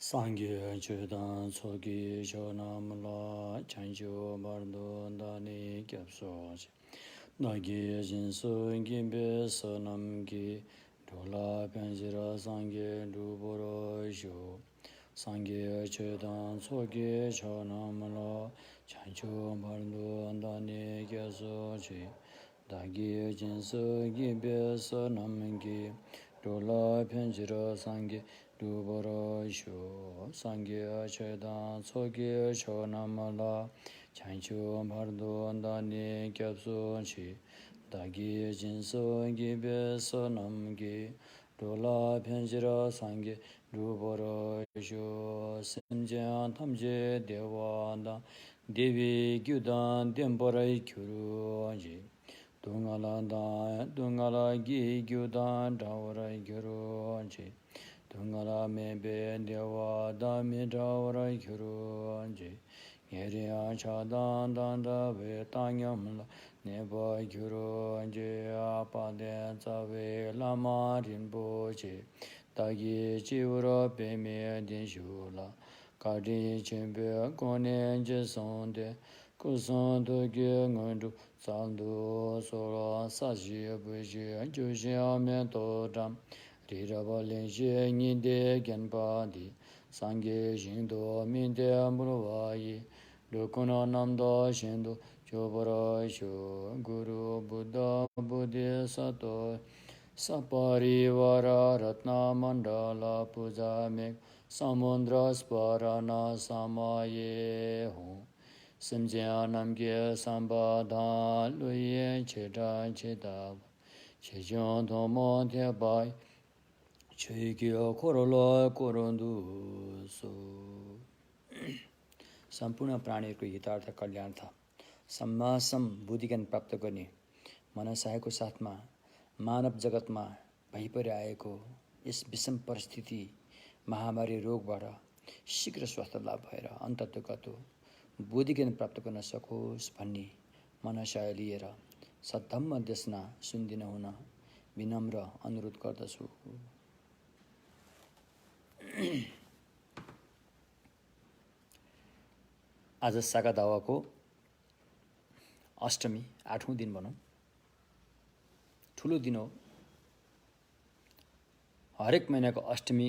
Sangye chedan tsogi chonamla chancho bardo dani kyapso nagi jinsu gimbe sonamgi dola penjira sangye duboro sho Sangye chedan tsogi chonamla chancho bardo dani kyapso dagi jinsu gimbe sonamgi dola penjira sangye Dubara sho sangye chedan tsoge chonamala chancho bardo dani kyapso chi dagi jinso gibe sonamgi dola penjira sangye dubara sho semjan tamje dewa devi gyudan dembarai kyuru ji dungala gi gyudan dawarai gyuru ji Dungala mebe dewa dami dawara kyuru anje Ngeriya chadan danda ve tanyamla Neba kyuru anje apade tsawe lama rinpoche Dagi chivura peme dinshula Kadi chimbe kone je sonde Kusanto ge ngandu saldu sora sashi buji Jushi ame todam Riraba lenshe ninde genpa di Sangye shindo minde amruvayi Lukuna namda shindo chobara sho Guru Buddha Buddhi sato Sapari vara ratna mandala puja mek Samundra sparana samaye ho Simjya namge sambadha luye cheda cheda Chejon tomo te bai Chögyo korolo korondu so सम्पूर्ण प्राणीहरूको हितार्थ कल्याण था सम्मासम बुद्धिज्ञान प्राप्त गर्ने मनसायको साथमा मानव जगतमा भइपरिआएको यस विषम परिस्थिति महामारी रोगबाट शीघ्र स्वास्थ्य लाभ भएर अन्ततोगतो बुद्धिज्ञान प्राप्त गर्न सकोस् भन्ने मनसाय लिएर सद्धम्म देशना सुन्दिन हुन विनम्र अनुरोध गर्दछु आज सागा दावाको अष्टमी 8औं दिन भनौं ठुलो दिन हो हरेक महिनाको अष्टमी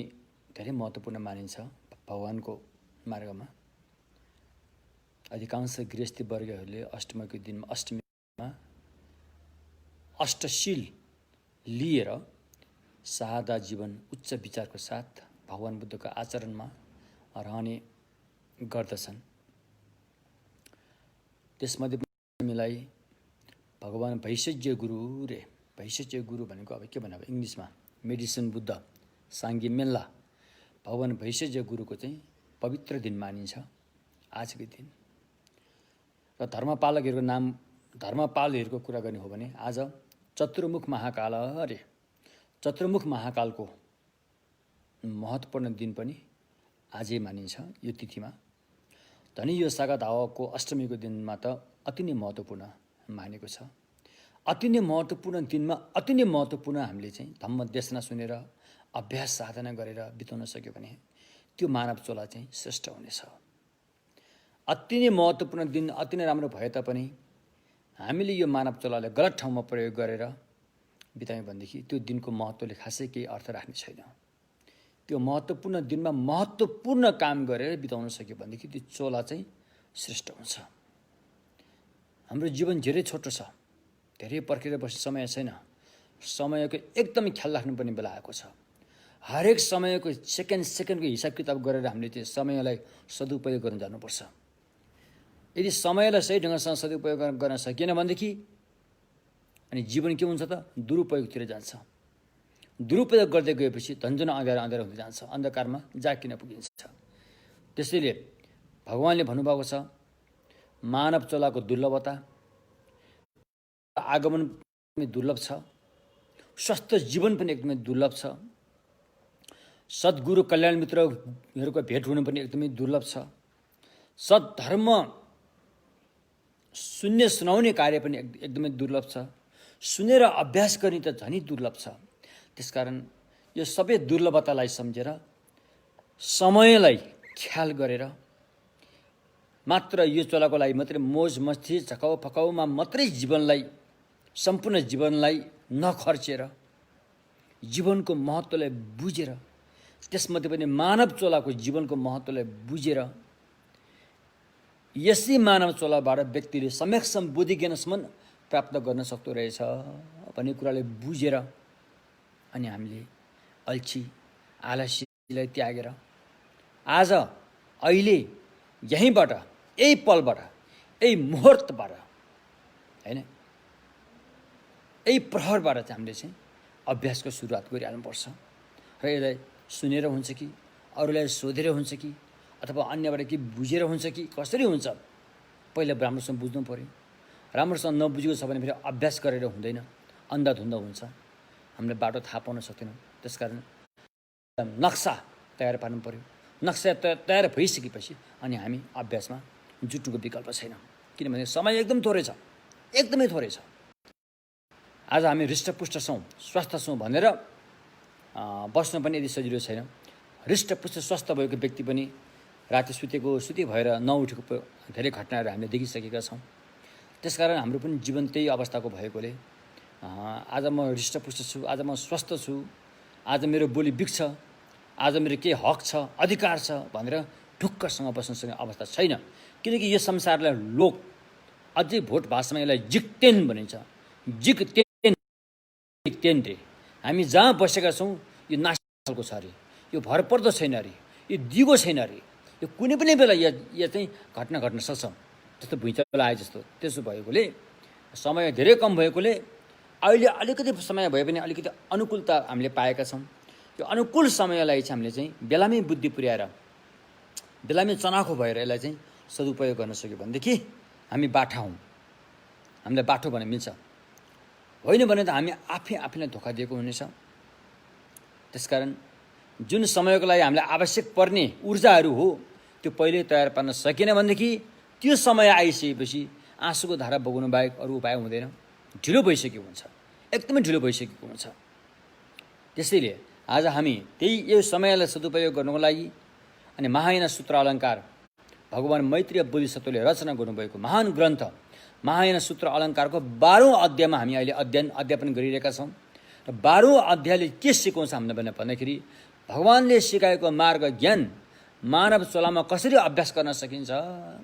धेरै महत्त्वपूर्ण मानिन्छ भगवानको मार्गमा अधिकांश गृहस्थी वर्गहरूले अष्टमीको दिनमा अष्टमीमा अष्टशील लिएर सादा जीवन उच्च विचारको साथ भगवान बुद्धको आचरणमा रहने गर्दछन् त्यसमध्ये हामीलाई भगवान भैषज्य गुरु रे भैषज्य गुरु भनेको अब के भन्नु अब इंग्लिशमा मेडिसिन बुद्ध सांगे मेल्ला भगवान भैषज्य गुरुको चाहिँ पवित्र दिन मानिन्छ आजको दिन र धर्मपालकहरूको नाम धर्मपालहरूको कुरा गर्ने हो भने आज चतुर्मुख महाकाल रे चतुर्मुख महाकालको महत्त्वपूर्ण दिन पनि आजै मानिन्छ यो तिथिमा धनी यो सागा दावाको अष्टमीको दिनमा त अति नै महत्त्वपूर्ण मानेको छ अति नै महत्त्वपूर्ण दिनमा अति नै महत्त्वपूर्ण हामीले चाहिँ धम्म देशना सुनेर अभ्यास साधना गरेर बिताउन सक्यो भने त्यो मानव चोला चाहिँ श्रेष्ठ हुनेछ अति नै महत्त्वपूर्ण दिन अति नै राम्रो भए तापनि हामीले यो मानव चोलालाई गलत ठाउँमा प्रयोग गरेर बितायौं भनेदेखि त्यो दिनको महत्त्वले खासै केही अर्थ राख्ने छैन त्यो महत्त्वपूर्ण दिनमा महत्त्वपूर्ण काम गरेर बिताउन सक्यो भनेदेखि त्यो चोला चाहिँ श्रेष्ठ हुन्छ हाम्रो जीवन धेरै छोटो छ धेरै पर्खेर बस्ने समय छैन समयको एकदमै ख्याल राख्नुपर्ने बेला आएको छ हरेक समयको सेकेन्डको हिसाब किताब गरेर हामीले त्यो समयलाई सदुपयोग गर्न जानुपर्छ यदि समयलाई सही ढङ्गसँग सदुपयोग गर्न सकिएन भनेदेखि अनि जीवन के हुन्छ त दुरुपयोगतिर जान्छ दुरुपयोग गर्दै गएपछि झन्झन अँध्यारो हुँदै जान्छ अन्धकारमा जाकिन पुगिन्छ त्यसैले भगवानले भन्नुभएको छ मानव चोलाको दुर्लभता आगमन पनि दुर्लभ छ स्वस्थ जीवन पनि एकदमै दुर्लभ छ सद्गुरु कल्याण मित्रहरूको भेट हुनु पनि एकदमै दुर्लभ छ सद्धर्म सुन्ने सुनाउने कार्य पनि एकदमै दुर्लभ छ सुनेर अभ्यास गर्ने त झनै दुर्लभ छ त्यसकारण यो सबै दुर्लभतालाई सम्झेर समयलाई ख्याल गरेर मात्र यो चोलाको लागि मात्रै मोज मस्ती झकाउ फकाउमा मात्रै जीवनलाई सम्पूर्ण जीवनलाई नखर्चेर जीवनको महत्त्वलाई बुझेर त्यसमध्ये पनि मानव चोलाको जीवनको महत्त्वलाई बुझेर यसै मानव चोलाबाट व्यक्तिले सम्यकसम्म बुद्धि ज्ञानसम्म प्राप्त गर्न सक्दो रहेछ भन्ने कुराले बुझेर अनि हामीले अल्छी आलस्यलाई त्यागेर आज अहिले यहीँबाट यही पलबाट यही मुहुर्तबाट हैन यही प्रहरबाट चाहिँ हामीले चाहिँ अभ्यासको सुरुवात गरिहाल्नुपर्छ र यसलाई सुनेर हुन्छ कि अरूलाई सोधेर हुन्छ कि अथवा अन्यबाट के बुझेर हुन्छ कि कसरी हुन्छ पहिला राम्रोसँग बुझ्नु पर्यो। राम्रोसँग नबुझेको छ भने फेरि अभ्यास गरेर हुँदैन, अन्धाधुन्ध हुन्छ, हामीले बाटो थाहा पाउन सक्दैनौँ। त्यसकारण नक्सा तयार पार्नु पर्यो। नक्सा तयार भइसकेपछि अनि हामी अभ्यासमा जुट्नुको विकल्प छैन, किनभने समय एकदम थोरै छ, एकदमै थोरै छ। आज हामी हृष्टपुष्ट छौँ, स्वस्थ छौँ भनेर बस्नु पनि यदि सजिलो छैन। हृष्टपुष्ट स्वस्थ भएको व्यक्ति पनि राति सुती भएर नउठेको धेरै घटनाहरू हामीले देखिसकेका छौँ। त्यसकारण हाम्रो पनि जीवन त्यही अवस्थाको भएकोले आज म हृष्टपुष्ट छु, आज म स्वस्थ छु, आज मेरो बोली बिग्छ, आज मेरो केही हक छ, अधिकार छ भनेर ढुक्कसँग बस्न सक्ने अवस्था छैन। किनकि यो संसारलाई लोक अझै भोट भाषामा यसलाई जिक्तेन भनिन्छ। जिक्तेन रे, हामी जहाँ बसेका छौँ यो नासको छ अरे, यो भरपर्दो छैन अरे, यो दिगो छैन अरे, यो कुनै पनि बेला यो चाहिँ घटना घट्न सक्छ। जस्तो भुइँचालो आए जस्तो त्यसो भएकोले समय धेरै कम भएकोले अहिले अलिकति समय भए पनि अलिकति अनुकूलता हामीले पाएका छौँ। यो अनुकूल समयलाई चाहिँ हामीले चाहिँ बेलामै बुद्धि पुर्याएर बेलामै चनाखो भएर यसलाई चाहिँ सदुपयोग गर्न सक्यो भनेदेखि हामी बाठा हौँ, हामीलाई बाठो भने मिल्छ। होइन भने त हामी आफैलाई धोका दिएको हुनेछ। त्यसकारण जुन समयको लागि हामीलाई आवश्यक पर्ने ऊर्जाहरू हो त्यो पहिले तयार पार्न सकेन भनेदेखि त्यो समय आइसकेपछि आँसुको धारा बगाउनु बाहेक अरू उपाय हुँदैन। ढिलो भइसकेको हुन्छ, एकदमै ढिलो भइसकेको हुन्छ। त्यसैले आज हामी त्यही यो समयलाई सदुपयोग गर्नको लागि अनि महायान सूत्र अलङ्कार भगवान मैत्रेय बोधिसत्वले रचना गर्नुभएको महान ग्रन्थ महायान सूत्र अलङ्कारको 12औं अध्यायमा हामी अहिले अध्यापन गरिरहेका छौँ। र 12औं अध्यायले के सिकाउँछ हामीलाई भन्दाखेरि भगवानले सिकाएको मार्ग ज्ञान मानव चोलामा कसरी अभ्यास गर्न सकिन्छ,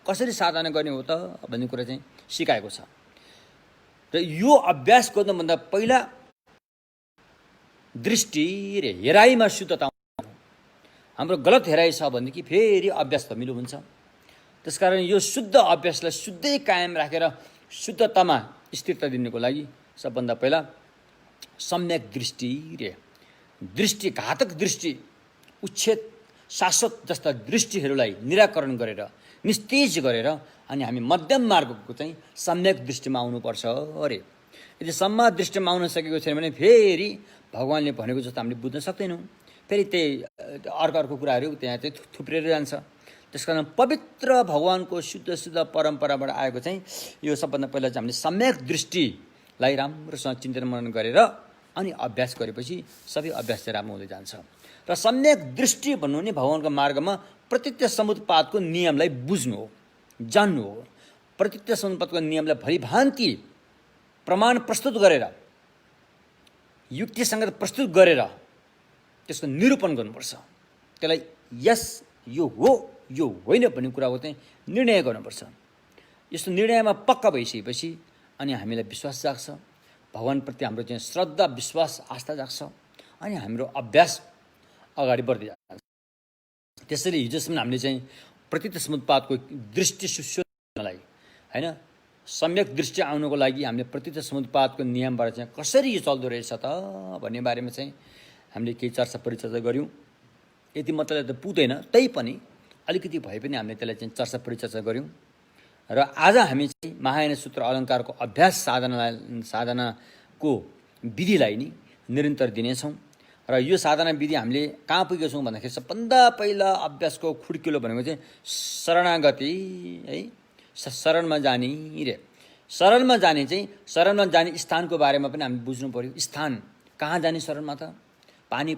कसरी साधना गर्ने हो त भन्ने कुरा चाहिँ सिकाएको छ। र यो अभ्यास गर्नुभन्दा पहिला दृष्टि र हेराइमा शुद्धता, हाम्रो गलत हेराइ छ भनेदेखि फेरि अभ्यास धमिलो हुन्छ। त्यसकारण यो शुद्ध अभ्यासलाई शुद्धै कायम राखेर शुद्धतामा स्थिरता दिनुको लागि सबभन्दा पहिला सम्यक दृष्टि रे घातक दृष्टि उच्छेद शाश्वत जस्ता दृष्टिहरूलाई निराकरण गरेर निस्तेज गरेर अनि हामी मध्यम मार्गको चाहिँ सम्यक दृष्टिमा आउनुपर्छ अरे। यदि सम्यक दृष्टिमा आउन सकेको छैन भने फेरि भगवानले भनेको जस्तो हामीले बुझ्न सक्दैनौँ। फेरि त्यही अर्को कुराहरू त्यहाँ चाहिँ थुप्रेर जान्छ। त्यसकारण पवित्र भगवानको शुद्ध परम्पराबाट आएको चाहिँ यो सबभन्दा पहिला चाहिँ हामीले सम्यक दृष्टिलाई राम्रोसँग चिन्तन मनन गरेर अनि अभ्यास गरेपछि सबै अभ्यास चाहिँ राम्रो हुँदै जान्छ। र सम्यक दृष्टि भन्नु नि भगवानको मार्गमा प्रत्यक्ष समुत्पादको नियमलाई बुझ्नु हो, जान्नु हो। प्रत्यक्ष समुत्पादको नियमलाई भलिभान्ति प्रमाण प्रस्तुत गरेर युक्तिसँग प्रस्तुत गरेर त्यसको निरूपण गर्नुपर्छ। त्यसलाई यस यो हो यो होइन भन्ने कुराको चाहिँ निर्णय गर्नुपर्छ। यस्तो निर्णयमा पक्का भइसकेपछि अनि हामीलाई विश्वास जाग्छ, भगवानप्रति हाम्रो चाहिँ श्रद्धा विश्वास आस्था जाग्छ अनि हाम्रो अभ्यास अगाडि बढ्दै जान्छ। त्यसैले हिजोसम्म हामीले चाहिँ प्रत्यक्ष समुत्पादको दृष्टि सुशोधनलाई होइन सम्यक दृष्टि आउनको लागि हामीले प्रत्यक्ष समुत्पादको नियमबाट चाहिँ कसरी यो चल्दो रहेछ त भन्ने बारेमा चाहिँ हामीले केही चर्चा परिचर्चा गऱ्यौँ। यति मात्रै त पुग्दैन, तै पनि अलिकति भए पनि हामीले त्यसलाई चाहिँ चर्चा परिचर्चा गऱ्यौँ। र आज हामी चाहिँ महायान सूत्र अलङ्कारको अभ्यास साधनाको विधिलाई नि निरन्तर दिनेछौँ। र यो साधना विधि हामीले कहाँ पुगेका छौँ भन्दाखेरि सबभन्दा पहिला अभ्यासको खुड्किलो भनेको चाहिँ शरणागति है, शरणमा जाने रे। शरणमा जाने चाहिँ शरणमा जाने स्थानको बारेमा पनि हामी बुझ्नु पर्यो। स्थान कहाँ जाने शरणमा त, पानी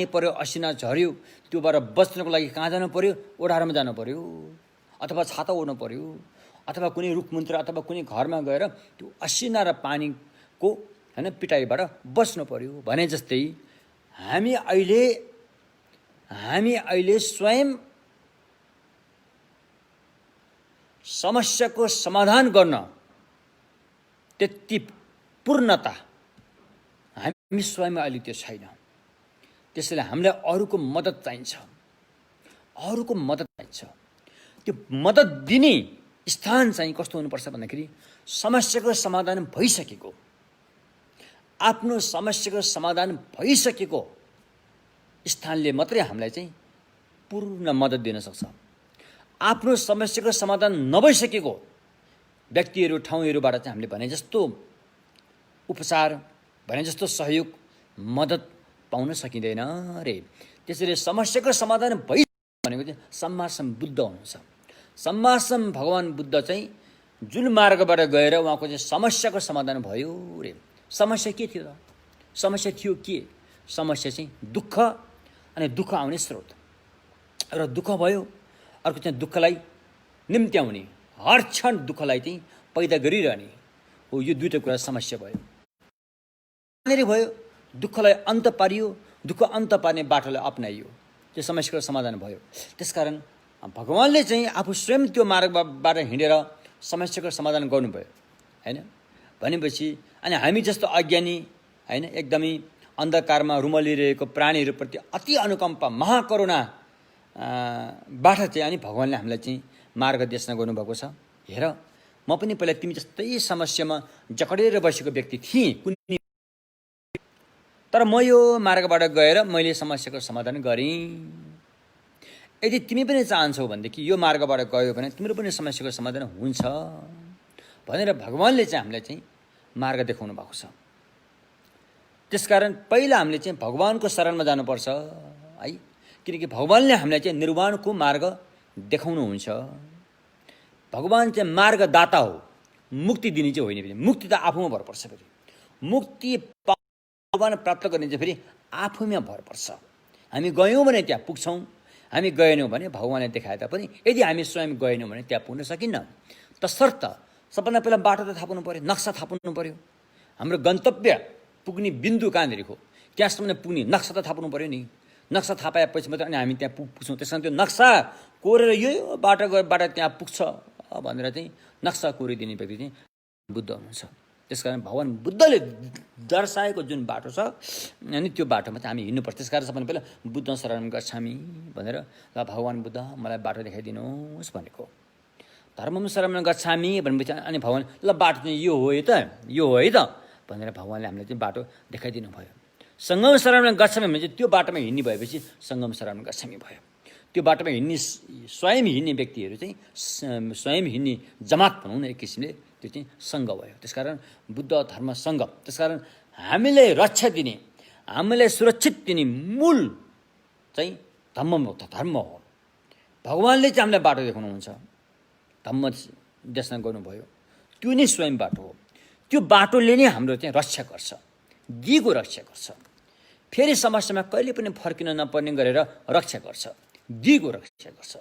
पर्यो, असिना झर्यो, त्योबाट बच्नको लागि कहाँ जानु पर्यो? ओढारमा जानु पर्यो, अथवा छाता ओढ्नु पर्यो, अथवा कुनै रुखमुन्त्र अथवा कुनै घरमा गएर त्यो असिना र पानीको हैन पिटाइबाट बच्नु पर्यो। भने जस्तै हामी अहिले स्वयं समस्याको समाधान गर्न त्यति पूर्णता हामी स्वयं अहिले त्यो छैन। त्यसैले हामीलाई अरूको मद्दत चाहिन्छ, अरूको मद्दत चाहिन्छ। त्यो मद्दत दिने स्थान चाहिँ कस्तो हुनुपर्छ भन्दाखेरि समस्याको समाधान भइसकेको, आफ्नो समस्याको समाधान भइसकेको स्थानले मात्रै हामीलाई चाहिँ पूर्ण मद्दत दिन सक्छ। आफ्नो समस्याको समाधान नभइसकेको व्यक्तिहरू, ठाउँहरूबाट चाहिँ हामीले भने जस्तो उपचार, भने जस्तो सहयोग, मद्दत पाउन सकिँदैन रे। त्यसैले समस्याको समाधान भनेको चाहिँ सम्मासम बुद्ध हुनुहुन्छ। सम्मासम भगवान बुद्ध चाहिँ जुन मार्गबाट गएर उहाँको चाहिँ समस्याको समाधान भयो रे। समस्या के थियो त? समस्या थियो के? समस्या चाहिँ दुःख अनि दुःख आउने स्रोत र दुःख भयो। अर्को चाहिँ दुःखलाई निम्त्याउने, हर क्षण दुःखलाई चाहिँ पैदा गरिरहने हो। यो दुईटा कुरा समस्या भयो। भयो दुःखलाई अन्त पारियो, दुःख अन्त पार्ने बाटोलाई अपनाइयो, त्यो समस्याको समाधान भयो। त्यसकारण भगवानले चाहिँ आफू स्वयं त्यो मार्गबाट हिँडेर समस्याको समाधान गर्नुभयो हैन। भनेपछि अनि हामी जस्तो अज्ञानी हैन, एकदमै अन्धकारमा रुमलिरहेको प्राणीहरूप्रति अति अनुकम्पा, महाकरुणा बाट चाहिँ अनि भगवानले हामीलाई चाहिँ मार्ग देशना गर्नुभएको छ। हेर, म पनि पहिला तिमी जस्तै समस्यामा जकडेर बसेको व्यक्ति थिएँ, तर म यो मार्गबाट गएर मैले समस्याको समाधान गरेँ। यदि तिमी पनि चाहन्छौ भनेदेखि यो मार्गबाट गयो भने तिम्रो पनि समस्याको समाधान हुन्छ भनेर भगवानले चाहिँ हामीलाई चाहिँ मार्ग देखाउनु भएको छ। त्यसकारण पहिला हामीले चाहिँ भगवानको शरणमा जानुपर्छ है, किनकि भगवानले हामीलाई चाहिँ निर्वाणको मार्ग देखाउनुहुन्छ। भगवान चाहिँ मार्गदाता हो, मुक्ति दिने चाहिँ होइन। फेरि मुक्ति त आफूमा भर पर्छ। फेरि मुक्ति भगवान प्राप्त गर्ने चाहिँ फेरि आफूमा भर पर्छ। हामी गयौँ भने त्यहाँ पुग्छौँ, हामी गएनौँ भने भगवानले देखाए तापनि यदि हामी स्वयं गएनौँ भने त्यहाँ पुग्न सकिन्न। तसर्थ सबभन्दा पहिला बाटो त थाहा पाउनु पऱ्यो, नक्सा थाहा पाउनु पऱ्यो। हाम्रो गन्तव्य पुग्ने बिन्दु कहाँनिर हो त्यहाँसम्म पुग्ने नक्सा त थाहा पाउनु पऱ्यो नि। नक्सा थाहा पाएपछि मात्रै अनि हामी त्यहाँ पुग्छौँ। त्यस कारण त्यो नक्सा कोरेर यो बाटोबाट त्यहाँ पुग्छ भनेर चाहिँ नक्सा कोरिदिने व्यक्ति चाहिँ बुद्ध हुनुहुन्छ। त्यसकारण भगवान बुद्धले दर्शाएको जुन बाटो छ अनि त्यो बाटोमा चाहिँ हामी हिँड्नुपर्छ। त्यसकारण सबभन्दा पहिला बुद्ध शरण गच्छामि भनेर ल भगवान बुद्ध मलाई बाटो देखाइदिनुहोस् भनेको। धर्मम शरण गच्छामि भनेपछि अनि भगवान ल बाटो चाहिँ यो हो है त, यो हो है त भनेर भगवानले हामीलाई चाहिँ बाटो देखाइदिनु भयो। सङ्गम शरण गच्छामि भने चाहिँ त्यो बाटोमा हिँड्ने भएपछि सङ्गम शरण गच्छामि भयो। त्यो बाटोमा हिँड्ने स्वयं हिँड्ने व्यक्तिहरू चाहिँ स्वयं हिँड्ने जमात भनौँ न एक किसिमले, त्यो चाहिँ सङ्घ भयो। त्यसकारण बुद्ध धर्म सङ्घ। त्यसकारण हामीलाई रक्षा दिने, हामीलाई सुरक्षित दिने मूल चाहिँ धर्म हो। भगवानले चाहिँ हामीलाई बाटो देखाउनुहुन्छ, धम्म देशना गर्नुभयो, त्यो नै स्वयं बाटो हो। त्यो बाटोले नै हाम्रो चाहिँ रक्षा गर्छ, दिगो रक्षा गर्छ। फेरि समस्यामा कहिले पनि फर्किन नपर्ने गरेर रक्षा गर्छ, दिगो रक्षा गर्छ।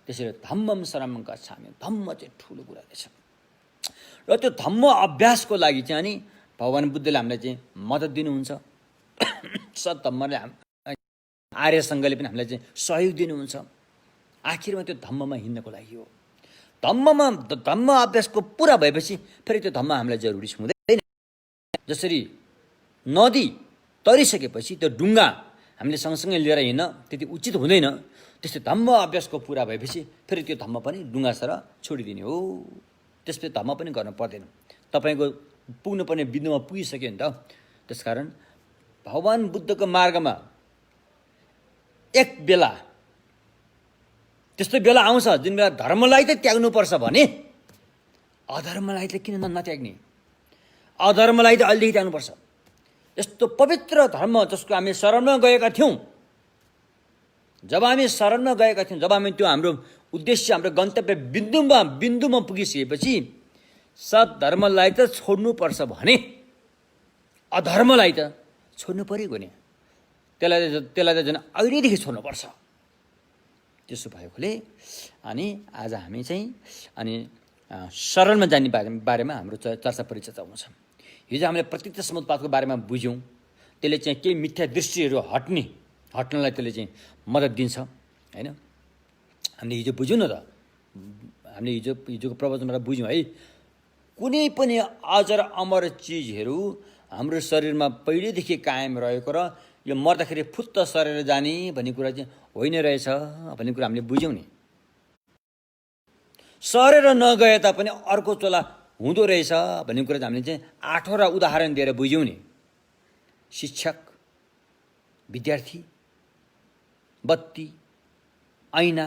त्यसैले धम्मम शरणम गच्छामि, धम्म चाहिँ ठुलो कुरा रहेछ। र त्यो धम्म अभ्यासको लागि चाहिँ अनि भगवान बुद्धले हामीलाई चाहिँ मद्दत दिनुहुन्छ। सद्धम्मले आर्यसङ्घले पनि हामीलाई चाहिँ सहयोग दिनुहुन्छ। आखिरमा त्यो धम्ममा हिँड्नको लागि हो। धम्म अभ्यासको पुरा भएपछि फेरि त्यो धम्म हामीलाई जरुरी हुँदैन। जसरी नदी तरिसकेपछि त्यो डुङ्गा हामीले सँगसँगै लिएर हिँड्न त्यति उचित हुँदैन, त्यस्तै धम्म अभ्यासको पुरा भएपछि फेरि त्यो धम्म पनि डुङ्गा सर छोडिदिने हो। त्यसपछि धम्म पनि गर्नु पर्दैन, तपाईँको पुग्नुपर्ने बिन्दुमा पुगिसक्यो नि त। त्यसकारण भगवान बुद्धको मार्गमा एक बेला त्यस्तो बेला आउँछ जुन बेला धर्मलाई त त्याग्नुपर्छ भने अधर्मलाई त किन नत्याग्ने? अधर्मलाई त अहिलेदेखि त्याग्नुपर्छ। यस्तो पवित्र धर्म जसको हामी शरणमा गएका थियौँ, जब हामी शरणमा गएका थियौँ, जब हामी त्यो हाम्रो उद्देश्य, हाम्रो गन्तव्य बिन्दुमा पुगिसकेपछि सद्धर्मलाई त छोड्नुपर्छ भने अधर्मलाई त छोड्नु पऱ्यो नि। त्यसलाई त झन् अहिलेदेखि छोड्नुपर्छ। त्यसो भएकोले अनि आज हामी चाहिँ अनि शरणमा जाने बारेमा हाम्रो चर्चा परिचर्चा हुन्छ। हिजो हामीले प्रत्यक्ष समुत्पातको बारेमा बुझ्यौँ। त्यसले चाहिँ केही मिथ्या दृष्टिहरू हट्नलाई त्यसले चाहिँ मद्दत दिन्छ होइन। हामीले हिजो बुझ्यौँ न त, हामीले हिजोको प्रवचनबाट बुझ्यौँ है। कुनै पनि अजर अमर चिजहरू हाम्रो शरीरमा पहिल्यैदेखि कायम रहेको र यो मर्दाखेरि फुत्त सरेर जाने भन्ने कुरा चाहिँ होइन रहेछ भन्ने कुरा हामीले बुझ्यौँ नि। सरेर नगए तापनि अर्को चोला हुँदो रहेछ भन्ने कुरा चाहिँ हामीले चाहिँ 8वटा उदाहरण दिएर बुझ्यौँ नि। शिक्षक, विद्यार्थी, बत्ती, ऐना,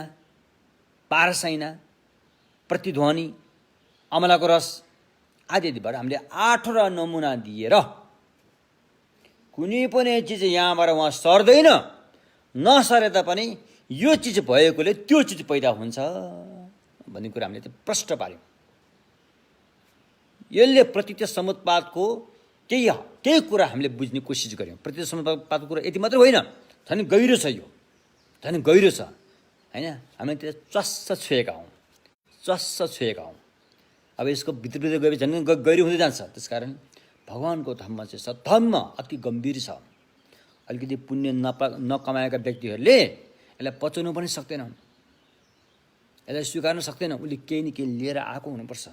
पारस ऐना, प्रतिध्वनि, अमलाको रस आदि आदिबाट हामीले 8वटा नमुना दिएर कुनै पनि चिज यहाँबाट वहाँ सर्दैन, नसरे तापनि यो चिज भएकोले त्यो चिज पैदा हुन्छ भन्ने कुरा हामीले चाहिँ प्रष्ट पार्यौँ। यसले प्रत्यक्ष समुत्पातको केही कुरा हामीले बुझ्ने कोसिस गऱ्यौँ। प्रत्यक्ष समुत्पातको कुरा यति मात्रै होइन, झन् गहिरो छ, यो झन् गहिरो छ होइन। हामीले त्यो चस्स छोएका हौँ। अब यसको भित्रभित्र गएपछि झन् गहिरो हुँदै जान्छ। त्यसकारण भगवानको धर्म चाहिँ छ, धर्म अति गम्भीर छ। अलिकति पुण्य नकमाएका व्यक्तिहरूले यसलाई पचाउनु पनि सक्दैन, यसलाई स्वीकार्न सक्दैन। उसले केही न केही लिएर आएको हुनुपर्छ,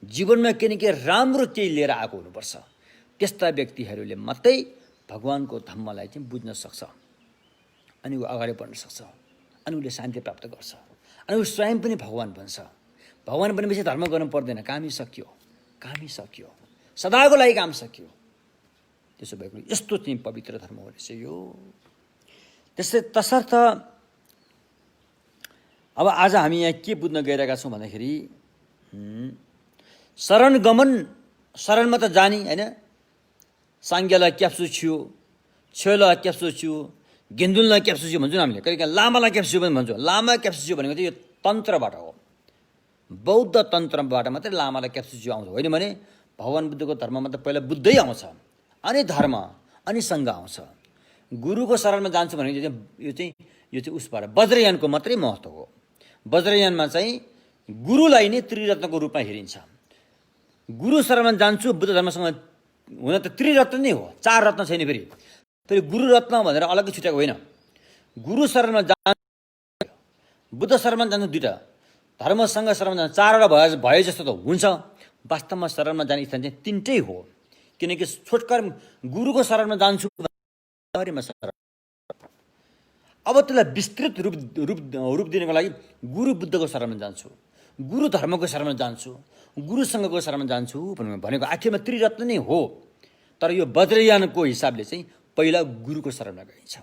जीवनमा केही न केही राम्रो केही लिएर आएको हुनुपर्छ। त्यस्ता व्यक्तिहरूले मात्रै भगवानको धर्मलाई चाहिँ बुझ्न सक्छ, अनि ऊ अगाडि बढ्न सक्छ, अनि उसले शान्ति प्राप्त गर्छ, अनि ऊ स्वयं पनि भगवान बन्छ। भगवान बनेपछि धर्म गर्नु पर्दैन, कामै सकियो, सदाको लागि काम सकियो। त्यसो भएको यस्तो चाहिँ पवित्र धर्म हो रहेछ यो। तसर्थ अब आज हामी यहाँ के बुझ्न गइरहेका छौँ भन्दाखेरि शरणमा त जाने होइन। साङ्ग्यलाई क्याप्सु छियो, छेउलाई क्याप्सु छियो, गेन्दुललाई क्याप्सु छियो भन्छौँ हामीले, कहिले काहीँ लामालाई क्याप्सु छियो पनि भन्छौँ। लामा क्याप्सु छियो भनेको चाहिँ यो तन्त्रबाट हो, बौद्ध तन्त्रबाट मात्रै लामालाई क्याप्सु छियो आउँछ। होइन भने भगवान बुद्धको धर्ममा त पहिला बुद्धै आउँछ, अनि धर्म, अनि सङ्घ आउँछ। गुरुको शरणमा जान्छु भनेको यो चाहिँ उसबाट वज्रयानको मात्रै महत्त्व हो। वज्रयानमा चाहिँ गुरुलाई नै त्रिरत्नको रूपमा हेरिन्छ। गुरु शरणमा जान्छु बुद्ध धर्मसँग हुन त त्रिरत्न नै हो, 4 रत्न छैन। फेरि गुरु रत्न भनेर अलग्गै छुट्याएको होइन। गुरु शरणमा जान्छु, बुद्ध शरणमा जान्छु 2टा, धर्मसँग शरणमा जान्छु 4वटा भए जस्तो त हुन्छ। वास्तवमा शरणमा जाने स्थान चाहिँ 3टै हो, किनकि छोटकर गुरुको शरणमा जान्छु। अब त्यसलाई विस्तृत रूप दिनको लागि गुरु बुद्धको शरणमा जान्छु, गुरु धर्मको शरणमा जान्छु, गुरुसँगको शरणमा जान्छु भनेको आखिरमा त्रिरत्न नै हो। तर यो वज्रयानको हिसाबले चाहिँ पहिला गुरुको शरणमा गइन्छ।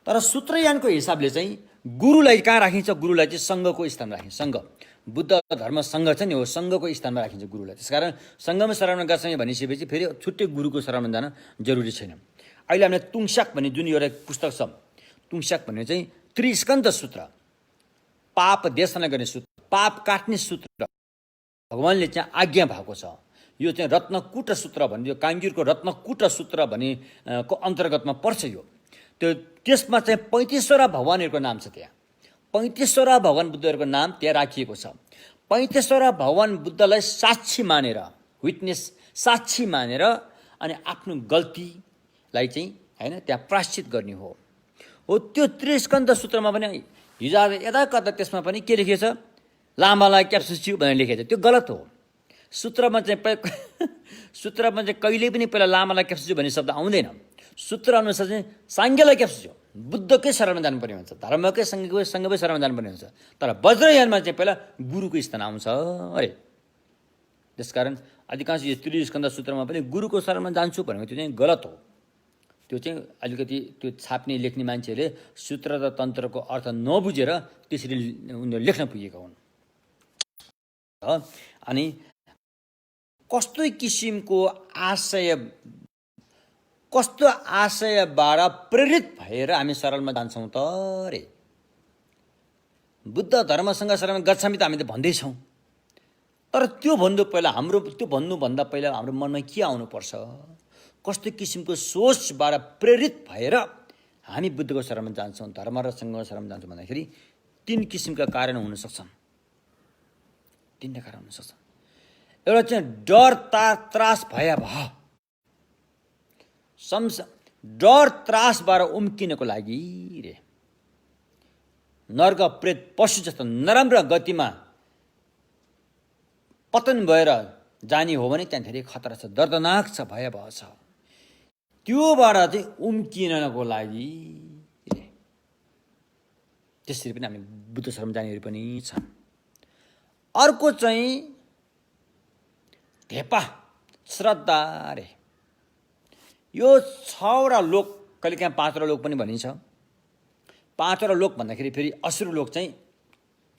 तर सूत्रयानको हिसाबले चाहिँ गुरुलाई कहाँ राखिन्छ? गुरुलाई चाहिँ सङ्घको स्थानमा राखिन्छ। सङ्घ, बुद्ध धर्म सङ्घ छ नि, हो सङ्घको स्थानमा राखिन्छ गुरुलाई। त्यसकारण सङ्घमा शरणमा गर्छ भनिसकेपछि फेरि छुट्टै गुरुको शरणमा जान जरुरी छैन। अहिले हामीले तुङस्याक भन्ने जुन एउटा पुस्तक छ, तुङस्याक भन्ने चाहिँ त्रिस्कन्ध सूत्र, पाप देशना गर्ने सूत्र, पाप काट्ने सूत्र भगवानले चाहिँ आज्ञा भएको छ। यो चाहिँ रत्नकूट सूत्र भन्ने, यो काङ्गिरको रत्नकूट सूत्र भन्ने को अन्तर्गतमा पर्छ यो। त्यसमा चाहिँ 35वटा भगवानहरूको नाम छ। त्यहाँ 35वटा भगवान बुद्धहरूको नाम त्यहाँ राखिएको छ। 35वटा भगवान बुद्धलाई साक्षी मानेर, विटनेस साक्षी मानेर अनि आफ्नो गल्तीलाई चाहिँ होइन त्यहाँ प्रायश्चित गर्ने हो। त्यो त्रिस्कन्ध सूत्रमा पनि हिजो आज यता कता त्यसमा पनि के लेखिएको छ? लामालाई क्याप्सु छियो भनेर लेखेको छ। त्यो गलत हो। सूत्रमा चाहिँ कहिल्यै पनि पहिला लामालाई क्याप्सु छियो भन्ने शब्द आउँदैन। सूत्र अनुसार चाहिँ साङ्ग्यलाई क्याप्सु छियो, बुद्धकै शरणमा जानुपर्ने हुन्छ, धर्मकै सँगै शरणमा जानुपर्ने हुन्छ। तर वज्रयानमा चाहिँ पहिला गुरुको स्थान आउँछ अरे। त्यसकारण अधिकांश यो त्रिस्कन्ध सूत्रमा पनि गुरुको शरणमा जान्छु भनेको त्यो चाहिँ गलत हो। त्यो चाहिँ अलिकति त्यो छाप्ने लेख्ने मान्छेहरूले सूत्र र तन्त्रको अर्थ नबुझेर त्यसरी उनीहरू लेख्न पुगेका हुन्। अनि कस्तो किसिमको आशयबाट प्रेरित भएर हामी शरणमा जान्छौँ त रे? बुद्ध धर्मसँग शरणमा गच्छामि त हामी त भन्दैछौँ, तर त्यो भन्नुभन्दा पहिला हाम्रो मनमा के आउनुपर्छ? कस्तो किसिमको सोचबाट प्रेरित भएर हामी बुद्धको शरणमा जान्छौँ, धर्म र सङ्घको शरणमा जान्छौँ भन्दाखेरि 3 किसिमका कारण हुन सक्छन्। 3 कारण हुन सक्छ। एउटा चाहिँ डर त्रास भयावह, डर त्रासबाट उम्किनको लागि रे नर्क प्रेत पशु जस्तो नराम्रो गतिमा पतन भएर जाने हो भने त्यहाँ धेरै खतरा छ, दर्दनाक छ, भयावह छ। त्योबाट चाहिँ उम्किनको लागि त्यसरी पनि हामी बुद्ध शरण जानेहरू पनि छन्। अर्को चाहिँ धेपा श्रद्धा रे। यो 6वटा लोक, कहिलेकाहीँ 5वटा लोक पनि भनिन्छ। 5वटा लोक भन्दाखेरि फेरि असुर लोक चाहिँ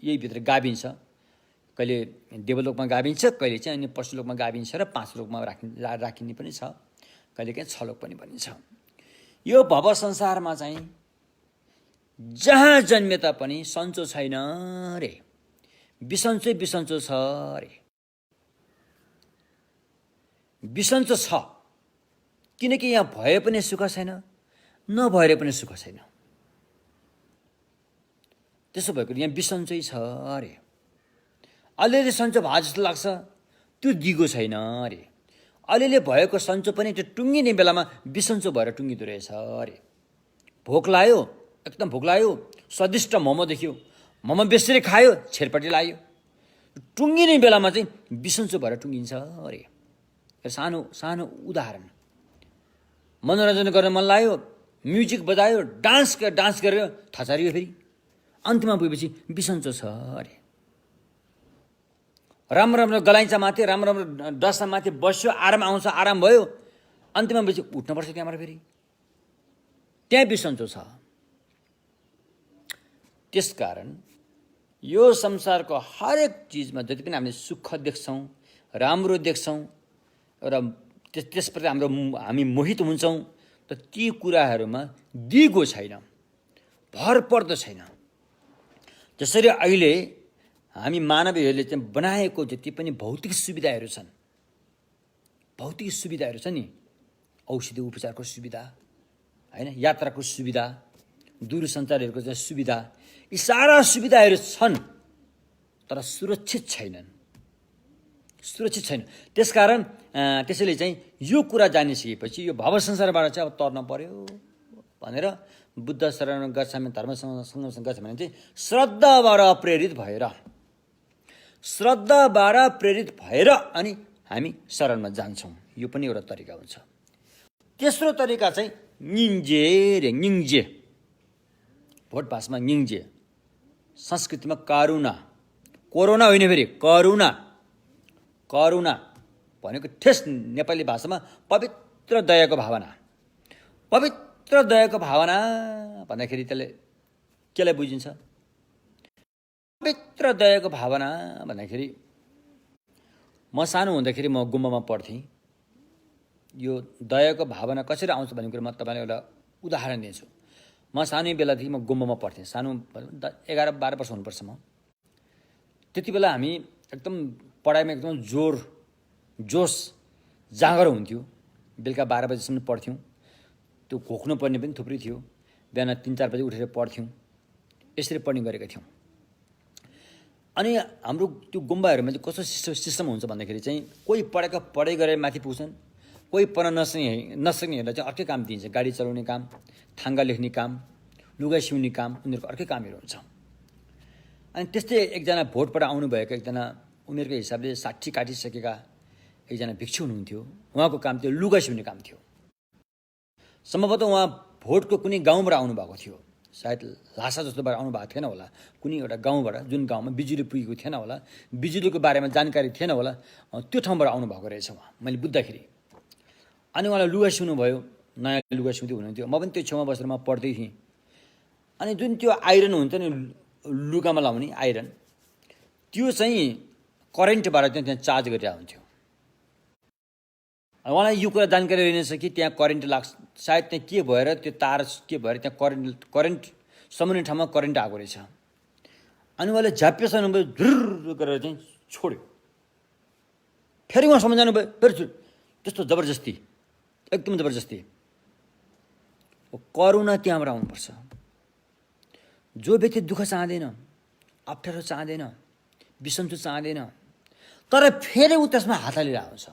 यही भित्र गाभिन्छ। कहिले देवलोकमा गाभिन्छ, कहिले चाहिँ अन्य पशुलोकमा गाभिन्छ र 5 लोकमा राखिने पनि छ, कहिलेकाहीँ 6 लोक पनि भनिन्छ। यो भव संसारमा चाहिँ जहाँ जन्मे तापनि सन्चो छैन रे, बिसन्चै बिसन्चो छ रे। बिसन्चो छ किनकि यहाँ भए पनि सुख छैन, नभएर पनि सुख छैन। त्यसो भएको यहाँ बिसन्चै छ अरे। अलिअलि सन्चो भए जस्तो लाग्छ, त्यो दिगो छैन अरे। अलिअलि भएको सन्चो पनि त्यो टुङ्गिने बेलामा बिसन्चो भएर टुङ्गिँदो रहेछ अरे। भोक लाग्यो, एकदम भोक लाग्यो, स्वादिष्ट मोमो देख्यो, मोमो बेसरी खायो, छेरपट्टि लाग्यो, टुङ्गिने बेलामा चाहिँ बिसन्चो भएर टुङ्गिन्छ अरे। सानो सानो उदाहरण, मनोरञ्जन गर्न मन लाग्यो, म्युजिक बजायो, डान्स गरेर थचारियो, फेरि अन्तिममा पुगेपछि बिसन्चो छ अरे। राम्रो राम्रो गलाइँचा माथि, राम्रो राम्रो डस्सा माथि बस्यो, आराम आउँछ, आराम भयो, अन्तिममा पछि उठ्नुपर्छ त्यहाँबाट फेरि, त्यहाँ बिसन्चो छ। त्यसकारण यो संसारको हरेक चिजमा जति पनि हामीले सुख देख्छौँ, राम्रो देख्छौँ र त्यसप्रति हामी मोहित हुन्छौँ, त ती कुराहरूमा दिगो छैन, भर पर्दो छैन। जसरी अहिले हामी मानवीयहरूले चाहिँ बनाएको जति पनि भौतिक सुविधाहरू छन्, भौतिक सुविधाहरू छ नि, औषधि उपचारको सुविधा होइन, यात्राको सुविधा, दूरसञ्चारहरूको चाहिँ सुविधा, यी सारा सुविधाहरू छन् तर सुरक्षित छैनन्, सुरक्षित छैन। त्यसकारण त्यसैले चाहिँ यो कुरा जानिसकेपछि यो भव संसारबाट चाहिँ अब तर्न पर्यो भनेर बुद्ध शरण गच्छामि, धर्मसँग गच्छामि भने चाहिँ श्रद्धाबाट प्रेरित भएर अनि हामी शरणमा जान्छौँ। यो पनि एउटा तरिका हुन्छ। तेस्रो तरिका चाहिँ निङ्जे रे, निङ्जे, भोट भाषामा निङ्जे, संस्कृतिमा करुणा, कोरोना होइन फेरि करुणा। करुणा भनेको ठेस नेपाली भाषामा पवित्र दयाको भावना। पवित्र दयाको भावना भन्दाखेरि त्यसले केलाई बुझिन्छ? पवित्र दयाको भावना भन्दाखेरि म सानो हुँदाखेरि म गुम्बामा पढ्थेँ। यो दयाको भावना कसरी आउँछ भन्ने कुरा म तपाईँलाई एउटा उदाहरण दिन्छु। म सानो बेलादेखि म गुम्बामा पढ्थेँ, सानो 11-12 वर्ष हुनुपर्छ म। त्यति बेला हामी एकदम पढाइमा एकदम जोस जाँगर हुन्थ्यो। बेलुका 12 बजीसम्म पढ्थ्यौँ। त्यो घोक्नु पर्ने पनि थुप्रै थियो। बिहान 3-4 बजी उठेर पढ्थ्यौँ। यसरी पढ्ने गरेका थियौँ। अनि हाम्रो त्यो गुम्बाहरूमा चाहिँ कस्तो सिस्टम हुन्छ भन्दाखेरि चाहिँ कोही पढाइ गरेर माथि पुग्छन्, कोही पढ्न नसक्नेहरूलाई चाहिँ अर्कै काम दिन्छ। गाडी चलाउने काम, थाङ्गा लेख्ने काम, लुगा सिउने काम, उनीहरूको अर्कै कामहरू हुन्छ। अनि त्यस्तै एकजना भोटबाट आउनुभएको एकजना उमेरको हिसाबले 60 काटिसकेका एकजना भिक्षु हुनुहुन्थ्यो। उहाँको काम त्यो लुगा सिउने काम थियो। सम्भवतः उहाँ भोटको कुनै गाउँबाट आउनुभएको थियो, सायद लासा जस्तोबाट आउनुभएको थिएन होला, कुनै एउटा गाउँबाट, जुन गाउँमा बिजुली पुगेको थिएन होला, बिजुलीको बारेमा जानकारी थिएन होला, त्यो ठाउँबाट आउनुभएको रहेछ उहाँ मैले बुझ्दाखेरि। अनि उहाँलाई लुगा सिउनु भयो, नयाँ लुगा सिउँदै हुनुहुन्थ्यो। म पनि त्यो छेउमा बसेर म पढ्दै थिएँ। अनि जुन त्यो आइरन हुन्छ नि लुगामा लाउने आइरन, त्यो चाहिँ करेन्टबाट चाहिँ त्यहाँ चार्ज गरिरहेको हुन्थ्यो। उहाँलाई यो कुरा जानकारी रहेनछ कि त्यहाँ करेन्ट लाग्छ, सायद त्यहाँ के भएर त्यो तार के भएर त्यहाँ करेन्ट समाउने ठाउँमा करेन्ट आएको रहेछ। अनि उहाँले झ्याप्पेसँग भयो, झुर गरेर चाहिँ छोड्यो। फेरि उहाँ सम्झाउनु भयो, फेरि त्यस्तो जबरजस्ती एकदम जबरजस्ती। करुणा त्यहाँबाट आउनुपर्छ। जो व्यक्ति दुःख चाहँदैन, अप्ठ्यारो चाहँदैन, विषमता चाहँदैन, तर फेरि ऊ त्यसमा हात हालेर आउँछ,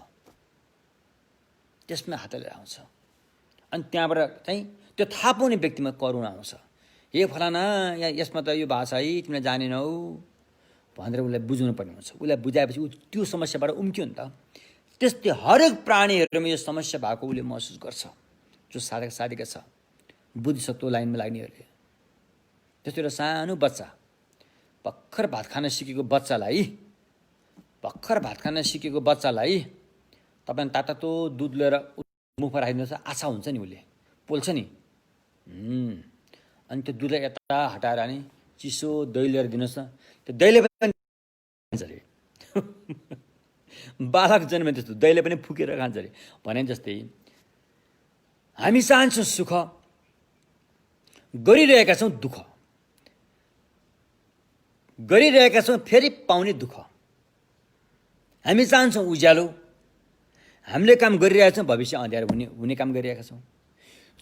त्यसमा हात हालेर आउँछ। अनि त्यहाँबाट चाहिँ त्यो थाहा पाउने व्यक्तिमा करुणा आउँछ। हे फलाना, यहाँ यसमा त यो भाषा है तिमीले जानेनौ भनेर उसलाई बुझाउनु पर्ने हुन्छ। उसलाई बुझाएपछि ऊ त्यो समस्याबाट उम्क्यो नि त। त्यस्तै हरेक प्राणीहरूमा यो समस्या भएको उसले महसुस गर्छ, जो साधक साधिका छ, बुद्धिसत्व लाइनमा लाग्नेहरूले। त्यस्तो एउटा सानो बच्चा, भर्खर भात खान सिकेको बच्चालाई तपाईँ तातो दुध लिएर मुखमा राखिदिनुहोस्, आछा हुन्छ नि, उसले पोल्छ नि। अनि त्यो दुधलाई यता हटाएर नि चिसो दही लिएर दिनुहोस् न, त्यो दहीले पनि खान्छ अरे। बालक जन्मे त्यस्तो दहीले पनि फुकेर खान्छ अरे भने जस्तै हामी चाहन्छौँ सुख, गरिरहेका छौँ दुःख, गरिरहेका छौँ फेरि पाउने दुःख। हामी चाहन्छौँ उज्यालो, हामीले काम गरिरहेका छौँ भविष्य अँध्यारो हुने काम गरिरहेका छौँ।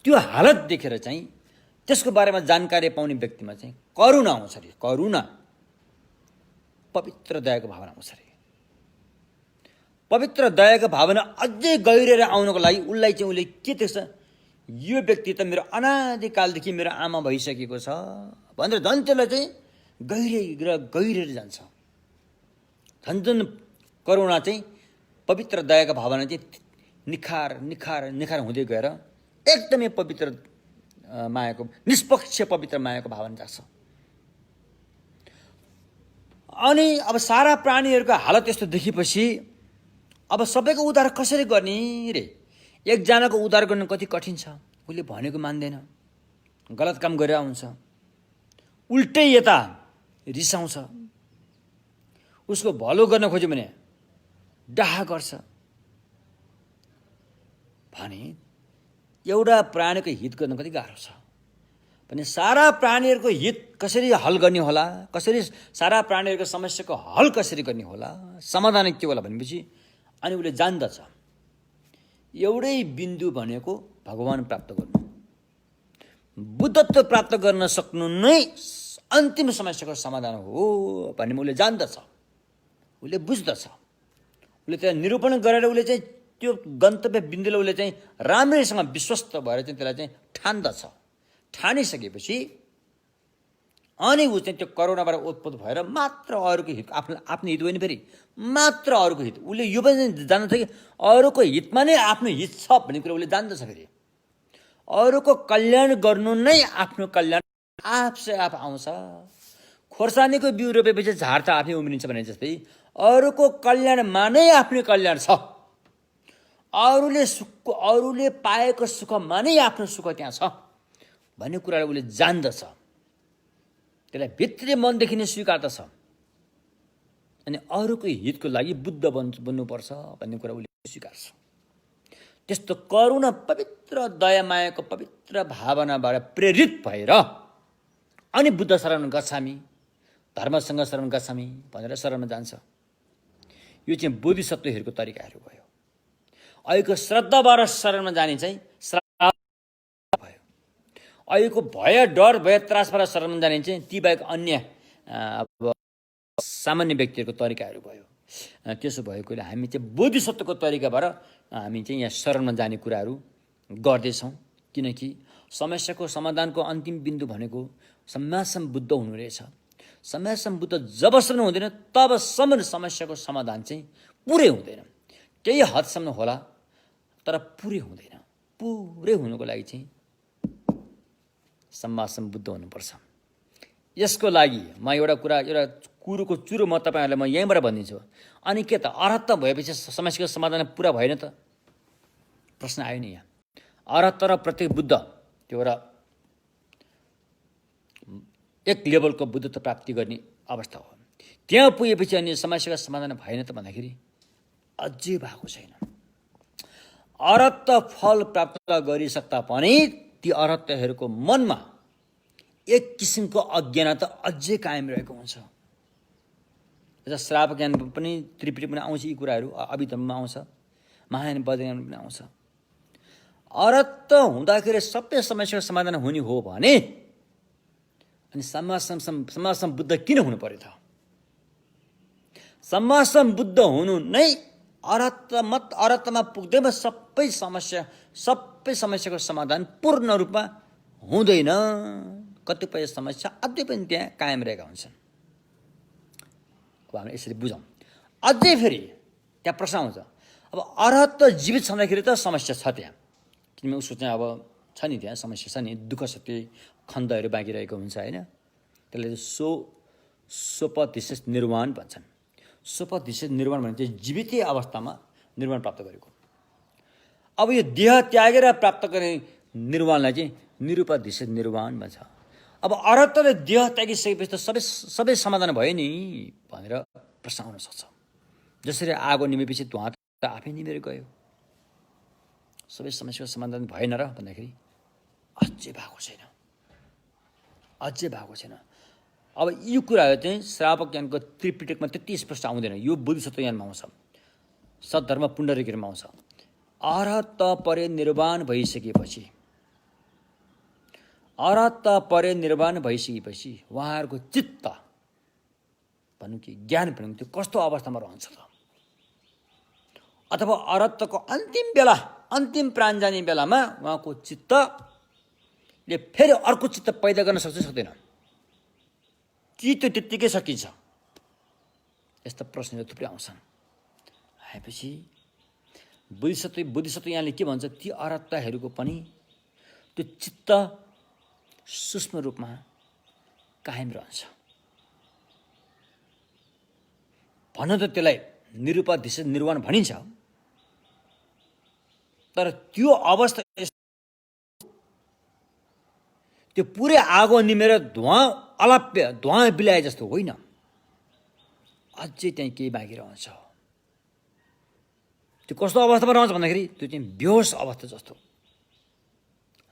त्यो हालत देखेर चाहिँ त्यसको बारेमा जानकारी पाउने व्यक्तिमा चाहिँ करुणा आउँछ अरे। करुणा, पवित्र दयाको भावना आउँछ अरे। पवित्र दयाको भावना अझै गहिरेर आउनको लागि उसलाई चाहिँ उसले के देख्छ, यो व्यक्ति त मेरो अनादिकालदेखि मेरो आमा भइसकेको छ भनेर झन् त्यसलाई चाहिँ गहिरेर जान्छ। झन् करुणा चाहिँ पवित्र दयाको भावना चाहिँ निखार हुँदै गएर एकदमै पवित्र मायाको, निष्पक्ष पवित्र मायाको भावना जाग्छ। अनि अब सारा प्राणीहरूको हालत यस्तो देखेपछि अब सबैको उद्धार कसरी गर्ने रे? एकजनाको उद्धार गर्न कति कठिन छ। उसले भनेको मान्दैन, गलत काम गरेर आउँछ, उल्टै यता रिसाउँछ, उसको भलो गर्न खोज्यो भने डाहा गर्छ भने एउटा प्राणीको हित गर्न कति गाह्रो छ भने सारा प्राणीहरूको हित कसरी हल गर्ने होला, कसरी सारा प्राणीहरूको समस्याको हल कसरी गर्ने होला, समाधान के होला भनेपछि अनि उसले जान्दछ एउटै बिन्दु भनेको भगवान प्राप्त गर्नु, बुद्धत्व प्राप्त गर्न सक्नु नै अन्तिम समस्याको समाधान हो भन्ने उसले जान्दछ, उसले बुझ्दछ। उसले त्यहाँ निरूपण गरेर उसले चाहिँ त्यो गन्तव्य बिन्दुलाई उसले चाहिँ राम्रैसँग विश्वस्त भएर चाहिँ त्यसलाई चाहिँ ठान्दछ। ठानिसकेपछि अनि ऊ चाहिँ त्यो करुणाबाट उत्पन्न भएर मात्र अरूको हित, आफ्नो हित होइन, फेरि मात्र अरूको हित। उसले यो पनि जान्दछ कि अरूको हितमा नै आफ्नो हित छ भन्ने कुरा उसले जान्दछ। फेरि अरूको कल्याण गर्नु नै आफ्नो कल्याण आफसे आफ आउँछ। खोर्सानीको बिउ रोपेपछि झार त आफै उम्रिन्छ भने जस्तै अरूको कल्याणमा नै आफ्नो कल्याण छ। अरूले पाएको सुखमा नै आफ्नो सुख त्यहाँ छ भन्ने कुरालाई उसले जान्दछ। त्यसलाई भित्री मनदेखि नै स्वीकार्दछ। अनि अरूको हितको लागि बुद्ध बन्नुपर्छ भन्ने कुरा उसले स्वीकार्छ। त्यस्तो करुणा, पवित्र दयामायाको पवित्र भावनाबाट प्रेरित भएर अनि बुद्ध शरण गच्छामी, धर्मसँग शरण गच्छामी भनेर शरणमा जान्छ। यो चाहिँ बोधिसत्वहरूको तरिकाहरू भयो। अहिलेको श्रद्धाबाट शरणमा जाने चाहिँ श्राप भयो। अहिलेको भय, डर, त्रासबाट शरणमा जाने चाहिँ ती बाहेक अन्य अब सामान्य व्यक्तिहरूको तरिकाहरू भयो। त्यसो भएकोले हामी चाहिँ बोधिसत्वको तरिकाबाट हामी चाहिँ यहाँ शरणमा जाने कुराहरू गर्दैछौँ। किनकि समस्याको समाधानको अन्तिम बिन्दु भनेको सम्मासम बुद्ध हुनु रहेछ। सम्मासम बुद्ध जबसम्म हुँदैन तबसम्म समस्याको समाधान चाहिँ पुरै हुँदैन। केही हदसम्म होला तर पुरै हुँदैन। पुरै हुनुको लागि चाहिँ सम्मासम बुद्ध हुनुपर्छ। यसको लागि म एउटा कुरोको चुरो म तपाईँहरूलाई म यहीँबाट भनिदिन्छु। अनि के त अरहत्त भएपछि समस्याको समाधान पुरा भएन त? प्रश्न आयो नि यहाँ। अरहत्त र प्रत्येक बुद्ध त्यो एउटा एक लेभलको बुद्धत्व प्राप्ति गर्ने अवस्था हो। त्यहाँ पुगेपछि अनि समस्याको समाधान भएन त भन्दाखेरि अझै भएको छैन। अरहत्त फल प्राप्त गरिसक्दा पनि ती अरहत्तहरूको मनमा एक किसिमको अज्ञानता अझै कायम रहेको हुन्छ। श्राप ज्ञान पनि त्रिपिटक पनि आउँछ, यी कुराहरू अभिधर्ममा आउँछ, महायान बौद्ध ज्ञान पनि आउँछ। अरहत हुँदाखेरि सबै समस्याको समाधान हुने हो भने अनि सम्मा सम्बुद्ध किन हुनु पर्यो त? सम्मा सम्बुद्ध हुनु नै अरहतमा पुग्दैमा सबै समस्याको समाधान पूर्ण रूपमा हुँदैन। कतिपय समस्या अझै पनि त्यहाँ कायम रहेका हुन्छन्। अब हामी यसरी बुझौँ। अझै फेरि त्यहाँ प्रश्न आउँछ, अब अरहत जीवित छँदाखेरि त समस्या छ त्यहाँ, किनभने उसको चाहिँ अब छ नि त्यहाँ समस्या छ नि, दुःख सत्य खण्डहरू बाँकी रहेको हुन्छ होइन। त्यसले सोपदिशेष निर्वाण भन्छन्। सोपदिशेष निर्वाण भने चाहिँ जीवितै अवस्थामा निर्वाण प्राप्त गरेको। अब यो देह त्यागेर प्राप्त गर्ने निर्वाणलाई चाहिँ निरुपदिशेष निर्वाण भन्छ। अब अरहतले देह त्यागिसकेपछि त सबै समाधान भयो नि भनेर प्रश्न आउन सक्छ। जसरी आगो निमेपछि धुवा त आफै निमेर गयो, सबै समस्याको समाधान भएन र भन्दाखेरि अझै भएको छैन। अब यो कुराहरू चाहिँ श्रावक ज्ञानको त्रिपिटकमा त्यति स्पष्ट आउँदैन, यो बोधिसत्व ज्ञानमा आउँछ, सद्धर्म पुण्डरीकमा आउँछ। अरहत परिनिर्वाण भइसकेपछि उहाँहरूको चित्त भनौँ कि ज्ञान भनौँ त्यो कस्तो अवस्थामा रहन्छ त? अथवा अरहतको अन्तिम प्राण जाने बेलामा उहाँको चित्तले फेरि अर्को चित्त पैदा गर्न सक्छ सक्दैन? कि त्यो त्यत्तिकै सकिन्छ? यस्ता प्रश्नहरू थुप्रै आउँछन्। आएपछि बोधिसत्व यहाँले के भन्छ, ती अरहतहरूको पनि त्यो चित्त सूक्ष्म रूपमा कायम रहन्छ। भन त त्यसलाई निरुपदिशेष निर्वाण भनिन्छ, तर त्यो अवस्था त्यो पुरै आगो निमेर धुवा बिलाए जस्तो होइन, अझै त्यहाँ केही बाँकी रहन्छ। त्यो कस्तो अवस्थामा रहन्छ भन्दाखेरि त्यो चाहिँ बेहोस अवस्था जस्तो,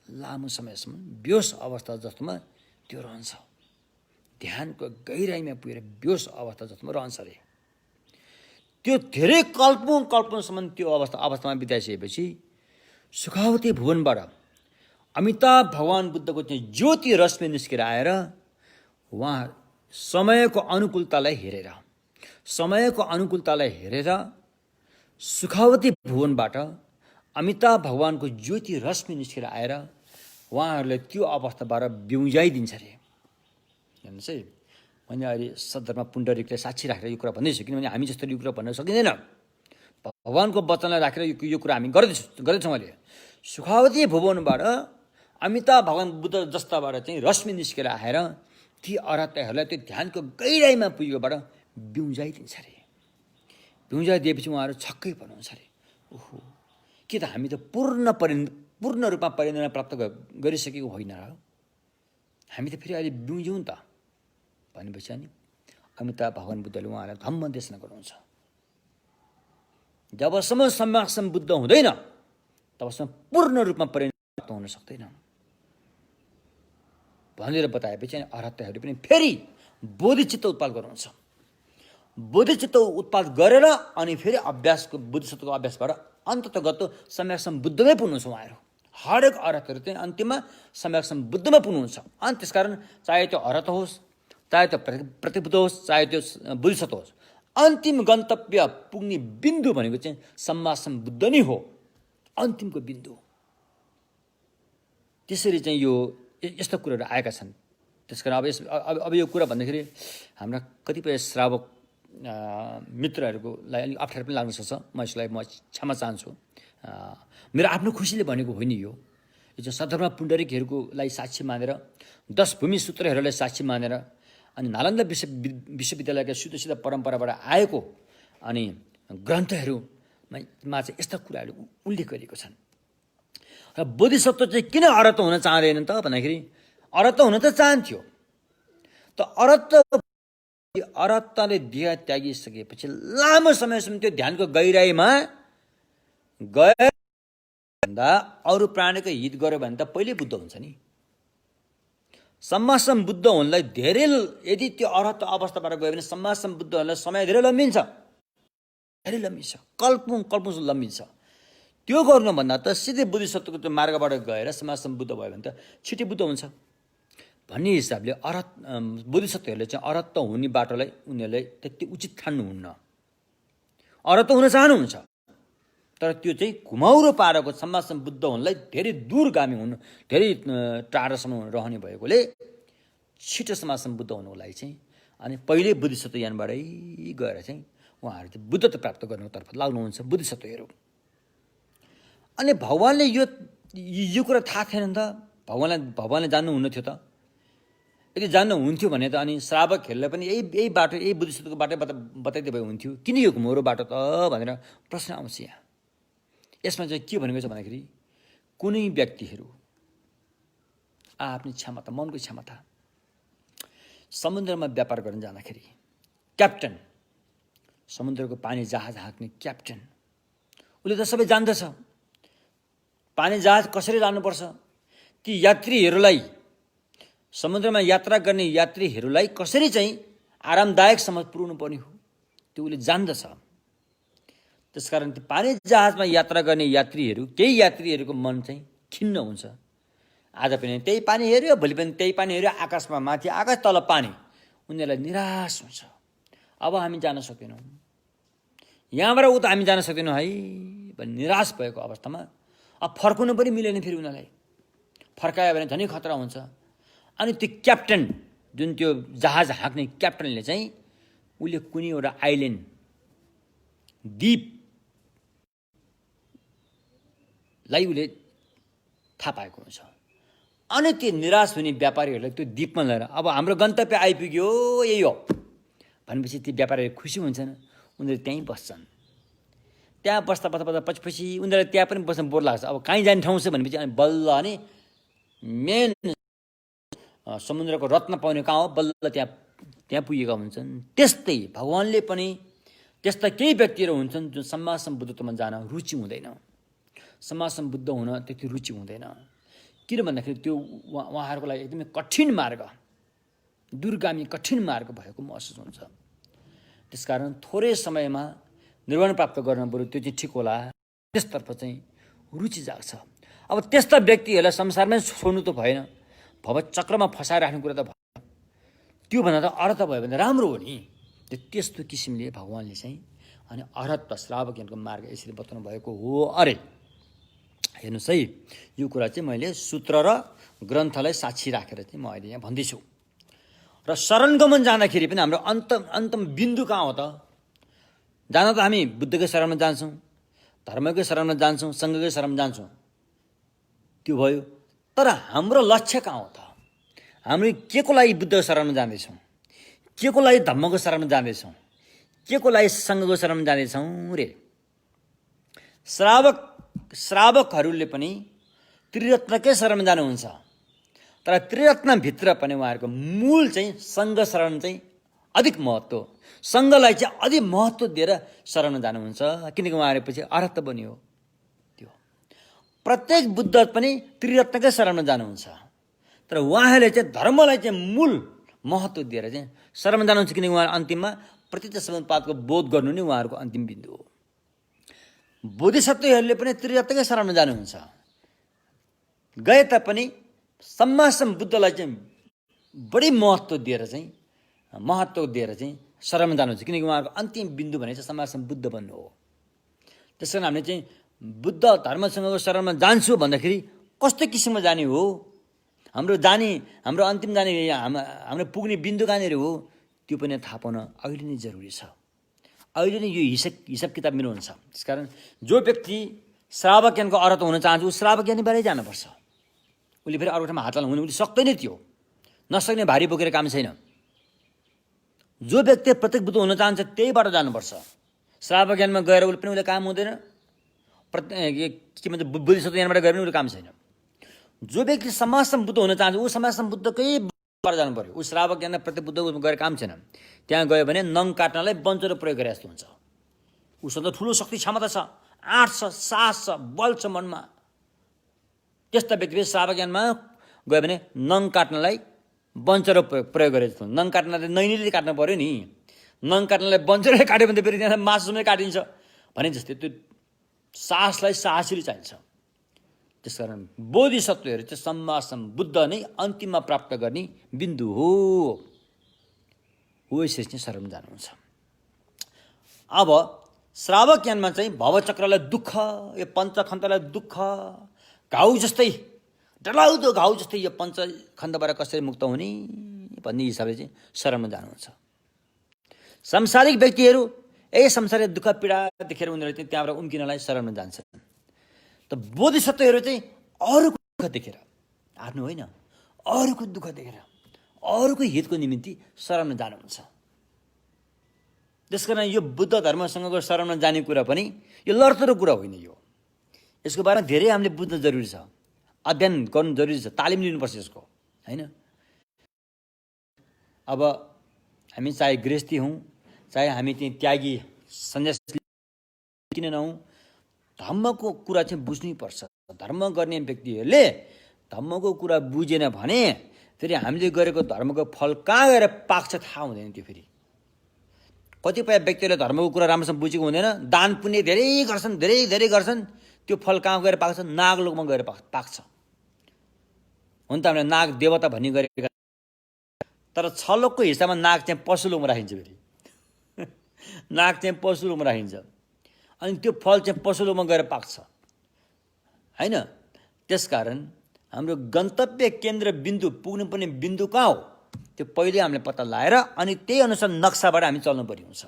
लामो समयसम्म बेहोस अवस्था जस्तोमा त्यो रहन्छ। ध्यानको गहिराइमा पुगेर बेहोस अवस्था जस्तोमा रहन्छ अरे। त्यो धेरै कल्पौँसम्म त्यो अवस्थामा बिताइसकेपछि सुखावती भुवनबाट अमिताभ भगवान बुद्धको चाहिँ ज्योति रश्मि निस्केर आएर उहाँ समयको अनुकूलतालाई हेरेर सुखावती भुवनबाट अमिताभ भगवानको ज्योति रश्मि निस्केर आएर उहाँहरूले त्यो अवस्थाबाट बिउजाइदिन्छ अरे। हेर्नुहोस् है, मैले अहिले सद्धर्म पुण्डरीकलाई साक्षी राखेर यो कुरा भन्दैछु, किनभने हामी जस्तो यो कुरा भन्न सकिँदैन। भगवानको वचनलाई राखेर यो कुरा हामी गर्दैछौँ। अहिले सुखावती भुवनबाट अमिताभ भगवान बुद्ध जस्ताबाट चाहिँ रश्मि निस्केर आएर ती अरहतहरूलाई त्यो ध्यानको गहिराइमा पुगेकोबाट बिउजाइदिन्छ अरे। बिउजाइदिएपछि उहाँहरू छक्कै पर्नुहुन्छ अरे, ओहो के त हामी त पूर्ण रूपमा परिनिर्वाण प्राप्त गरिसकेको होइन र? हामी त फेरि अहिले बिउज्यौँ त भनेपछि अनि अमिताभ भगवान बुद्धले उहाँलाई धम्म देशना गर्नुहुन्छ। जबसम्म सम्यक सम्बुद्ध हुँदैन तबसम्म पूर्ण रूपमा परिनिर्वाण प्राप्त हुन सक्दैन भनेर बताएपछि अरहतहरू पनि फेरि बोधिचित्त उत्पाद गर्नुहुन्छ। बोधिचित्त उत्पाद गरेर अनि फेरि बोधिचित्तको अभ्यासबाट अन्ततगत सम्यक सम्बुद्धमै पुग्नुहुन्छ उहाँहरू। हरेक अरहतहरू चाहिँ अन्तिममा सम्यक सम्बुद्धमा पुग्नुहुन्छ। अनि त्यसकारण चाहे त्यो अरहत होस्, चाहे त्यो प्रतिबुद्ध होस्, चाहे त्यो बोधिसत्व होस्, अन्तिम गन्तव्य पुग्ने बिन्दु भनेको चाहिँ सम्मा सम्बुद्ध नै हो, अन्तिमको बिन्दु। त्यसरी चाहिँ यो यस्ता कुराहरू आएका छन्। त्यसकारण अब यो कुरा भन्दाखेरि हाम्रा कतिपय श्रावक मित्रहरूलाई अलिक अप्ठ्यारो पनि लाग्न सक्छ। म यसलाई क्षमा चाहन्छु। मेरो आफ्नो खुसीले भनेको होइन यो चाहिँ सद्धर्म पुण्डरीकहरूलाई साक्षी मानेर 10 भूमि सूत्रहरूलाई साक्षी मानेर अनि नालन्दा विश्वविद्यालयका सिधा परम्पराबाट आएको अनि ग्रन्थहरूमा चाहिँ यस्ता कुराहरू उल्लेख गरिएको छन्। र बोधिसत्व चाहिँ किन अरहत हुन चाहँदैन त भन्दाखेरि अरहत हुन त चाहन्थ्यो, त अरहतले देह त्यागिसकेपछि लामो समयसम्म त्यो ध्यानको गहिराइमा गए भन्दा अरू प्राणीको हित गर्यो भने त पहिले बुद्ध हुन्छ नि। सम्मा सम्बुद्ध हुनलाई धेरै, यदि त्यो अरहत अवस्थाबाट गयो भने सम्मा सम्बुद्ध हुनलाई समय धेरै लम्बिन्छ, कल्पौँ लम्बिन्छ। त्यो गर्नुभन्दा त सिधै बोधिसत्वको त्यो मार्गबाट गएर समाजसम्म बुद्ध भयो भने त छिटै बुद्ध हुन्छ भन्ने हिसाबले बोधिसत्वहरूले चाहिँ अरहत हुने बाटोलाई उनीहरूले त्यति उचित ठान्नुहुन्न। अरहत हुन चाहनुहुन्छ, तर त्यो चाहिँ घुमाउरो पारेको समाजसम्म बुद्ध हुनलाई धेरै दूरगामी हुनु, धेरै टाढासम्म रहने भएकोले छिटो समाजसम्म बुद्ध हुनुको लागि चाहिँ अनि पहिल्यै बोधिसत्व यानबाटै गएर चाहिँ उहाँहरू चाहिँ बुद्धत्व प्राप्त गर्नुतर्फ लाग्नुहुन्छ बोधिसत्वहरू। अनि भगवान्ले यो कुरा थाहा थिएन नि त, भगवान्ले जान्नुहुन्न थियो त। यदि जान्नुहुन्थ्यो भने त अनि श्रावकहरूलाई पनि यही बाटो, यही बुद्धिस्टको बाटो बताइदिए भए हुन्थ्यो, किन यो घुमाउरो बाटो त भनेर प्रश्न आउँछ यहाँ। यसमा चाहिँ के भनेको छ भन्दाखेरि कुनै व्यक्तिहरू आफ्नो क्षमता, मनको क्षमता, समुद्रमा व्यापार गर्न जाँदाखेरि क्याप्टन, समुद्रको पानी जहाज हाँक्ने क्याप्टन, उसले त सबै जान्दछ पानी जहाज कसरी जानुपर्छ, ती यात्रीहरूलाई, समुद्रमा यात्रा गर्ने यात्रीहरूलाई कसरी चाहिँ आरामदायकसम्म पुर्याउनु पर्ने हो त्यो उसले जान्दछ। त्यसकारण त्यो पानी जहाजमा यात्रा गर्ने यात्रीहरू, केही यात्रीहरूको मन चाहिँ खिन्न हुन्छ। आज पनि त्यही पानी हेऱ्यो, भोलि पनि त्यही पानी हेऱ्यो, आकाशमा माथि, आकाश तल पानी, उनीहरूलाई निराश हुन्छ। अब हामी जान सक्दैनौँ, यहाँबाट उता हामी जान सक्दैनौँ है भन्ने निराश भएको अवस्थामा अब फर्कुनु पनि मिलेन। फेरि उनीहरूलाई फर्कायो भने झनै खतरा हुन्छ। अनि त्यो क्याप्टन, जुन त्यो जहाज हाँक्ने क्याप्टनले चाहिँ उसले कुनै एउटा आइल्यान्ड, द्वीपलाई उसले थाहा पाएको हुन्छ। अनि त्यो निराश हुने व्यापारीहरूलाई त्यो द्वीपमा लिएर अब हाम्रो गन्तव्य आइपुग्यो, यही हो भनेपछि ती व्यापारीहरू खुसी हुन्छन्, उनीहरू त्यहीँ बस्छन्। त्यहाँ बस्दा पछि उनीहरूलाई त्यहाँ पनि बस्न बोर लाग्छ। अब कहीँ जाने ठाउँ छ भनेपछि अनि बल्ल अनि मेन समुद्रको रत्न पाउने कहाँ हो, बल्ल त्यहाँ पुगेका हुन्छन्। त्यस्तै भगवान्ले पनि त्यस्ता केही व्यक्तिहरू हुन्छन् जुन समाजसम्म बुद्धत्वमा जान रुचि हुँदैन, समाजसम्म बुद्ध हुन त्यति रुचि हुँदैन। किन भन्दाखेरि त्यो उहाँहरूको लागि एकदमै कठिन मार्ग, दूरगामी कठिन मार्ग भएको महसुस हुन्छ। त्यसकारण थोरै समयमा निर्वाण प्राप्त गर्न बरु त्यो चाहिँ ठिक होला, त्यसतर्फ चाहिँ रुचि जाग्छ। अब त्यस्ता व्यक्तिहरूलाई संसारमै छोड्नु त भएन, भवचक्रमा फसाइराख्ने कुरा त भएन। त्योभन्दा त अरहत भयो भने राम्रो हो नि। त्यस्तो किसिमले भगवान्ले चाहिँ अनि अरहत श्रावकहरूको मार्ग यसरी बताउनु भएको हो। अरे हेर्नुहोस् है, यो कुरा चाहिँ मैले सूत्र र ग्रन्थलाई साक्षी राखेर चाहिँ म अहिले यहाँ भन्दैछु। र शरणगमन जाँदाखेरि पनि हाम्रो अन्तम बिन्दु कहाँ हो त? जान त हामी बुद्धकै शरणमा जान्छौँ, धर्मकै शरणमा जान्छौँ, सङ्घकै शरणमा जान्छौँ, त्यो भयो। तर हाम्रो लक्ष्य कहाँ हो त? हामी के को लागि बुद्धको शरणमा जाँदैछौँ, के को लागि धर्मको शरणमा जाँदैछौँ, के को लागि सङ्घको शरणमा जाँदैछौँ रे? श्रावकहरूले पनि त्रिरत्नकै शरणमा जानुहुन्छ, तर त्रिरत्नभित्र पनि उहाँहरूको मूल चाहिँ सङ्घ शरण चाहिँ अधिक महत्त्व, सङ्घलाई चाहिँ अधिक महत्त्व दिएर शरणमा जानुहुन्छ। किनकि उहाँहरू पछि अरहत बन्यो। त्यो प्रत्येक बुद्ध पनि त्रिरत्नकै शरणमा जानुहुन्छ, तर उहाँहरूले चाहिँ धर्मलाई चाहिँ मूल महत्त्व दिएर चाहिँ शरणमा जानुहुन्छ। किनकि उहाँहरू अन्तिममा प्रत्यक्ष समुत्पादको बोध गर्नु नै उहाँहरूको अन्तिम बिन्दु हो। बोधिसत्वहरूले पनि त्रिरत्नकै शरणमा जानुहुन्छ, गए तापनि समाजसम्म बुद्धलाई चाहिँ बढी महत्त्व दिएर चाहिँ शरणमा जानुहुन्छ। किनकि उहाँहरूको अन्तिम बिन्दु भने चाहिँ समाजसम्म बुद्ध बन्नु हो। त्यस कारण हामीले चाहिँ बुद्ध धर्मसँगको शरणमा जान्छु भन्दाखेरि कस्तो किसिममा जाने हो, हाम्रो अन्तिम जाने हाम्रो पुग्ने बिन्दु कहाँनिर हो, त्यो पनि थाहा पाउन अहिले नै जरुरी छ। अहिले नै यो हिसाब किताब मिलाउनु छ। त्यसकारण जो व्यक्ति श्रावकज्ञानको अरहत हुन चाहन्छ ऊ श्रावकज्ञानीबाटै जानुपर्छ। उसले फेरि अरू ठाउँमा हात लाउनु उसले सक्दैन, त्यो नसक्ने भारी बोकेर काम छैन। जो व्यक्ति प्रत्येक बुद्ध हुन चाहन्छ त्यही बाटो जानुपर्छ। श्रावकज्ञानमा गएर उसले काम हुँदैन, के भन्छ बुद्धिसत्व ज्ञानबाट गएर पनि उसले काम छैन। जो व्यक्ति समाजसम्म बुद्ध हुन चाहन्छ ऊ समाजसम्म बुद्धकै बाटो जानु पर्यो। ऊ श्रावक ज्ञान प्रत्येक बुद्ध गएर काम छैन। त्यहाँ गयो भने नङ काट्नलाई बन्चरो प्रयोग गरे जस्तो हुन्छ। उसँग ठुलो शक्ति क्षमता छ, आँट छ, साहस छ, बल छ मनमा। त्यस्ता व्यक्तिले श्रावक ज्ञानमा गयो भने नङ काट्नलाई बन्चरो प्रयोग गरे जस्तो हुन्छ। नङ काट्नलाई नैनीले काट्नु पऱ्यो नि, नङ काट्नलाई बन्चरोले काट्यो भने त फेरि त्यहाँ मासुमै काटिन्छ भने जस्तै त्यो साहसलाई साहसरी चाहिन्छ। त्यसकारण बोधिसत्वहरू चाहिँ सम्मा सम्बुद्ध नै अन्तिममा प्राप्त गर्ने बिन्दु हो। यसरी चाहिँ शरणमा जानुहुन्छ। अब श्रावक यानमा चाहिँ भवचक्रलाई दुःख, यो पञ्चखण्डलाई दुःख, घाउ जस्तै डरलाग्दो घाउ जस्तै यो पञ्चखण्डबाट कसरी मुक्त हुने भन्ने हिसाबले चाहिँ शरणमा जानुहुन्छ। सांसारिक व्यक्तिहरू संसारिक दुःख पीडा देखेर उनीहरू चाहिँ त्यहाँबाट उम्किनलाई शरणमा जान्छन्। त बोधिसत्वहरू चाहिँ अरूको दुःख देखेर, आफ्नो होइन अरूको दुःख देखेर अरूको हितको निम्ति शरणमा जानुहुन्छ। त्यसकारण यो बुद्ध धर्मसँगको शरणमा जाने कुरा पनि यो लडतरो कुरा होइन। यसको बारेमा धेरै हामीले बुझ्न जरुरी छ, अध्ययन गर्नु जरुरी छ, तालिम लिनुपर्छ यसको, होइन? अब हामी चाहे गृहस्थी हौँ, चाहे हामी चाहिँ त्यागी सन्यास किन नहौँ, धर्मको कुरा चाहिँ बुझ्नै पर्छ। धर्म गर्ने व्यक्तिहरूले धर्मको कुरा बुझेन भने फेरि हामीले गरेको धर्मको फल कहाँ गएर पाक्छ थाहा हुँदैन। त्यो फेरि कतिपय व्यक्तिहरूले धर्मको कुरा राम्रोसँग बुझेको हुँदैन, दान पुण्य धेरै गर्छन्, त्यो फल कहाँ गएर पाक्छ? नागलोकमा गएर पाक्छ। हुन त हामीले नाग देवता भन्ने गरेका, तर छलोकको हिसाबमा नाग चाहिँ पशुलोकमा राखिन्छ। फेरि नाग चाहिँ पशुलोकमा राखिन्छ, अनि त्यो फल चाहिँ पशुलोकमा गएर पाक्छ, होइन? त्यसकारण हाम्रो गन्तव्य केन्द्र बिन्दु पुग्नुपर्ने बिन्दु कहाँ हो त्यो पहिले हामीले पत्ता लगाएर अनि त्यही अनुसार नक्साबाट हामी चल्नु पर्ने हुन्छ।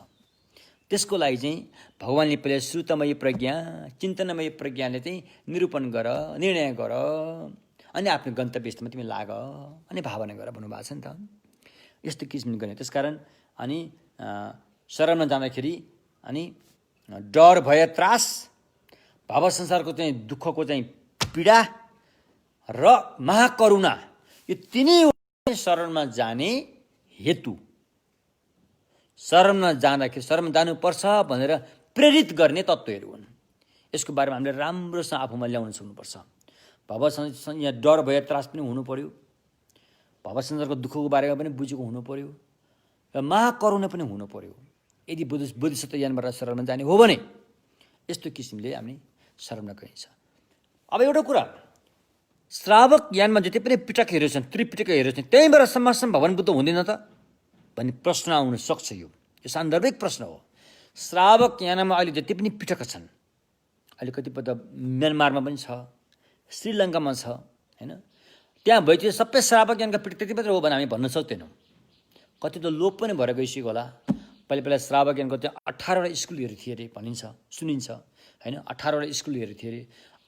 त्यसको लागि चाहिँ भगवान्ले पहिले श्रुतमय प्रज्ञा, चिन्तनमय प्रज्ञाले चाहिँ निरूपण गर, निर्णय गर, अनि आफ्नो गन्तव्य स्थलमा तिमी लाग, अनि भावना गर भन्नुभएको छ नि त। यस्तो किसिमले गर्ने। त्यसकारण अनि शरणमा जाँदाखेरि अनि डर, भय, त्रास, भाव संसारको चाहिँ दुःखको चाहिँ पीडा र महाकरुणा, यो तिनै शरणमा जाने हेतु, शरणमा जाँदाखेरि शरणमा जानुपर्छ भनेर प्रेरित गर्ने तत्त्वहरू हुन्। यसको बारेमा हामीले राम्रोसँग आफूमा ल्याउन सक्नुपर्छ। भाव यहाँ डर, भय, त्रास पनि हुनु पर्यो, भाव संसारको दुःखको बारेमा पनि बुझेको हुनु पर्यो, र महाकरुणा पनि हुनु पर्यो। यदि बोधिसत्व ज्ञानबाट शरणमा जाने हो भने यस्तो किसिमले हामी शरणमा गइन्छ। अब एउटा कुरा, श्रावक ज्ञानमा जति पनि पिटकहरू छन्, त्रिपिटकहरू छन्, त्यहीँबाट सम्मासम भगवान् बुद्ध हुँदैन त भन्ने प्रश्न आउन सक्छ। यो सान्दर्भिक प्रश्न हो। श्रावक ज्ञानमा अहिले जति पनि पिटक छन्, अहिले कतिपय त म्यानमारमा पनि छ, श्रीलङ्कामा छ, होइन? त्यहाँ भएपछि सबै श्रावक ज्ञानका पिटक त्यति मात्रै हो भने हामी भन्न सक्दैनौँ। कति त लोप पनि भएर गइसक्यो होला। पहिला श्रावक ज्ञानको त्यहाँ 18वटा स्कुलहरू थिए अरे भनिन्छ, सुनिन्छ, होइन? 18वटा स्कुलहरू थिए अरे।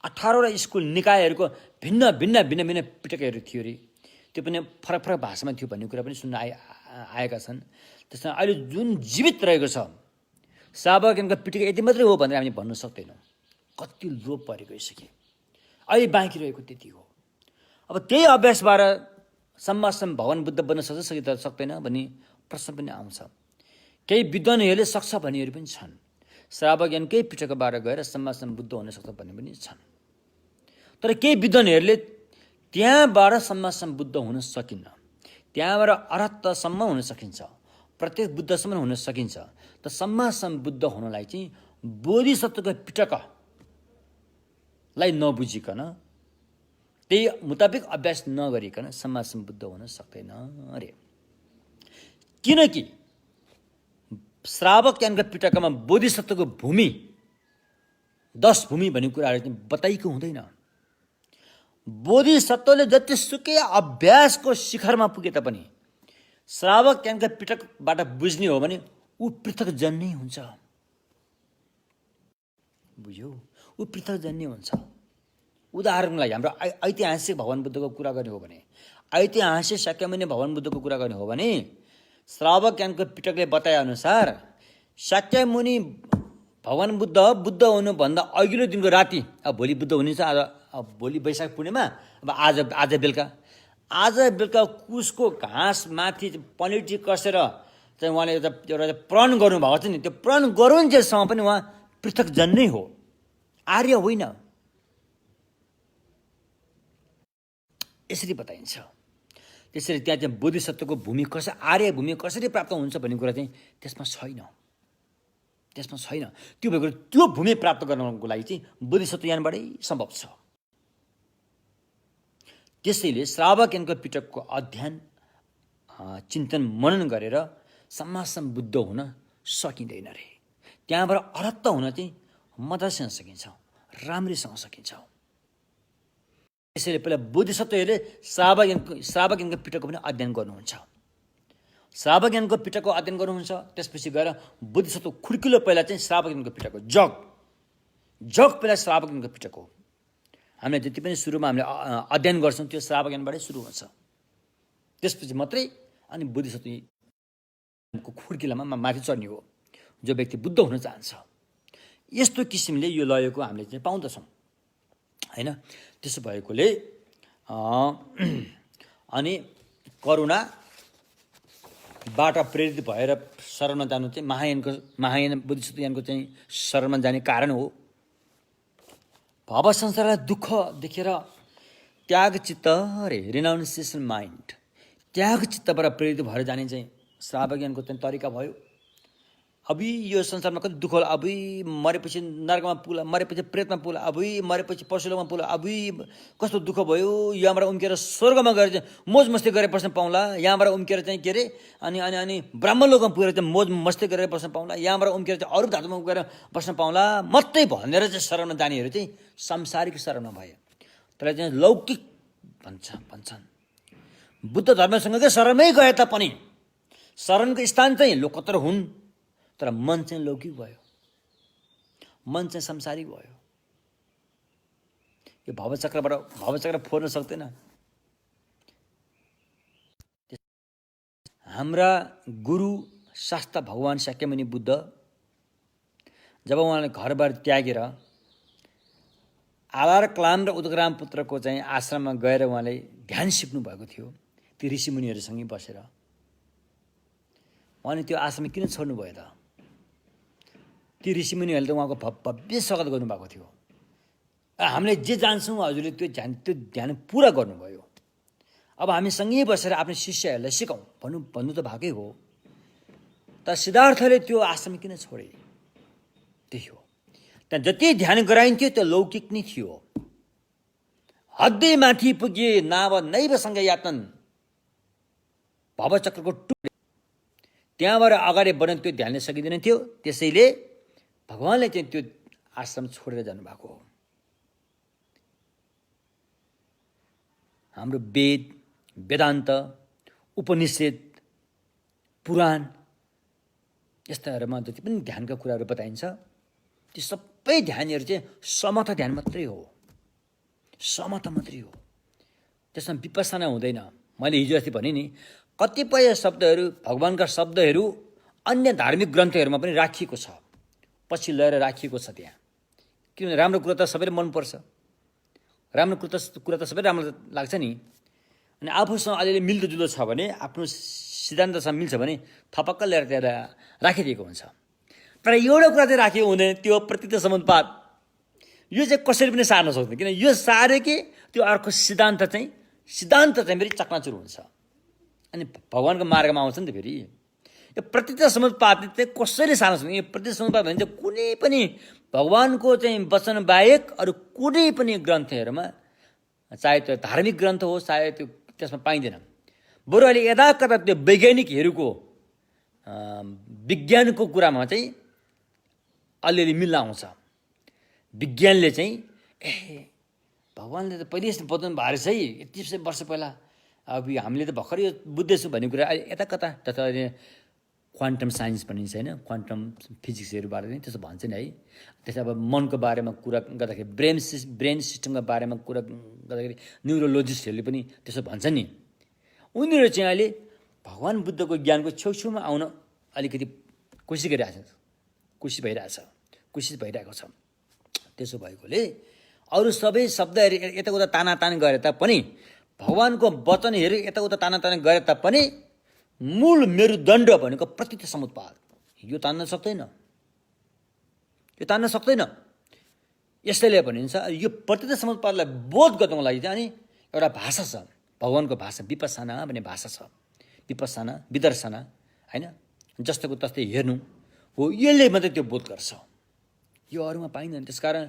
18वटा स्कुल निकायहरूको भिन्न पिटकहरू थियो अरे। त्यो पनि फरक भाषामा थियो भन्ने कुरा पनि सुन्न आएका छन्। त्यसमा अहिले जुन जीवित रहेको छ श्रावक ज्ञानका पिटक यति मात्रै हो भनेर हामी भन्न सक्दैनौँ। कति लोप भएर गइसके, अहिले बाँकी रहेको त्यति हो। अब त्यही अभ्यासबाट सम्मासम भगवान् बुद्ध बन्न सक्छ सक्दैन भन्ने प्रश्न पनि आउँछ। केही विद्वानहरूले सक्छ भन्नेहरू पनि छन्। श्रावक ज्ञानकै पिटकबाट गएर सम्मासम बुद्ध हुन सक्छ भन्ने पनि छन्। तर केही विद्वानहरूले त्यहाँबाट सम्मासम बुद्ध हुन सकिन्न, त्यहाँबाट अरहतसम्म हुन सकिन्छ, प्रत्येक बुद्धसम्म हुन सकिन्छ। त सम्मासम बुद्ध हुनलाई चाहिँ बोधिसत्वको पिटकलाई नबुझिकन, त्यही मुताबिक अभ्यास नगरिकन सम्मासम बुद्ध हुन सक्दैन अरे। किनकि श्रावक ज्ञानका पिटकमा बोधिसत्वको भूमि 10 भूमि भन्ने कुराहरू चाहिँ बताइएको हुँदैन। बोधिसत्वले जतिसुकै अभ्यासको शिखरमा पुगे तापनि श्रावक ज्ञानका पिटकबाट बुझ्ने हो भने ऊ पृथक जन्नै हुन्छ। बुझ्यौ? ऊ पृथक जन्नै हुन्छ। उदाहरणको लागि हाम्रो ऐतिहासिक भगवान् बुद्धको कुरा गर्ने हो भने, ऐतिहासिक शाक्यमुनि भगवान् बुद्धको कुरा गर्ने हो भने, श्रावक ज्ञानको पिटकले बताए अनुसार शाक्यमुनि भगवान् बुद्ध हुनुभन्दा अघिल्लो दिनको राति, अब भोलि बुद्ध हुनेछ, अब भोलि वैशाख पूर्णिमा, अब आज बेलुका कुसको घाँसमाथि पलेटी कसेर चाहिँ उहाँले एउटा प्रण गर्नुभएको छ नि, त्यो प्रण गरुन्जेलसम्म पनि उहाँ पृथक जन्नै हो, आर्य होइन। यसरी बताइन्छ। त्यसरी त्यहाँ चाहिँ बोधिसत्वको भूमि आर्य भूमि कसरी प्राप्त हुन्छ भन्ने कुरा चाहिँ त्यसमा छैन। त्यसमा छैन। त्यो भएको त्यो भूमि प्राप्त गर्नको लागि चाहिँ बोधिसत्व ज्ञानबाटै सम्भव छ। त्यसैले श्रावक यानको पिटकको अध्ययन चिन्तन मनन गरेर समाजसम्म बुद्ध हुन सकिँदैन रे। त्यहाँबाट अरहत्त हुन चाहिँ मजासँग सकिन्छ, राम्रैसँग सकिन्छ। त्यसैले पहिला बोधिसत्वहरूले श्रावक यानको पिटकको पनि अध्ययन गर्नुहुन्छ। श्रावक ज्ञानको पिटकको अध्ययन गर्नुहुन्छ, त्यसपछि गएर बोधिसत्व खुड्किलो पहिला चाहिँ श्रावक ज्ञानको पिटक हो। जग पहिला श्रावक ज्ञानको पिटक हो। हामीले जति पनि सुरुमा हामीले अध्ययन गर्छौँ त्यो श्रावक ज्ञानबाटै सुरु हुन्छ, त्यसपछि मात्रै अनि बोधिसत्वको खुड्किलामा माथि चढ्ने हो जो व्यक्ति बुद्ध हुन चाहन्छ। यस्तो किसिमले यो लयको हामीले चाहिँ पाउँदछौँ होइन। त्यसो भएकोले अनि करुणा बाट प्रेरित भएर शरणमा जानु चाहिँ महायान बोधिसत्व ज्ञानको चाहिँ शरणमा जाने कारण हो। भव संसारलाई दुःख देखेर त्याग चित्त रे रिनाउन्सिएसन माइन्ड, त्याग चित्तबाट प्रेरित भएर जाने चाहिँ श्रावक ज्ञानको चाहिँ तरिका भयो। अभी यो संसारमा कति दुःख होला, अभी मरेपछि नरकमा पुला, मरेपछि प्रेतमा पुला, अभी मरेपछि पशुलोकमा पुला, अभी कस्तो दुःख भयो। यहाँबाट उम्केर स्वर्गमा गएर चाहिँ मोज मस्ती गरेर बस्न पाउँला, यहाँबाट उम्केर चाहिँ के अरे अनि अनि अनि ब्राह्मण लोकमा पुगेर चाहिँ मोज मस्ती गरेर बस्न पाउँला, यहाँबाट उम्केर चाहिँ अरू धातुमा गएर बस्न पाउँला मात्रै भनेर चाहिँ शरणमा जानेहरू चाहिँ सांसारिक शरणमा भए। त्यसलाई चाहिँ लौकिक भन्छन्। बुद्ध धर्मसँगकै शरणमै गए तापनि शरणको स्थान चाहिँ लोकोत्तर हुन्, तर मन चाहिँ लौकिक भयो, मन चाहिँ सांसारिक भयो। यो भवचक्र फोर्न सक्दैन। हाम्रा गुरु शास्त्र भगवान शाक्यमुनि बुद्ध जब उहाँले घरबार त्यागेर आलार कलाम र उदग्राम पुत्रको चाहिँ आश्रममा गएर उहाँले ध्यान सिक्नु भएको थियो ती ऋषिमुनिहरूसँगै बसेर। उहाँले त्यो आश्रम किन छोड्नुभयो त? ती ऋषिमुनिहरूले त उहाँको भव्य स्वागत गर्नुभएको थियो। हामीले जे जान्छौँ हजुरले त्यो ध्यान पुरा गर्नुभयो। अब हामी सँगै बसेर आफ्नो शिष्यहरूलाई सिकाउँ भन्नु त भएकै हो। तर सिद्धार्थले त्यो आश्रम किन छोडे? त्यही हो, त्यहाँ जति ध्यान गराइन्थ्यो त्यो लौकिक नै थियो। हद्दै माथि पुगे नाव नैवसँग यातन भवचक्रको टुक्रे, त्यहाँबाट अगाडि बढ्न त्यो ध्यानले सकिँदैन थियो। त्यसैले भगवानले चाहिँ त्यो आश्रम छोडेर जानुभएको हो। हाम्रो वेद, वेदान्त, उपनिषद, पुराण यस्ताहरूमा जति पनि ध्यानका कुराहरू बताइन्छ त्यो सबै ध्यानहरू चाहिँ समता ध्यान मात्रै हो, समता मात्रै हो। त्यसमा विपස්සना हुँदैन। मैले हिजो अस्ति भने नि कतिपय शब्दहरू भगवानका शब्दहरू अन्य धार्मिक ग्रन्थहरूमा पनि राखिएको छ, पछि लगेर राखिएको छ त्यहाँ। किनभने राम्रो कुरा त सबैले मनपर्छ, राम्रो कुरा त सबै राम्रो लाग्छ नि। अनि आफूसँग अलिअलि मिल्दोजुल्दो छ भने, आफ्नो सिद्धान्तसँग मिल्छ भने थपक्क ल्याएर त्यहाँ राखिदिएको हुन्छ। तर एउटा कुरा चाहिँ राखिएको हुँदैन, त्यो प्रतीत समुत्पाद। यो चाहिँ कसरी पनि सार्न सक्दैन, किन यो सारे कि त्यो अर्को सिद्धान्त चाहिँ फेरि चकनाचुर हुन्छ अनि भगवानको मार्गमा आउँछ नि त। फेरि यो प्रतीत समुत्पाद चाहिँ कसैले सार्न सक्दैन। यो प्रतीत समुत्पाद भने चाहिँ कुनै पनि भगवानको चाहिँ वचन बाहेक अरू कुनै पनि ग्रन्थहरूमा, चाहे त्यो धार्मिक ग्रन्थ होस् चाहे त्यो त्यसमा पाइँदैन। बरु अहिले यदाकदा त्यो वैज्ञानिकहरूको विज्ञानको कुरामा चाहिँ अलिअलि मिल्न आउँछ। विज्ञानले चाहिँ भगवानले त पहिले यस्तो बताउनु भएको रहेछ है, यति वर्ष पहिला। अब हामीले त भर्खर यो बुझ्दैछौँ भन्ने कुरा यता कता तथा क्वान्टम साइन्स भनिन्छ होइन, क्वान्टम फिजिक्सहरूबाट नै त्यसो भन्छ नि है। त्यसै अब मनको बारेमा कुरा गर्दाखेरि ब्रेन सिस्टमको बारेमा कुरा गर्दाखेरि न्युरोलोजिस्टहरूले पनि त्यसो भन्छ नि। उनीहरू चाहिँ अहिले भगवान बुद्धको ज्ञानको छेउछेउमा आउन अलिकति कोसिस भइरहेको छ। त्यसो भएकोले अरू सबै शब्दहरू यताउता तानातान गरे तापनि, भगवानको वचनहरू यताउता तानातान गरे तापनि मूल मेरुदण्ड भनेको प्रतीत समुत्पाद यो तान्न सक्दैन। यसैले भनिन्छ यो प्रतीत समुत्पादलाई बोध गर्नको लागि चाहिँ अनि एउटा भाषा छ, भगवानको भाषा विपස්සना भन्ने भाषा छ। विपස්සना विदर्शना होइन, जस्तोको तस्तै हेर्नु, हो, यसले मात्रै त्यो बोध गर्छ, यो अरूमा पाइँदैन। त्यसकारण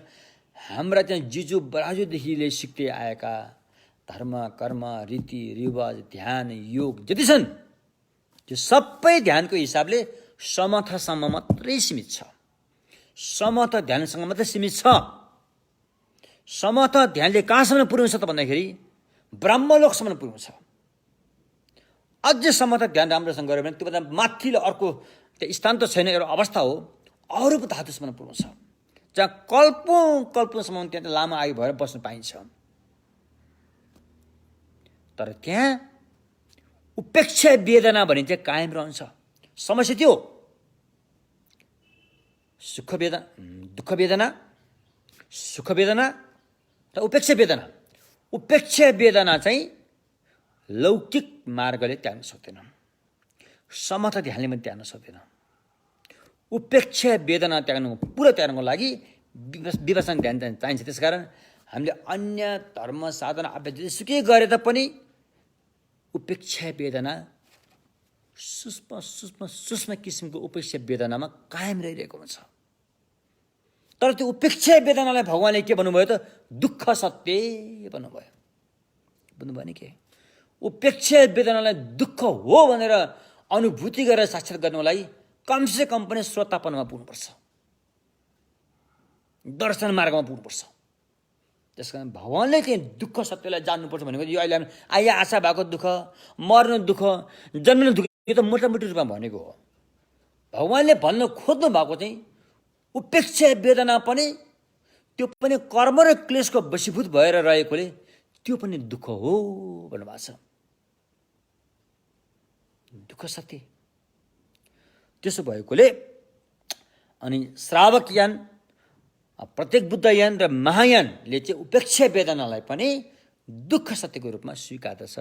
हाम्रा चाहिँ जिजु बराजुदेखिले सिक्दै आएका धर्म, कर्म, रीति, रिवाज, ध्यान, योग जति छन् त्यो सबै ध्यानको हिसाबले समथसम्म मात्रै सीमित छ। समथ ध्यानसँग मात्रै सीमित छ। समथ ध्यानले कहाँसम्म पुर्याउँछ त भन्दाखेरि ब्रह्मलोकसम्म पुर्याउँछ। अझै समथ ध्यान राम्रोसँग गऱ्यो भने त्योभन्दा माथिल्लो अर्को त्यो स्थान त छैन, एउटा अवस्था हो, अरू पो धातुसम्म पुर्याउँछ, जहाँ कल्पौँसम्म त्यहाँ लामो आयु भएर बस्न पाइन्छ। तर त्यहाँ उपेक्षा वेदना भन्ने चाहिँ कायम रहन्छ। समस्या त्यो दुःख वेदना, सुख वेदना र उपेक्षा वेदना। उपेक्षा वेदना चाहिँ लौकिक मार्गले त्याग्न सक्दैन, समथ ध्यानले पनि त्याग्न सक्दैन। उपेक्षा वेदना पुरा त्याग्नको लागि विपश्यना ध्यान चाहिन्छ। त्यसकारण हामीले अन्य धर्म साधना अभ्यास जेसुकै गरे तापनि उपेक्षा वेदना सूक्ष्म किसिमको उपेक्षा वेदनामा कायम रहिरहेको हुन्छ। तर त्यो उपेक्षा वेदनालाई भगवानले के भन्नुभयो त? दुःख सत्य भन्नुभयो। भन्नुभयो नि के? उपेक्षा वेदनालाई दुःख हो भनेर अनुभूति गरेर साक्षात गर्नको लागि कमसे कम पनि श्रोतापनमा पुग्नुपर्छ, दर्शन मार्गमा पुग्नुपर्छ। त्यस कारण भगवानले चाहिँ दुःख सत्यलाई जान्नुपर्छ भनेको यो अहिले आइ आशा भएको दुःख, मर्नु दुःख, जन्मिनु दुःख, यो त मोटामोटी रूपमा भनेको हो। भगवानले भन्न खोज्नु भएको चाहिँ उपेक्षा वेदना पनि, त्यो पनि कर्म र क्लेशको वशीभूत भएर रहेकोले त्यो पनि दुःख हो भन्नुभएको छ। दुःख सत्य। त्यसो भएकोले अनि श्रावक यान, प्रत्येक बुद्ध यान र महायानले चाहिँ उपेक्षा वेदनालाई पनि दुःख सत्यको रूपमा स्वीकार्दछ।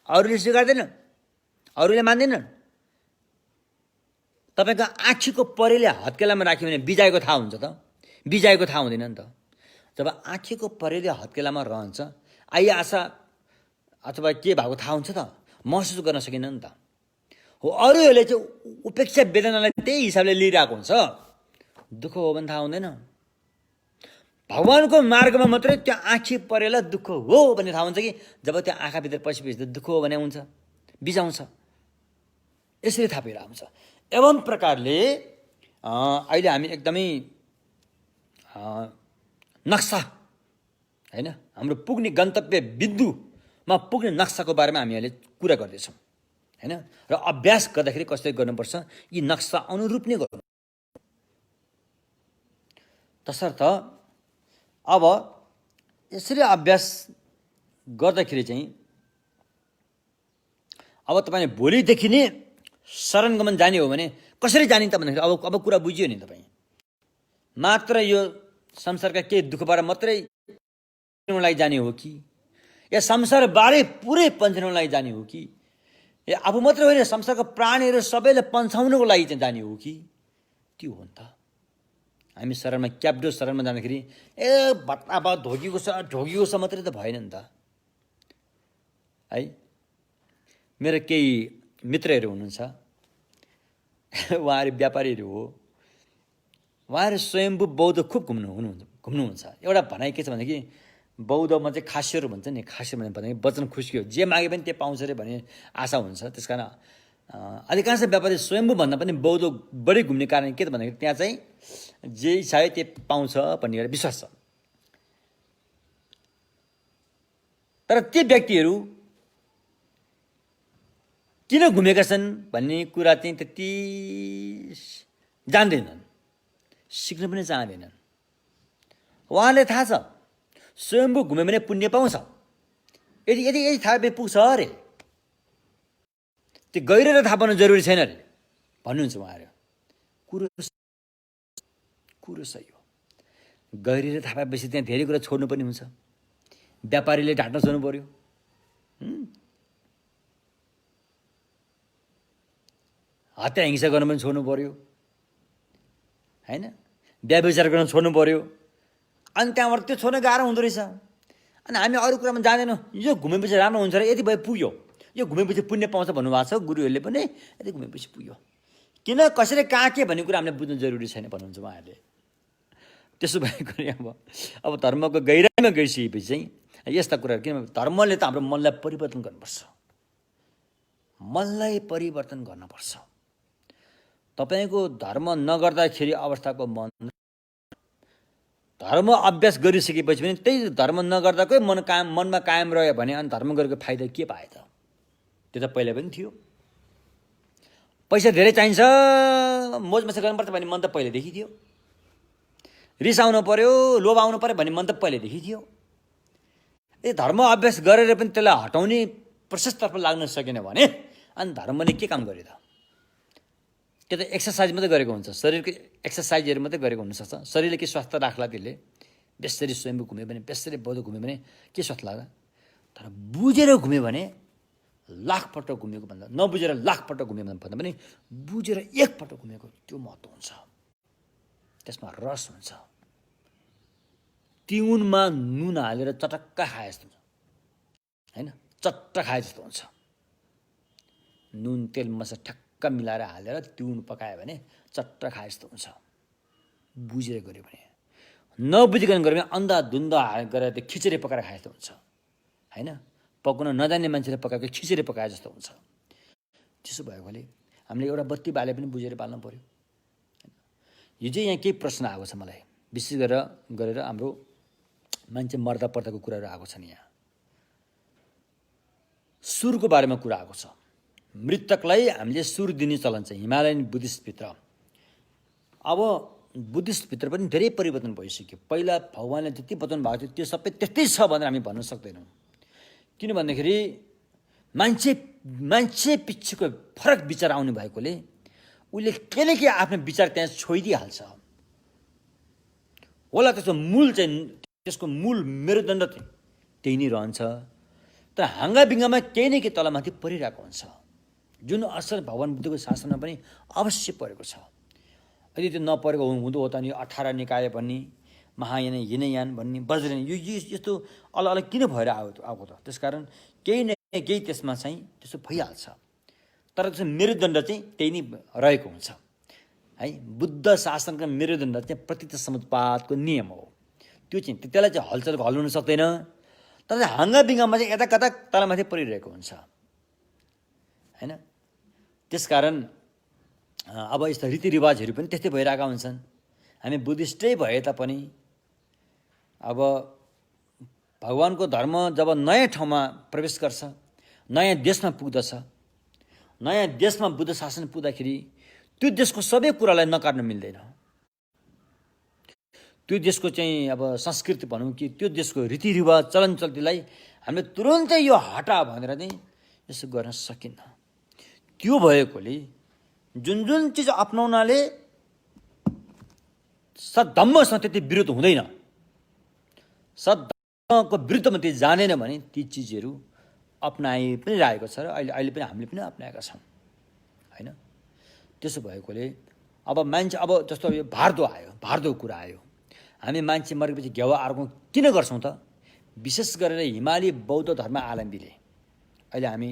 अरूले स्वीकार्दैन, अरूले मान्दैनन्। तपाईँको आँखीको परेले हत्केलामा राख्यो भने बिजाएको थाहा हुन्छ त? बिजाएको थाहा हुँदैन नि त। जब आँखीको परेले हत्केलामा रहन्छ, आइ आशा अथवा के भएको थाहा हुन्छ त? महसुस गर्न सकिन्न नि त। हो, अरूहरूले चाहिँ उपेक्षा वेदनालाई त्यही हिसाबले लिइरहेको हुन्छ, दुःख हो भने थाहा हुँदैन। भगवानको मार्गमा मात्रै त्यो आँखी परेला दुःख हो भन्ने थाहा हुन्छ कि जब त्यो आँखाभित्र पसेपछि त दुःख हो भने हुन्छ, बिजाउँछ। यसरी थाहा पाइरहेको हुन्छ। एवं प्रकारले अहिले हामी एकदमै नक्सा होइन, हाम्रो पुग्ने गन्तव्य बिन्दुमा पुग्ने नक्साको बारेमा हामी अहिले कुरा गर्दैछौँ होइन। र अभ्यास गर्दाखेरि कसरी गर्नुपर्छ, यी नक्सा अनुरूप नै गर्नु। तसर्थ अब यसरी अभ्यास गर्दाखेरि चाहिँ अब तपाईँले भोलिदेखि नै शरण गमन जाने हो भने कसरी जाने त भन्दाखेरि अब कुरा बुझियो नि तपाईँ। मात्र यो संसारका केही दुःखबाट मात्रै लागि जाने हो कि, या संसारबारे पुरै पन्छाउनलाई जाने हो कि, या आफू मात्रै होइन संसारका प्राणीहरू सबैलाई पन्छाउनको लागि चाहिँ जाने हो कि? त्यो हो नि त। हामी शरणमा क्याब्डो शरणमा जाँदाखेरि भत्ताभा ढोगीको छ मात्रै त भएन नि त है। मेरो केही मित्रहरू हुनुहुन्छ, उहाँहरू व्यापारीहरू हो, उहाँहरू स्वयम्भू बौद्ध खुब घुम्नुहुन्छ। एउटा भनाइ के छ भनेदेखि बौद्धमा चाहिँ खास्यहरू भन्छ नि, खास्य भने वचन खुस्कियो, जे मागे पनि त्यो पाउँछ अरे भन्ने आशा हुन्छ। त्यस कारण अधिकांश व्यापारी स्वयम्भू भन्दा पनि बौद्ध बढी घुम्ने कारण के त भन्दाखेरि त्यहाँ चाहिँ जे इच्छा त्यो पाउँछ भन्ने एउटा विश्वास छ। तर ती व्यक्तिहरू किन घुमेका छन् भन्ने कुरा चाहिँ त्यति जान्दैनन्, सिक्न पनि चाहँदैनन्। उहाँले थाहा छ स्वयम्भू घुम्यो भने पुण्य पाउँछ, यदि थाहा भए पुग्छ अरे, त्यो गहिरो थाहा पाउनु जरुरी छैन अरे भन्नुहुन्छ उहाँहरू। कुरो सही हो। गहिरो थाहा पाएपछि त्यहाँ धेरै कुरा छोड्नु पनि हुन्छ। व्यापारीले ढाँट्न छोड्नु पर्यो, हत्या हिंसा गर्न पनि छोड्नु पर्यो होइन, व्यभिचार गर्न छोड्नु पर्यो। अनि त्यहाँबाट त्यो छोड्न गाह्रो हुँदो रहेछ। अनि हामी अरू कुरामा जाँदैनौँ, यो घुमेपछि राम्रो हुन्छ र यति भए पुग्यो, यो घुमेपछि पुण्य पाउँछ भन्नुभएको छ गुरुहरूले पनि, यति घुमेपछि पुग्यो। किन कसरी कहाँ के भन्ने कुरा हामीले बुझ्नु जरुरी छैन भन्नुहुन्छ उहाँहरूले। त्यसो भएकोले अब धर्मको गहिराइमा गइसकेपछि चाहिँ यस्ता कुराहरू, किनभने धर्मले त हाम्रो मनलाई परिवर्तन गर्नुपर्छ, मनलाई परिवर्तन गर्नुपर्छ। तपाईको धर्म नगर्दाखेरि अवस्थाको मन, धर्म अभ्यास गरिसकेपछि पनि त्यही धर्म नगर्दाकै मनमा कायम रह्यो भने अनि धर्म गरेको फाइदा के पाए त? त्यो त पहिला पनि थियो। पैसा धेरै चाहिन्छ, मोज मस्ती गर्नुपर्छ भन्ने मन त पहिलेदेखि थियो। रिस आउनु पर्यो, लोभ आउनु पर्यो भन्ने मन त पहिलेदेखि थियो। धर्म अभ्यास गरेर पनि त्यसलाई हटाउने प्रोसेसतर्फ लाग्न सकेन भने अनि धर्मले के काम गर्यो त? त्यो त एक्सर्साइज मात्रै गरेको हुन्छ, शरीरको एक्सर्साइजहरू मात्रै गरेको हुनसक्छ। शरीरले के स्वास्थ्य राख्ला, त्यसले बेसरी स्वयम्भू घुम्यो भने, बेसरी बौद्ध घुम्यो भने के स्वास्थ्य लाग्ला? तर बुझेर घुम्यो भने लाखपल्ट घुमेको भन्दा, नबुझेर लाखपल्ट घुम्यो भन्दा पनि बुझेर एकपल्ट घुमेको त्यो महत्त्व हुन्छ। त्यसमा रस हुन्छ। तिउनमा नुन हालेर चटक्क खाए जस्तो हुन्छ, होइन? चट्ट खाए जस्तो हुन्छ। नुन तेल मसला ठ्याक्क मिलाएर हालेर तिउन पकायो भने चट्ट खाए जस्तो हुन्छ, बुझेर गऱ्यो भने। नबुझिकन गऱ्यो भने अन्धाधुन्ध गरेर त्यो खिचडी पकाएर खाए जस्तो हुन्छ, होइन? पकाउन नजान्ने मान्छेले पकाएको खिचडी पकाए जस्तो हुन्छ। त्यसो भएकोले हामीले एउटा बत्ती बाले पनि बुझेर बाल्नु पर्यो। यो चाहिँ यहाँ केही प्रश्न आएको छ मलाई, विशेष गरेर हाम्रो मान्छे मर्दा पर्दाको कुराहरू आएको छन्। यहाँ सुरको बारेमा कुरा आएको छ। मृतकलाई हामीले सुर दिने चलन छ हिमालयन बुद्धिस्टभित्र। अब बुद्धिस्टभित्र पनि धेरै परिवर्तन भइसक्यो। पहिला भगवानले जति बताउनु भएको थियो त्यो सबै त्यस्तै छ भनेर हामी भन्न सक्दैनौँ। किन भन्दाखेरि मान्छे पिछेको फरक विचार आउने भएकोले उसले के न के आफ्नो विचार त्यहाँ छोइदिइहाल्छ। होला त्यसको मूल चाहिँ, त्यसको मूल मेरुदण्ड त्यही नै रहन्छ। तर हाँगाबिङ्गामा केही न केही तलमाथि परिरहेको हुन्छ, जुन असर भगवान बुद्धको शासनमा पनि अवश्य परेको छ। यदि त्यो नपरेको हुँदो हो त नि 18 निकाय भन्ने, महायान हिनयान भन्ने, वज्रयान, यो यस्तो अलग अलग किन भएर आएको त? त्यसकारण केही न केही त्यसमा चाहिँ त्यसो भइहाल्छ। तर त्यसको मेरुदण्ड चाहिँ त्यही नै रहेको हुन्छ, है? बुद्ध शासनको मेरुदण्ड चाहिँ प्रतीत समुत्पादको नियम हो। त्यो चाहिँ त्यसलाई चाहिँ हलचल हल्नु सक्दैन। तर हाँगाबिङ्गामा चाहिँ यता कता तलमाथि परिरहेको हुन्छ, होइन? त्यसकारण अब यस्ता रीतिरिवाजहरू पनि त्यस्तै भइरहेका हुन्छन्। हामी बुद्धिस्टै भए तापनि अब भगवानको धर्म जब नयाँ ठाउँमा प्रवेश गर्छ, नयाँ देशमा पुग्दछ, नयाँ देशमा बुद्ध शासन पुग्दाखेरि त्यो देशको सबै कुरालाई नकार्न मिल्दैन। त्यो देशको चाहिँ अब संस्कृति भनौँ कि त्यो देशको रीतिरिवाज चलनचल्तीलाई हामीले तुरन्तै यो हटा भनेर चाहिँ यसो गर्न सकिन्न। त्यो भएकोले जुन चिज अपनाउनाले सद्धम्मसँग त्यति विरोध हुँदैन, सद्धम्मको विरुद्धमा त्यो जानेन भने ती चिजहरू अपनाइ पनि रहेको छ र अहिले पनि हामीले पनि अपनाएका छौँ, होइन? त्यसो भएकोले अब मान्छे, अब जस्तो यो भारदो आयो, भारदोको कुरा आयो। हामी मान्छे मरेपछि घेवा अर्को किन गर्छौँ त? विशेष गरेर हिमाली बौद्ध धर्मावलम्बीले, अहिले हामी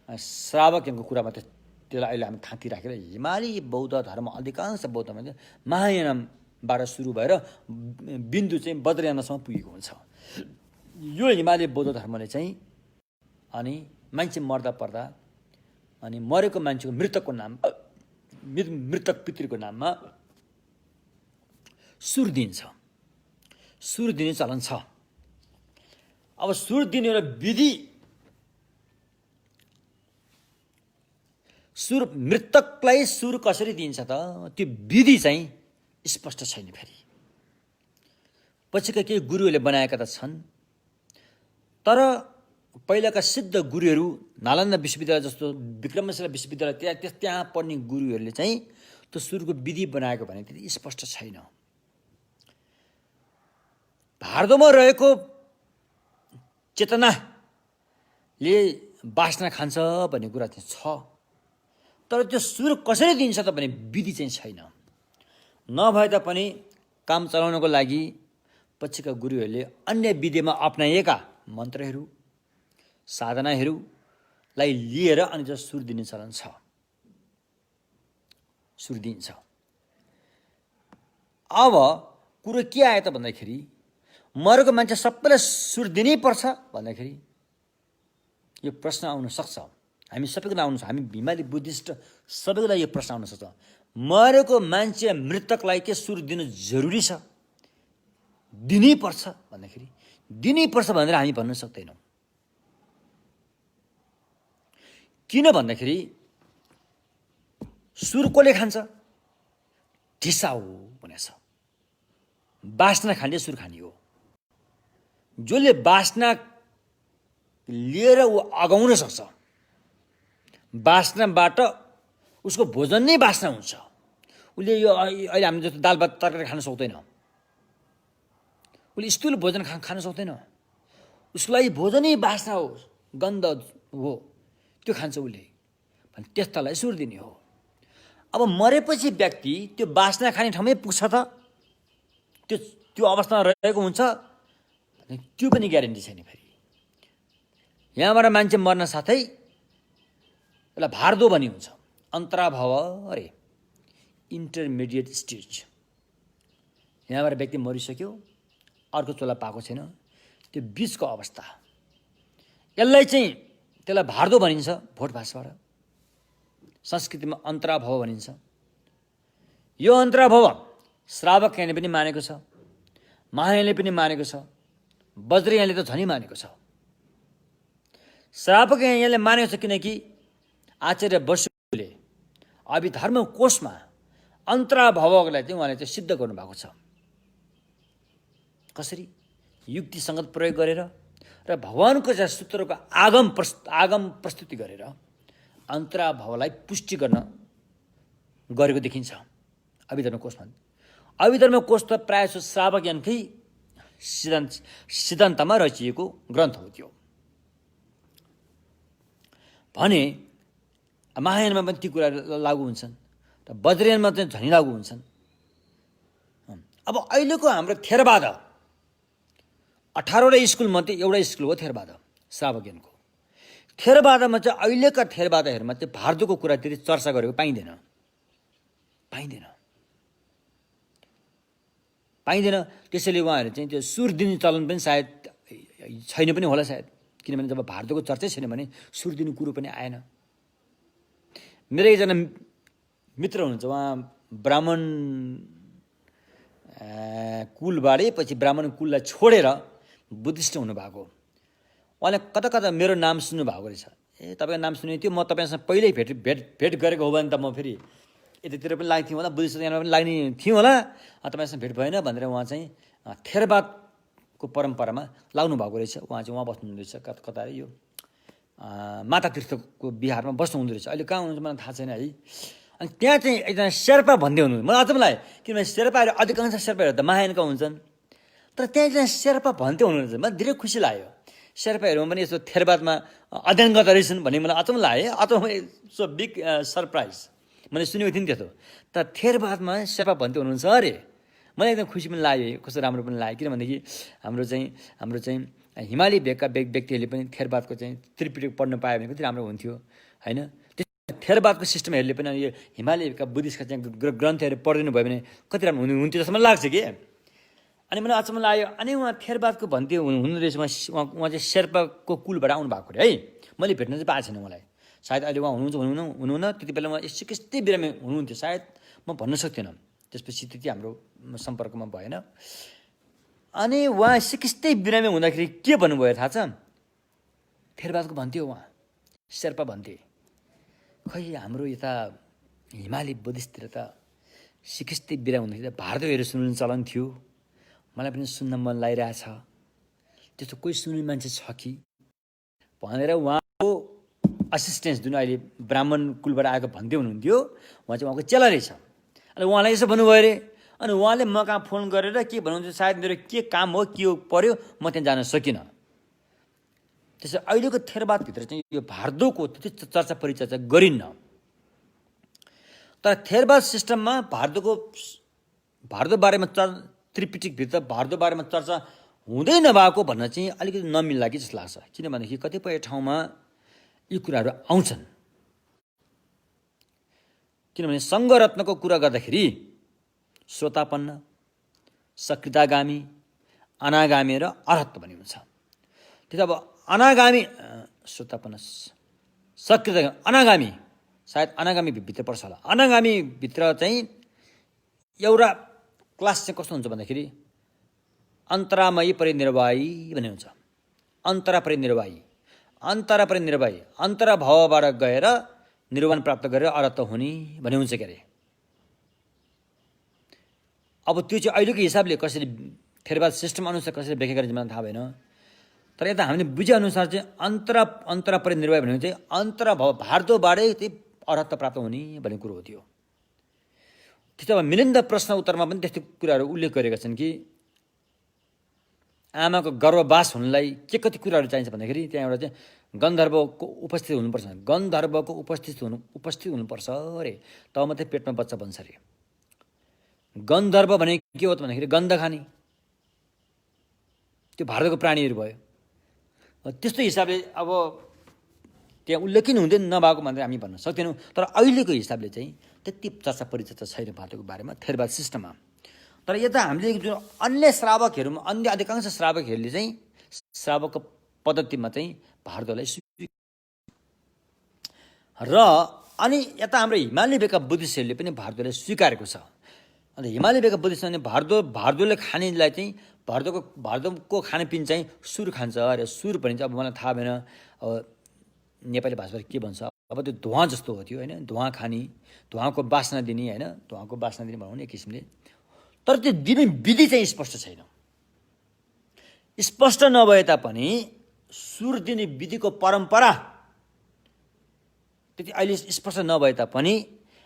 श्रावकहरूको कुरामा त्यसलाई अहिले हामी थाँती राखेर हिमाली बौद्ध धर्म, अधिकांश बौद्ध मान्छे महायानबाट सुरु भएर बिन्दु चाहिँ वज्रयानसम्म पुगेको हुन्छ। यो हिमाली बौद्ध धर्मले चाहिँ अनि मान्छे मर्दा पर्दा अनि मरेको मान्छेको मृतकको नाम, मृतक पितृको नाममा सुर दिन्छ, सुर दिने चलन छ। अब सुर दिने एउटा विधि, सुर मृतकलाई सुर कसरी दिन्छ त? त्यो विधि चाहिँ स्पष्ट छैन। फेरि पछिका केही गुरुहरूले बनाएका त छन्, तर पहिलाका सिद्ध गुरुहरू, नालन्दा विश्वविद्यालय जस्तो विक्रमशिला विश्वविद्यालय त्यहाँ पढ्ने गुरुहरूले चाहिँ त्यो सुरको विधि बनाएको भने त्यति स्पष्ट छैन। भारदोमा रहेको चेतनाले बासना खान्छ भन्ने कुरा चाहिँ छ, तर त्यो सुर कसरी दिन्छ त भने विधि चाहिँ छैन। नभए तापनि काम चलाउनको लागि पछिका गुरुहरूले अन्य विधिमा अपनाएका मन्त्रहरू, साधनाहरूलाई लिएर अनि जो सुर दिने चलन छ। सुर दिइन्छ। अब कुरो के आयो त भन्दाखेरि मरेको मान्छे सबैलाई सुर दिनै पर्छ भन्दाखेरि यो प्रश्न आउन सक्छ। हामी सबैको आउनु छ, हामी हिमाली बुद्धिस्ट सबैको लागि यो प्रश्न आउन सक्छ। मरेको मान्छे मृतकलाई के सुर दिनु जरुरी छ, दिनै पर्छ भन्दाखेरि दिनै पर्छ भनेर हामी भन्न सक्दैनौँ। किन भन्दाखेरि सुर कसले खान्छ? ढिसाउ भनेछ। बासना खाने सुर खाने हो। जसले बासना लिएर ऊ अगाउन सक्छ, बासनाबाट उसको भोजन नै बासना हुन्छ। उसले यो अहिले हामी जस्तो दाल भात तरकारी खान सक्दैन, उसले स्थूल भोजन खान सक्दैन। उसको लागि भोजनै बासना हो, गन्ध हो, त्यो खान्छ उसले। भने त्यस्तालाई सुर दिने हो। अब मरेपछि व्यक्ति त्यो बासना खाने ठाउँमै पुग्छ त? त्यो अवस्थामा रहेको हुन्छ? त्यो पनि ग्यारेन्टी छैन। फेरि यहाँबाट मान्छे मर्न साथै यसलाई भारदो भनी हुन्छ। अन्तराभाव अरे इन्टरमिडिएट स्टेज। यहाँबाट व्यक्ति मरिसक्यो, अर्को चोला पाएको छैन, त्यो बिचको अवस्था, यसलाई चाहिँ त्यसलाई भारदो भनिन्छ। भोट भाषाबाट संस्कृतिमा अन्तराभाव भनिन्छ। यो अन्तराभाव श्रावकयले पनि मानेको छ, महायानले पनि मानेको छ, वज्रयानले त झनै मानेको छ। श्रावकयले मानेको छ किनकि आचार्य वसुले अभिधर्म कोशमा अन्तराभावलाई चाहिँ उहाँले चाहिँ सिद्ध गर्नुभएको छ। कसरी? युक्ति सङ्गत प्रयोग गरेर र भगवानको चाहिँ सूत्रको आगम प्रस्तुति गरेर अन्तराभावलाई पुष्टि गर्न गरेको देखिन्छ अभिधर्म कोशमा। अभिधर्म कोश त प्रायः श्रावकयानकै सिद्धान्तमा रचिएको ग्रन्थ हो त्यो। भने महायानमा पनि ती कुरा लागू हुन्छन् र वज्रयानमा चाहिँ झनै लागू हुन्छन्। अब अहिलेको हाम्रो थेरवाद 18वटा स्कुलमध्ये एउटा स्कुल हो थेरवाद, श्रावकयानको। थेरवादमा चाहिँ अहिलेका थेरवादहरूमा चाहिँ भारदोको कुरा त्यति चर्चा गरेको पाइँदैन। त्यसैले उहाँहरू चाहिँ त्यो सुर दिने चलन पनि सायद छैन पनि होला सायद, किनभने जब भारदोको चर्चै छैन भने सुर दिने कुरो पनि आएन। मेरो एकजना मित्र हुनुहुन्छ, उहाँ ब्राह्मण कुलबाटै पछि ब्राह्मण कुललाई छोडेर बुद्धिस्ट हुनुभएको। उहाँले कता कता मेरो नाम सुन्नुभएको रहेछ। तपाईँको नाम सुनेको थियो, म तपाईँसँग पहिल्यै भेट गरेको हो भने त म फेरि यतातिर पनि लाग्थ्यौँ होला, बुद्धिस्ट यहाँ पनि लाग्ने थियौँ होला, तपाईँसँग भेट भएन भनेर उहाँ चाहिँ थेरवादको परम्परामा लाग्नु भएको रहेछ। उहाँ बस्नुहुँदो रहेछ कता यो माता तीर्थको बिहारमा बस्नुहुँदो रहेछ। अहिले कहाँ हुनुहुन्छ मलाई थाहा छैन है। अनि त्यहाँ चाहिँ एकजना शेर्पा भन्दै हुनुहुन्छ। मलाई अचम्म लाग्यो, किनभने शेर्पाहरू अधिकांश शेर्पाहरू त महायानका हुन्छन्, तर त्यहाँ एकजना शेर्पा भन्दै हुनुहुन्छ। मलाई धेरै खुसी लाग्यो। शेर्पाहरूमा पनि यसो थेरवादमा अध्ययन गर्दा रहेछन् भन्ने मलाई अचम्म लाग्यो। अचम्म सो बिग सरप्राइज। मैले सुनेको थिएँ नि त्यस्तो, तर थेरवादमा शेर्पा भन्दै हुनुहुन्छ अरे। मलाई एकदम खुसी पनि लाग्यो, कस्तो राम्रो पनि लाग्यो। किनभनेदेखि हाम्रो चाहिँ हिमाली भेगका व्यक्तिहरूले पनि थेरवादको चाहिँ त्रिपिटक पढ्न पायो भने कति राम्रो हुन्थ्यो होइन। थेरवादको सिस्टमहरूले पनि यो हिमाली भेगका बुद्धिस्टका चाहिँ ग्रन्थहरू पढिदिनु भयो भने कति राम्रो हुन्थ्यो जस्तो मलाई लाग्छ कि। अनि मलाई अचम्म लाग्यो। अनि उहाँ थेरवादको भन्थ्यो हुनु रहेछ। उहाँ चाहिँ शेर्पाको कुलबाट आउनु भएको अरे है। मैले भेट्न चाहिँ पाएको छैन मलाई। सायद अहिले उहाँ हुनुहुन्न। त्यति बेला उहाँ सिकिस्तै बिरामी हुनुहुन्थ्यो सायद, म भन्न सक्दिनँ। त्यसपछि त्यति हाम्रो सम्पर्कमा भएन। अनि उहाँ सिकिस्तै बिरामी हुँदाखेरि के भन्नुभयो थाहा छ? थेरवादको भन्थ्यो उहाँ, शेर्पा भन्थे। खै हाम्रो यता हिमाली बुद्धिस्टतिर त सिकिस्तै बिरामी हुँदाखेरि त भारदोहरू सुन्नु चलन थियो। मलाई पनि सुन्न मन लागिरहेछ। त्यस्तो कोही सुन्ने मान्छे छ कि भनेर उहाँको असिस्टेन्स जुन अहिले ब्राह्मण कुलबाट आएको भन्दै हुनुहुन्थ्यो, उहाँ चाहिँ उहाँको चेला रहेछ। अनि उहाँलाई यसो भन्नुभयो अरे। अनि उहाँले म कहाँ फोन गरेर के भन्नुहुन्छ, सायद मेरो के काम हो के पर्यो म त्यहाँ जान सकिनँ। त्यसै अहिलेको थेरवादभित्र चाहिँ यो भारदोको त्यति चर्चा परिचर्चा गरिन्न। तर थेरवाद सिस्टममा भारदो बारेमा त्रिपिटकभित्र भारदो बारेमा चर्चा हुँदै नभएको भन्न चाहिँ अलिकति नमिल्ला कि जस्तो लाग्छ। किनभनेदेखि कतिपय ठाउँमा यी कुराहरू आउँछन्। किनभने सङ्घरत्नको कुरा गर्दाखेरि श्रोतापन्न, सकृतागामी, अनागामी र अरहत्त भन्ने हुन्छ। त्यो अब अनागामी श्रोतापन्न सकृत अनागामी, सायद अनागामी भित्र पर्छ होला। अनागामी भित्र चाहिँ एउटा क्लास चाहिँ कस्तो हुन्छ भन्दाखेरि अन्तरामयी परिनिर्वाही भन्ने हुन्छ। अन्तरा परिनिर्वाही, अन्तरा परिनिर्वाही, अन्तरा भावबाट गएर निर्वाण प्राप्त गरेर अरहत्त हुने भन्ने हुन्छ के अरे। अब त्यो चाहिँ अहिलेको हिसाबले कसरी थेरवाद सिस्टम अनुसार कसरी व्याख्या गरिन्छ मलाई थाहा भएन, तर यता हामीले बुझेअनुसार चाहिँ अन्तरा परिनिर्वाही भनेको चाहिँ अन्तरा भाव भारतोबाटै त्यही अरहत्त प्राप्त हुने भन्ने कुरो हो त्यो। त्यस्तो अब मिलिन्द प्रश्न उत्तरमा पनि त्यस्तो कुराहरू उल्लेख गरेका छन् कि आमाको गर्भवास हुनलाई के कति कुराहरू चाहिन्छ भन्दाखेरि त्यहाँ एउटा चाहिँ गन्धर्वको उपस्थित हुनुपर्छ, गन्धर्वको उपस्थित हुनुपर्छ अरे, तब मात्रै पेटमा बच्चा बन्छ अरे। गन्धर्व भने के हो त भन्दाखेरि गन्ध खाने, त्यो भारतको प्राणीहरू भयो। त्यस्तो हिसाबले अब त्यहाँ उल्लेखै हुँदैन नभएको भनेर हामी भन्न सक्दैनौँ, तर अहिलेको हिसाबले चाहिँ त्यति चर्चा परिचर्चा छैन भारतको बारेमा थेरवाद सिस्टममा। तर यता हामीले जुन अन्य श्रावकहरूमा अन्य अधिकांश श्रावकहरूले चाहिँ श्रावकको पद्धतिमा चाहिँ भारतलाई र अनि यता हाम्रो हिमालय भेगका बुद्धिस्टहरूले पनि भारतलाई स्वीकारेको छ। अन्त हिमालय भेगका बुद्धिस्टले भारतले खानेलाई चाहिँ भारतको खानपिन चाहिँ सुर खान्छ अरे। सुर भनिन्छ अब मलाई थाहा भएन अब नेपाली भाषाबाट के भन्छ, अब त्यो धुवाँ जस्तो हो त्यो होइन, धुवाँ खाने, धुवाँको बास्ना दिने होइन, धुवाँको बास्ना दिने भनौँ न एक किसिमले। तर त्यो दिने विधि चाहिँ स्पष्ट छैन। स्पष्ट नभए तापनि सुर दिने विधिको परम्परा त्यति अहिले स्पष्ट नभए तापनि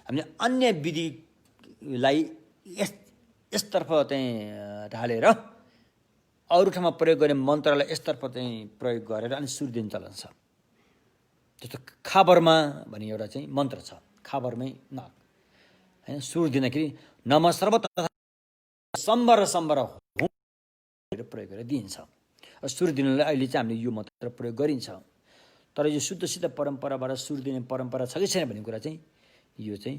हामीले अन्य विधिलाई यसतर्फ चाहिँ ढालेर अरू ठाउँमा प्रयोग गर्ने मन्त्रलाई यसतर्फ चाहिँ प्रयोग गरेर अनि सुर दिने चलन छ। जस्तो खाबरमा भन्ने एउटा चाहिँ मन्त्र छ, खाबरमै नाक होइन, सुर दिँदाखेरि नम सर्व सम्बर प्रयोग गरेर दिइन्छ। सुर दिनलाई अहिले चाहिँ हामीले यो मन्त्र प्रयोग गरिन्छ। तर यो शुद्ध सिद्ध परम्पराबाट सुर दिने परम्परा छ कि छैन भन्ने कुरा चाहिँ यो चाहिँ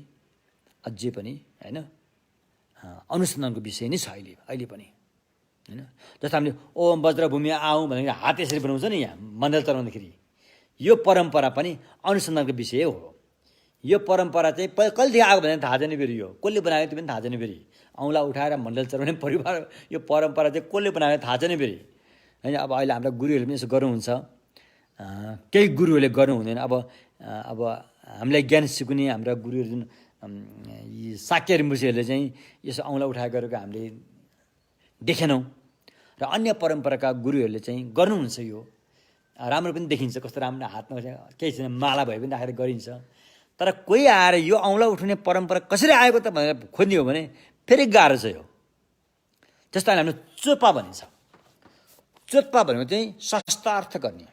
अझै पनि होइन अनुसन्धानको विषय नै छ अहिले पनि होइन। जस्तो हामीले ओम वज्रभूमि आऊँ भनेर हात यसरी बनाउँछ नि यहाँ मण्डल चलाउँदाखेरि, यो परम्परा पनि अनुसन्धानको विषय हो। यो परम्परा चाहिँ कहिलेदेखि आएको भनेर थाहा छैन फेरि, यो कसले बनायो त्यो पनि थाहा छैन फेरि। औँला उठाएर मण्डल चलाउने परिवार यो परम्परा चाहिँ कसले बनायो थाहा छैन फेरि होइन। अब अहिले हाम्रा गुरुहरूले पनि यसो गर्नुहुन्छ, केही गुरुहरूले गर्नु हुँदैन। अब हामीलाई ज्ञान सिकुने हाम्रा गुरुहरू जुन यी शाक्य ऋषिहरूले चाहिँ यसो औँला उठाएर गरेको हामीले देखेनौँ र अन्य परम्पराका गुरुहरूले चाहिँ गर्नुहुन्छ। यो राम्रो पनि देखिन्छ, कस्तो राम्रो हातमा केही छैन माला भए पनि राखेर गरिन्छ। तर कोही आएर यो औँला उठाउने परम्परा कसरी आएको त भनेर खोज्ने हो भने फेरि गाह्रो छ यो। जस्तो हामीले चोपा भनिन्छ। चोपा भनेको चाहिँ शस्त्रार्थ गर्ने,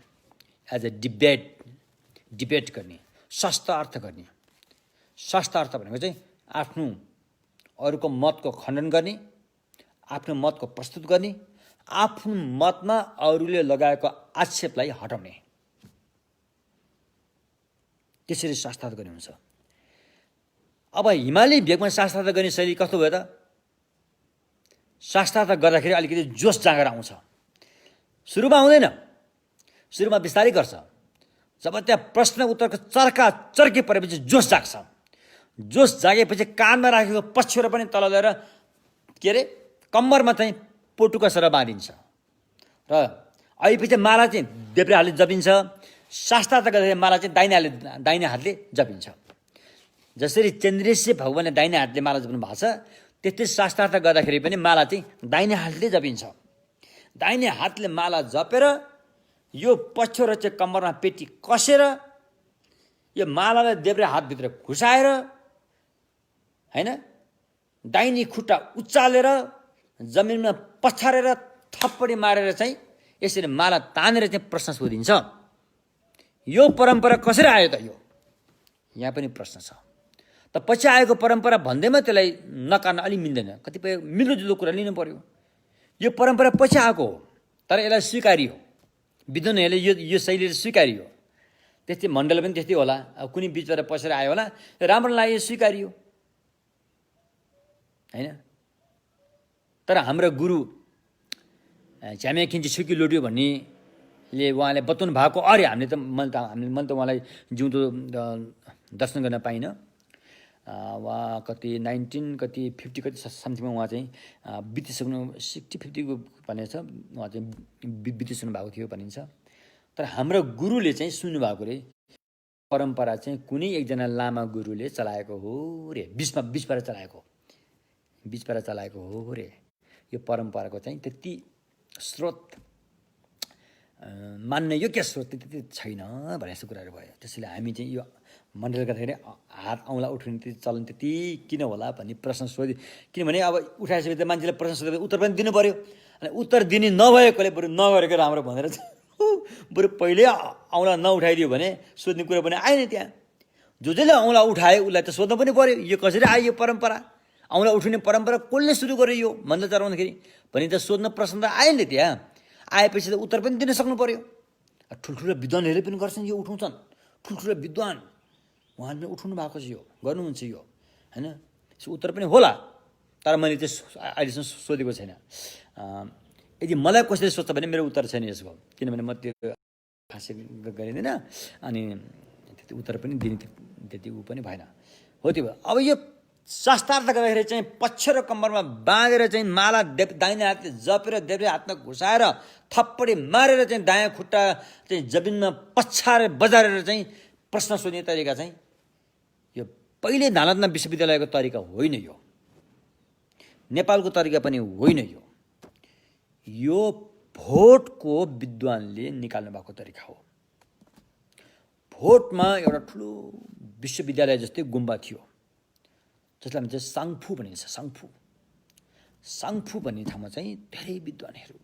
एज ए डिबेट गर्ने, शस्त्रार्थ गर्ने। शस्त्रार्थ भनेको चाहिँ आफ्नो अरूको मतको खण्डन गर्ने, आफ्नो मतको प्रस्तुत गर्ने, आफ्नो मतमा अरूले लगाएको आक्षेपलाई हटाउने, त्यसरी शास्त्रार्थ गर्ने हुन्छ। अब हिमालय भेगमा शास्त्रार्थ गर्ने शैली कस्तो भयो त? शास्त्रार्थ गर्दाखेरि अलिकति जोस जाँगर आउँछ। सुरुमा आउँदैन, सुरुमा बिस्तारै गर्छ। जब त्यहाँ प्रश्न उत्तरको चर्के परेपछि जोस जाग्छ। जोस जागेपछि कानमा राखेको पछ्यौरा पनि तल ल्याएर के अरे कम्मरमा चाहिँ पोटुका सर बाँधिन्छ र अहिले माला चाहिँ देब्रे हातले जपिन्छ। शास्त्रार्थ गर्दाखेरि माला चाहिँ दाहिने हातले जपिन्छ। जसरी चन्द्रेश्वर भगवानले दाहिने हातले माला जप्नु भएको छ, त्यस्तै शास्त्रार्थ गर्दाखेरि पनि माला चाहिँ दाहिने हातले जपिन्छ। दाहिने हातले माला जपेर यो पछ्यौरा चाहिँ कम्मरमा पेटी कसेर यो मालालाई देब्रे हातभित्र घुसाएर होइन दाहिने खुट्टा उचालेर जमिनमा पछारेर थप्पडी मारेर चाहिँ यसरी माला तानेर चाहिँ प्रश्न सोधिन्छ। यो परम्परा कसरी आयो त? यो यहाँ पनि प्रश्न छ। त पछि आएको परम्परा भन्दैमा त्यसलाई नकार्न अलिक मिल्दैन, कतिपय मिल्दोजुल्दो कुरा लिनु पर्यो। यो परम्परा पछि आएको हो तर यसलाई स्वीकारियो, विद्वानहरूले यो शैलीले स्वीकारियो। त्यस्तै मण्डल पनि त्यस्तै होला, अब कुनै बिचबाट पसेर आयो होला, राम्रो लाग्यो, स्वीकारियो हैन। तर हाम्रो गुरु झ्यामे खिन्ची छुकी लोट्यो भन्नेले उहाँले बताउनु भएको, अरे हामीले त उहाँलाई जिउँदो दर्शन गर्न पाइनँ। उहाँ कति 50 कति समथिङमा उहाँ चाहिँ बितिसक्नु 60-50 भनेको छ, उहाँ चाहिँ बितिसक्नु भएको थियो भनिन्छ। तर हाम्रो गुरुले चाहिँ सुन्नुभएको रे, परम्परा चाहिँ कुनै एकजना लामा गुरुले चलाएको हो रे, बिचबाट चलाएको हो रे। यो परम्पराको चाहिँ त्यति स्रोत मान्ने योग्य स्रोत त्यति छैन भन्ने जस्तो कुराहरू भयो। त्यसैले हामी चाहिँ यो मण्डल गर्दाखेरि हात औँला उठाउने चलन त्यति किन होला भन्ने प्रश्न सोधि, किनभने अब उठाइसकेपछि मान्छेले प्रश्न सोधेपछि उत्तर पनि दिनु पऱ्यो। अनि उत्तर दिने नभएकोले बरु नगरेको राम्रो भनेर बरु पहिले औँला नउठाइदियो भने सोध्ने कुरा पनि आएन त्यहाँ। जसले औँला उठायो उसलाई त सोध्नु पनि पऱ्यो, यो कसरी आयो यो परम्परा, औँला उठाउने परम्परा कसले सुरु गर्यो यो मण्डल चलाउँदाखेरि भने त सोध्न प्रश्न त आयो नि त्यहाँ। आएपछि त उत्तर पनि दिन सक्नु पऱ्यो। ठुल्ठुलो विद्वानहरूले पनि गर्छन्, यो उठाउँछन्, ठुल्ठुलो विद्वान उहाँले पनि उठाउनु भएको छ, यो गर्नुहुन्छ यो हैन। यसो उत्तर पनि होला, तर मैले चाहिँ अहिलेसम्म सोधेको छैन। यदि मलाई कसैले सोध्छ भने मेरो उत्तर छैन यसको, किनभने म त्यो खासै गरिँदैन, अनि त्यति उत्तर पनि दिने त्यति ऊ पनि भएन हो। त्यो अब यो शास्त्रार्थ गर्दाखेरि चाहिँ पक्ष र कम्मरमा बाँधेर चाहिँ माला दाहिने हातले जपेर देब्रे हातमा घुसाएर थप्पडी मारेर चाहिँ दायाँ खुट्टा चाहिँ जमिनमा पछाएर बजारेर चाहिँ प्रश्न सोध्ने तरिका चाहिँ यो पहिले नालन्दा विश्वविद्यालयको तरिका होइन, यो नेपालको तरिका पनि होइन। यो भोटको विद्वानले निकाल्नु भएको तरिका हो। भोटमा एउटा ठुलो विश्वविद्यालय जस्तै गुम्बा थियो, जसलाई हामी चाहिँ साङफू भनिन्छ। साङफू भन्ने ठाउँमा चाहिँ धेरै विद्वानहरू,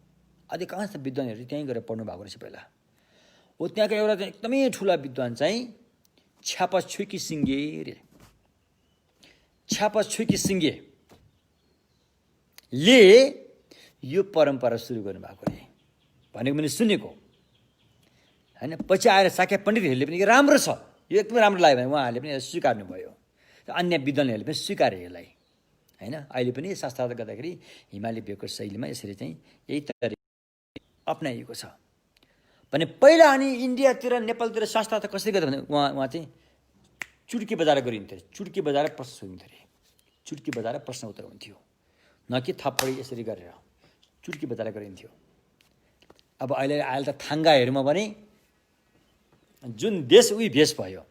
अधिकांश विद्वानहरू त्यहीँ गएर पढ्नु भएको रहेछ पहिला हो। त्यहाँको एउटा चाहिँ एकदमै ठुला विद्वान चाहिँ छ्यापा छुकी सिङ्गे रे। छ्यापा छुकी सिङ्गेले यो परम्परा सुरु गर्नुभएको रे भनेको मैले सुनेको हैन। पछि आएर साख्या पण्डितहरूले पनि राम्रो छ, यो एकदमै राम्रो लाग्यो भने उहाँहरूले पनि स्वीकार्नु भयो, अन्य विद्वानहरूले पनि स्वीकारे यसलाई हैन। अहिले पनि शास्त्रार्थ गर्दाखेरि हिमाली भेगको शैलीमा यसरी चाहिँ यही तरिका अप्नाइएको छ भने पहिला अनि इन्डियातिर नेपालतिर शास्त्रार्थ कसरी गर्दा भने उहाँ चाहिँ चुड्की बजाएर गरिन्थ्यो, चुड्की बजाएर प्रश्न सोधिन्थ्यो अरे, चुड्की बजाएर प्रश्न उत्तर हुन्थ्यो, न कि थप्पडी यसरी गरेर चुड्की बजाएर गरिन्थ्यो। अब अहिले त थाङ्गाहरूमा पनि जुन देश उही भेष भयो।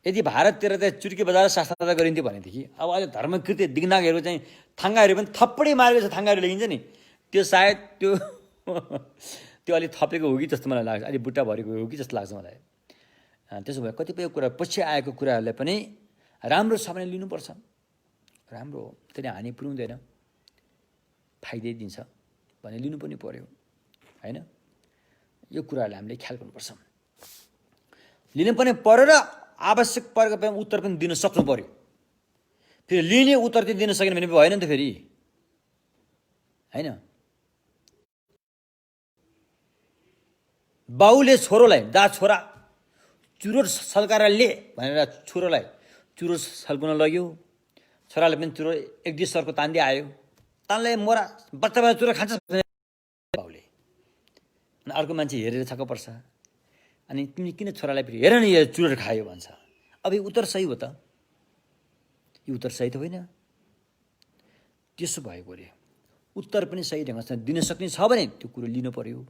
यदि भारततिर त चुड्की बजाएर शास्त्रार्थ गरिन्थ्यो भनेदेखि अब अहिले धर्मकृत दिगनागहरू चाहिँ थाङ्गाहरू पनि थप्पडी मारेको छ, थाङ्गाहरू लेखिन्छ नि, त्यो सायद त्यो अलिक थपेको हो कि जस्तो मलाई लाग्छ, अलिक बुट्टा भरेको हो कि जस्तो लाग्छ मलाई। त्यसो भए कतिपय कुरा पछि आएको कुराहरूलाई पनि राम्रो छ भने लिनुपर्छ, राम्रो हो, त्यसले हानि पुर्याउँदैन, फाइदै दिन्छ भने लिनु पनि पर्यो हैन। यो कुराहरूलाई हामीले ख्याल गर्नुपर्छ, लिनु पनि पर्यो र आवश्यक परेको बेलामा उत्तर पनि दिन सक्नु पर्यो। फेरि लिने उत्तर चाहिँ दिन सकेन भने भएन नि त फेरि हैन। बाउले छोरोलाई छोरा चुरो सल्काएर ले भनेर छोरोलाई चुरो सल्काउन लग्यो, छोराले पनि चुरो एक दुई सरको तान्दै आयो, तानले मोरा बच्चा चुरो खान्छ बाउले, अनि अर्को मान्छे हेरेर छक्क पर्छ, अनि तिमी किन छोरालाई फेरि हेर न यो चुरो खायो भन्छ। अब यो उत्तर सही हो त? यो उत्तर सही त होइन। त्यसो भएको रे उत्तर पनि सही ढङ्गसँग दिन सक्ने छ भने त्यो कुरो लिनु पर्यो।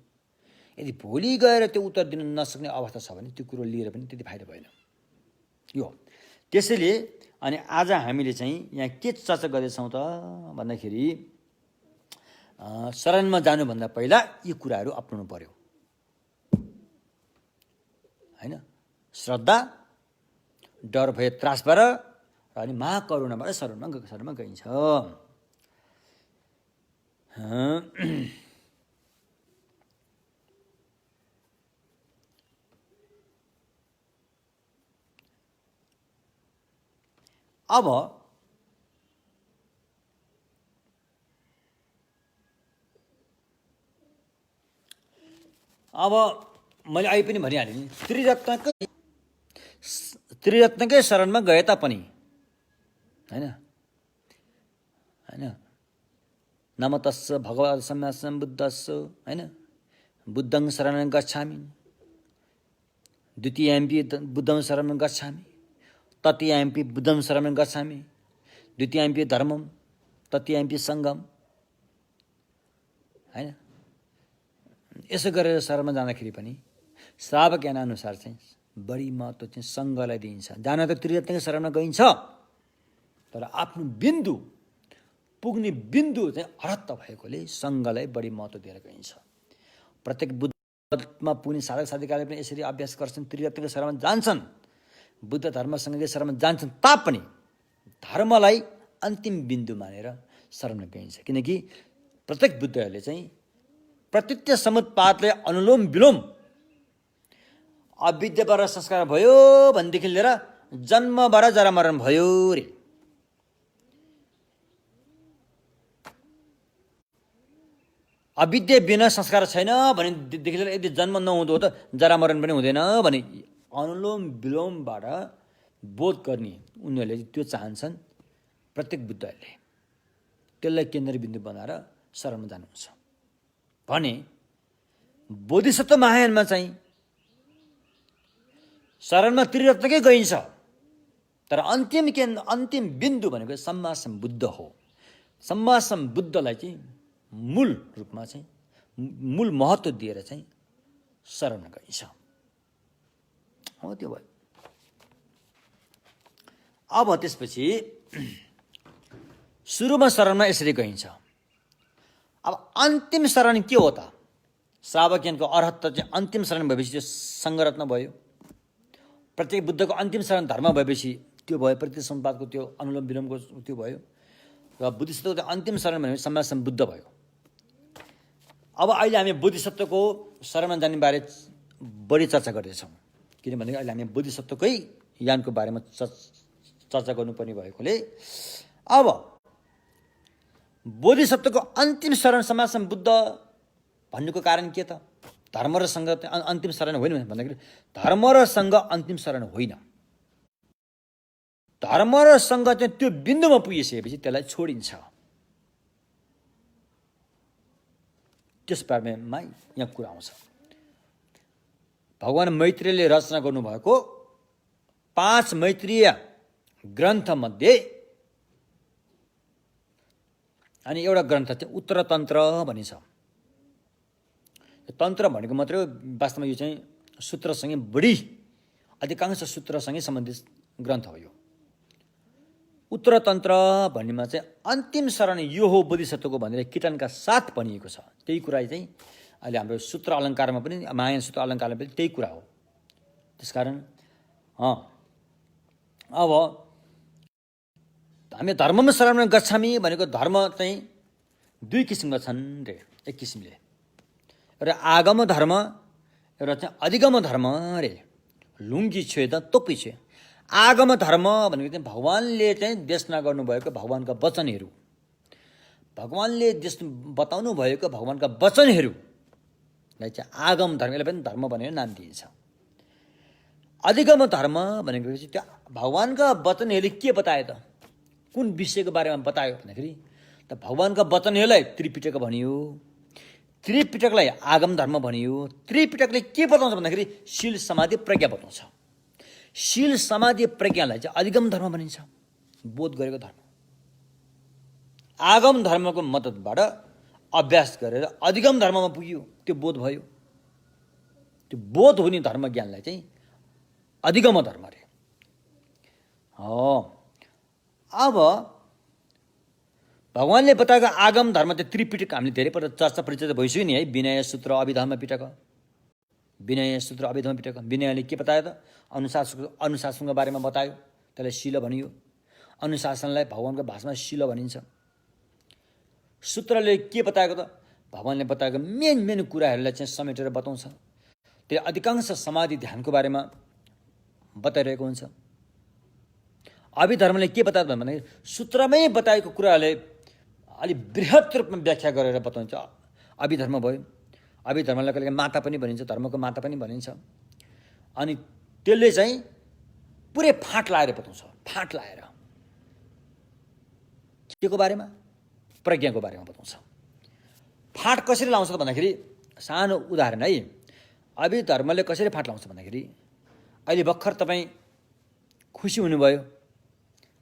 यदि भोलि गएर त्यो उत्तर दिन नसक्ने अवस्था छ भने त्यो कुरो लिएर पनि त्यति फाइदा भएन यो। त्यसैले अनि आज हामीले चाहिँ यहाँ के चर्चा गर्दैछौँ त भन्दाखेरि शरणमा जानुभन्दा पहिला यी कुराहरू अपनाउनु पर्यो हैन। श्रद्धा, डर भए त्रासबाट, र अनि महाकरुणाबाट शरणमा गइन्छ। अब मैले अहिले पनि भनिहालेँ नि, त्रिरत्नकै शरणमा गए तापनि होइन नमतस्स भगवत् सम्मासं बुद्धस्स होइन बुद्धं शरणं गच्छामि द्वितीयम्पि बुद्धं शरणं गच्छामि तृतीयम्पि बुद्धं शरणं गच्छामि द्वितीयम्पि धर्मं तृतीयम्पि सङ्घम होइन। यसो गरेर शरणमा जाँदाखेरि पनि श्रावक ज्ञानअनुसार चाहिँ बढी महत्त्व चाहिँ सङ्घलाई दिइन्छ। जान त त्रिरत्नकै शरणमा गइन्छ, तर आफ्नो बिन्दु पुग्ने बिन्दु चाहिँ अरहत्त भएकोले सङ्घलाई बढी महत्त्व दिएर गइन्छ। प्रत्येक बुद्धमा पुग्ने साधक साधिकाले पनि यसरी अभ्यास गर्छन्, त्रिरत्नकै शरणमा जान्छन्, बुद्ध धर्मसँगकै शरणमा जान्छन्, तापनि धर्मलाई अन्तिम बिन्दु मानेर शरणमा गइन्छ। किनकि प्रत्येक बुद्धहरूले चाहिँ प्रत्यत्य समुत्पातले अनुलोम विलोम अविद्याबाट संस्कार भयो भनेदेखि लिएर जन्मबाट जरा मरण भयो रे। अविद्या बिना संस्कार छैन भनेदेखि लिएर यदि जन्म नहुँदो त जरा मरण पनि हुँदैन भने अनुलोम विलोमबाट बोध गर्ने उनीहरूले त्यो चाहन्छन्। प्रत्येक बुद्धहरूले त्यसलाई केन्द्रबिन्दु बनाएर शरणमा जानुहुन्छ भने बोधिसत्व महायानमा चाहिँ शरणमा त्रिरत्नकै गइन्छ, तर अन्तिम बिन्दु भनेको सम्मा सम्बुद्ध हो। सम्मा सम्बुद्धलाई चाहिँ मूल रूपमा चाहिँ मूल महत्त्व दिएर चाहिँ शरणमा गइन्छ। हो त्यो भयो। अब त्यसपछि सुरुमा शरणमा यसरी गइन्छ। अब अन्तिम शरण के हो त? श्रावक ज्ञानको अरहत्त चाहिँ अन्तिम शरण भएपछि त्यो सङ्घरत्न भयो। प्रत्येक बुद्धको अन्तिम शरण धर्म भएपछि त्यो भयो, प्रत्येक सम्पादको त्यो अनुलोम विलोमको त्यो भयो, र बुद्धिसत्वको त्यो अन्तिम शरण भनेपछि सम्मा सम्बुद्ध भयो। अब अहिले हामी बोधिसत्वको शरणमा जाने बारे बढी चर्चा गर्दैछौँ, किनभने अहिले हामी बोधिसत्वकै यानको बारेमा चर्चा गर्नुपर्ने भएकोले अब बोधिसत्वको अन्तिम शरण सम्मा सम्बुद्ध भन्नुको कारण के त? धर्म र सङ्घ अन्तिम शरण होइन भन्दाखेरि धर्म र सङ्घ अन्तिम शरण होइन। धर्म र सङ्घ चाहिँ त्यो बिन्दुमा पुगिसकेपछि त्यसलाई छोडिन्छ। त्यस बारेमा यहाँ कुरा आउँछ। भगवान मैत्रेयले रचना गर्नुभएको 5 मैत्रीय ग्रन्थमध्ये अनि एउटा ग्रन्थ चाहिँ उत्तरतन्त्र भनिन्छ। तन्त्र भनेको मात्रै वास्तवमा यो चाहिँ सूत्रसँगै बढी अधिकांश सूत्रसँगै सम्बन्धित ग्रन्थ हो। यो उत्तरतन्त्र भन्नेमा चाहिँ अन्तिम शरण यो हो बोधिसत्वको भनेर कीर्तनका साथ भनिएको छ। त्यही कुरा चाहिँ अहिले हाम्रो सूत्र अलङ्कारमा पनि महायान सूत्र अलङ्कारमा पनि त्यही कुरा हो। त्यसकारण अब हामी धर्ममा शरणमा गच्छामी भनेको धर्म चाहिँ 2 किसिमका छन् रे। एक किसिमले र आगम धर्म र चाहिँ अधिगम धर्म रे। लुङ्गी छे त तोपी छे। आगम धर्म भनेको चाहिँ भगवानले चाहिँ देशना गर्नुभएको भगवानका वचनहरू, भगवानले बताउनु भएको भगवानका वचनहरूलाई चाहिँ आगम धर्म, यसलाई पनि धर्म भनेर नाम दिइन्छ। अधिगम धर्म भनेको चाहिँ त्यो भगवानका वचनहरूले के बतायो त, कुन विषयको बारेमा बतायो भन्दाखेरि त भगवानका वचनहरूलाई त्रिपिटक भनियो। त्रिपिटकलाई आगम धर्म भनियो। त्रिपिटकले के बताउँछ भन्दाखेरि शील समाधि प्रज्ञा बताउँछ। शील समाधि प्रज्ञालाई चाहिँ अधिगम धर्म भनिन्छ, बोध गरेको धर्म। आगम धर्मको मद्दतबाट अभ्यास गरेर अधिगम धर्ममा पुग्यो, त्यो बोध भयो। त्यो बोध हुने धर्म ज्ञानलाई चाहिँ अधिगम धर्म अरे। अब भगवानले बताएको आगम धर्म चाहिँ त्रिपिटक हामीले धेरैपल्ट चर्चा परिचय भइसक्यो नि है। विनय सूत्र अभिधर्म पिटक, विनय सूत्र अभिधर्म पिटक। विनयले के बतायो त? अनुशासनको बारेमा बतायो, त्यसलाई शील भनियो। अनुशासनलाई भगवानको भाषामा शील भनिन्छ। सूत्रले के बताएको त? भगवानले बताएको मेन कुराहरूलाई चाहिँ समेटेर बताउँछ। त्यो अधिकांश समाधि ध्यानको बारेमा बताइरहेको हुन्छ। अभिधर्मले के बतायो भन्दाखेरि सूत्रमै बताएको कुराहरूले अलि बृहत रूपमा व्याख्या गरेर बताउँछ। अभिधर्म भयो। अभिधर्मलाई कहिले माता पनि भनिन्छ, धर्मको माता पनि भनिन्छ। अनि त्यसले चाहिँ पुरै फाँट लाएर बताउँछ, फाँट लाएर के को बारेमा? प्रज्ञाको बारेमा बताउँछ। फाँट कसरी लाउँछ त भन्दाखेरि सानो उदाहरण है। अभिधर्मले कसरी फाँट लाउँछ भन्दाखेरि अहिले भर्खर तपाईँ खुसी हुनुभयो,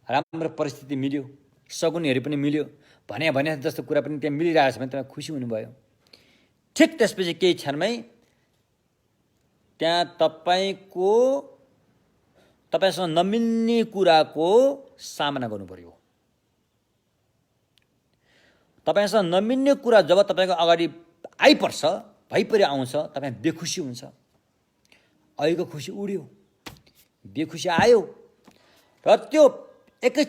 राम्रो परिस्थिति मिल्यो, सगुनहरू पनि मिल्यो, भने जस्तो कुरा पनि त्यहाँ मिलिरहेको छ भने तपाईँ खुसी हुनुभयो। ठिक त्यसपछि केही क्षणमै त्यहाँ तपाईँसँग नमिल्ने कुराको सामना गर्नु पर्यो। तपाईँसँग नमिल्ने कुरा जब तपाईँको अगाडि आइपर्छ, भइपरि आउँछ, तपाईँ बेखुसी हुन्छ। अहिलेको खुसी उड्यो, बेखुसी आयो र त्यो एकै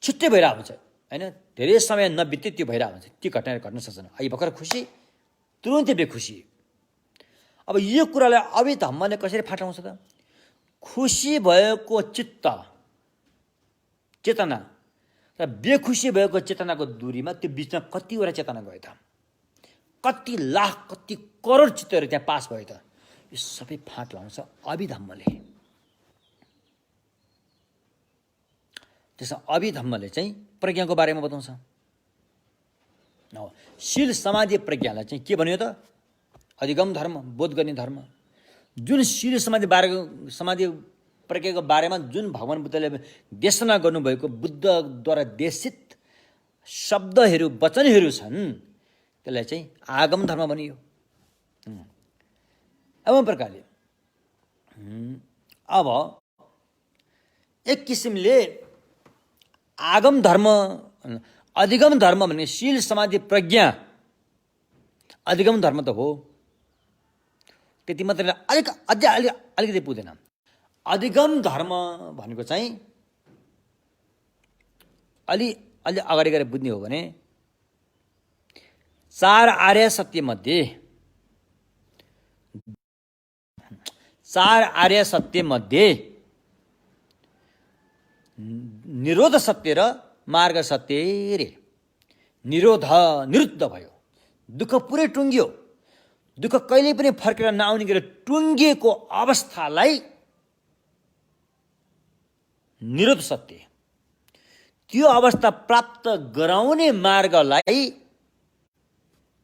छिट्टै भइरहेको हुन्छ होइन, धेरै समय नबित्दै त्यो भइरहेको हुन्छ। त्यो घटनाहरू घट्न सक्छन्। अहिले भर्खर खुसी, तुरुन्तै बेखुसी। अब यो कुरालाई अभिधम्मले कसरी फाटाउँछ त? खुसी भएको चित्त, चेतना र बेखुसी भएको चेतनाको दूरीमा त्यो बिचमा कतिवटा चेतना गयो त? कति लाख, कति करोड चित्तहरू त्यहाँ पास भयो त? यो सबै फाँट लाउँछ अभिधम्मले। त्यसमा अभिधम्मले चाहिँ प्रज्ञाको बारेमा बताउँछ। शील समाधि प्रज्ञालाई चाहिँ के भन्यो त? अधिगम धर्म, बोध गर्ने धर्म। जुन शील समाधि प्रज्ञाको बारेमा जुन भगवान बुद्धले देशना गर्नुभएको, बुद्धद्वारा देशित शब्दहरू, वचनहरू छन्, त्यसलाई चाहिँ आगम धर्म भनियो। एवं प्रकारले अब एक किसिमले आगम धर्म, अधिगम धर्म भन्ने शील समाधि प्रज्ञा अधिगम धर्म त हो, त्यति मात्रै अलिकति पुग्दैन। अधिगम धर्म भनेको चाहिँ अलि अगाडि गएर बुझ्ने हो भने चार आर्य सत्य मध्ये निरोध सत्य र मार्ग सत्य रे। निरुद्ध भयो, दुःख पुरै टुङ्गियो। दुःख कहिले पनि फर्केर नआउने गरी टुङ्गिएको अवस्थालाई निरोध सत्य, त्यो अवस्था प्राप्त गराउने मार्गलाई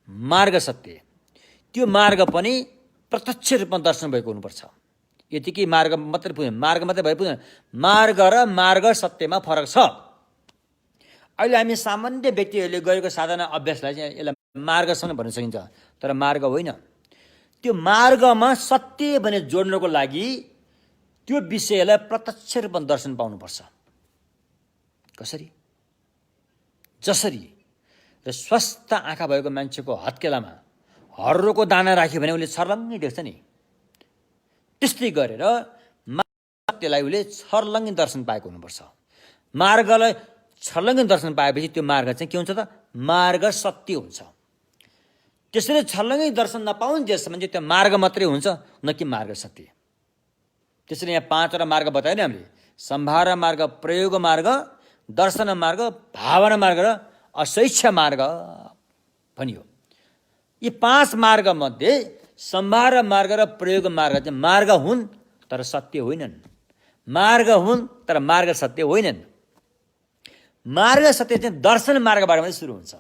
मार्ग सत्य। त्यो मार्ग पनि प्रत्यक्ष रूपमा दर्शन भएको हुनुपर्छ। यतिकै मार्ग मात्रै पुग्दैन, मार्ग मात्रै भए पुग्दैन। मार्ग र मार्ग सत्यमा फरक छ। अहिले हामी सामान्य व्यक्तिहरूले गरेको साधना अभ्यासलाई चाहिँ यसलाई मार्गसँग भन्न सकिन्छ, तर मार्ग होइन। त्यो मार्गमा सत्य भने जोड्नको लागि त्यो विषयलाई प्रत्यक्ष रूपमा दर्शन पाउनुपर्छ। कसरी? जसरी र स्वस्थ आँखा भएको मान्छेको हत्केलामा हर्रोको दाना राख्यो भने उसले छर्लङ्गै देख्छ नि, त्यस्तै गरेर सत्यलाई उसले छर्लङ्गै दर्शन पाएको हुनुपर्छ। मार्गलाई छर्लङ्गै दर्शन पाएपछि त्यो मार्ग चाहिँ के हुन्छ त? मार्ग सत्य हुन्छ। त्यसरी छर्लङ्गै दर्शन नपाउन्जेसम्म चाहिँ त्यो मार्ग मात्रै हुन्छ, न कि मार्ग सत्य। त्यसरी यहाँ पाँचवटा मार्ग बतायो नि हामीले। सम्भार मार्ग, प्रयोग मार्ग, दर्शन मार्ग, भावना मार्ग र अशैक्ष मार्ग भनियो। यी पाँच मार्ग मध्ये सम्भार मार्ग र प्रयोग मार्ग चाहिँ मार्ग हुन् तर सत्य होइनन्। मार्ग हुन् तर मार्ग सत्य होइनन्। मार्ग सत्य चाहिँ दर्शन मार्गबाट मात्रै सुरु हुन्छ।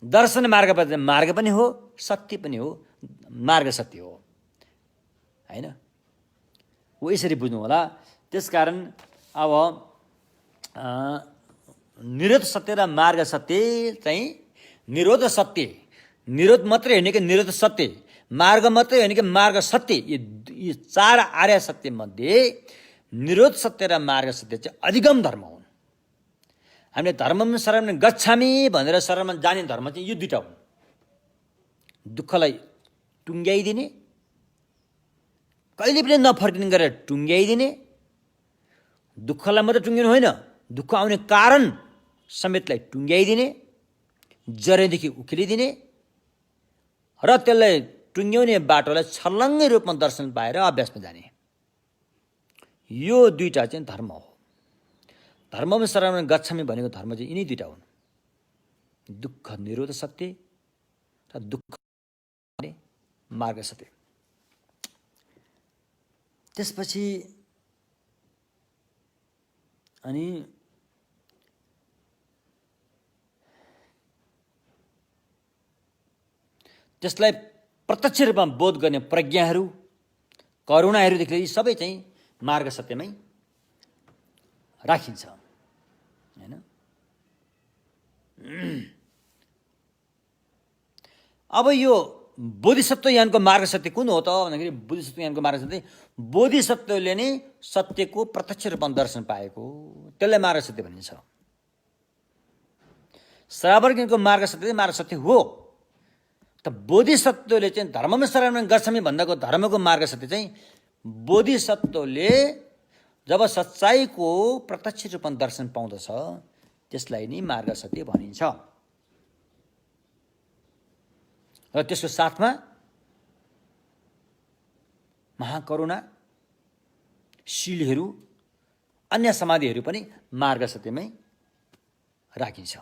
दर्शन मार्गबाट मार्ग पनि हो, सत्य पनि हो, मार्ग सत्य हो हैन? हो, यसरी बुझ्नु होला। त्यसकारण अब निरोध सत्य र मार्ग सत्य चाहिँ निरोध सत्य, निरोध मात्रै होइन कि निरोध सत्य, मार्ग मात्रै होइन कि मार्ग सत्य, यी चार आर्य सत्य मध्ये निरोध सत्य र मार्ग सत्य चाहिँ अधिगम धर्म हुन्। हामीले धर्मम शरणं गच्छामि भनेर शरणमा जाने धर्म चाहिँ यो दुईटा हुन्। दुःखलाई टुङ्ग्याइदिने, कहिले पनि नफर्किने गरेर टुङ्ग्याइदिने, दुःखलाई मात्रै टुङ्गिनु होइन, दुःख आउने कारण समेतलाई टुङ्ग्याइदिने, जरेदेखि उखेलिदिने र त्यसलाई टुङ्ग्याउने बाटोलाई छर्लङ्गै रूपमा दर्शन पाएर अभ्यासमा जाने, यो दुईटा चाहिँ धर्म हो। धर्मम शरणं गच्छामि भनेको धर्म चाहिँ यिनै दुईटा हुन्। दुःख निरोध सत्य र दुःख मार्ग सत्य। त्यसपछि अनि त्यसलाई प्रत्यक्ष रूपमा बोध गर्ने प्रज्ञाहरू, करुणाहरूदेखि लिएर सबै चाहिँ मार्ग सत्यमै राखिन्छ, हैन? अब यो बोधिसत्व ज्ञानको मार्ग सत्य कुन हो त भन्दाखेरि बोधिसत्व ज्ञानको मार्ग सत्य बोधिसत्वले नै सत्यको प्रत्यक्ष रूपमा दर्शन पाएको, त्यसलाई मार्ग सत्य भनिन्छ। श्रावण ज्ञानको मार्ग सत्य हो। त बोधिसत्वले चाहिँ धर्ममा शरण गच्छामि भन्दाको धर्मको मार्ग सत्य चाहिँ बोधिसत्वले जब सच्चाइको प्रत्यक्ष रूपमा दर्शन पाउँदछ त्यसलाई नै मार्ग सत्य भनिन्छ। र त्यसको साथमा महाकरुणा, शीलहरू, अन्य समाधिहरू पनि मार्ग सत्यमै राखिन्छ।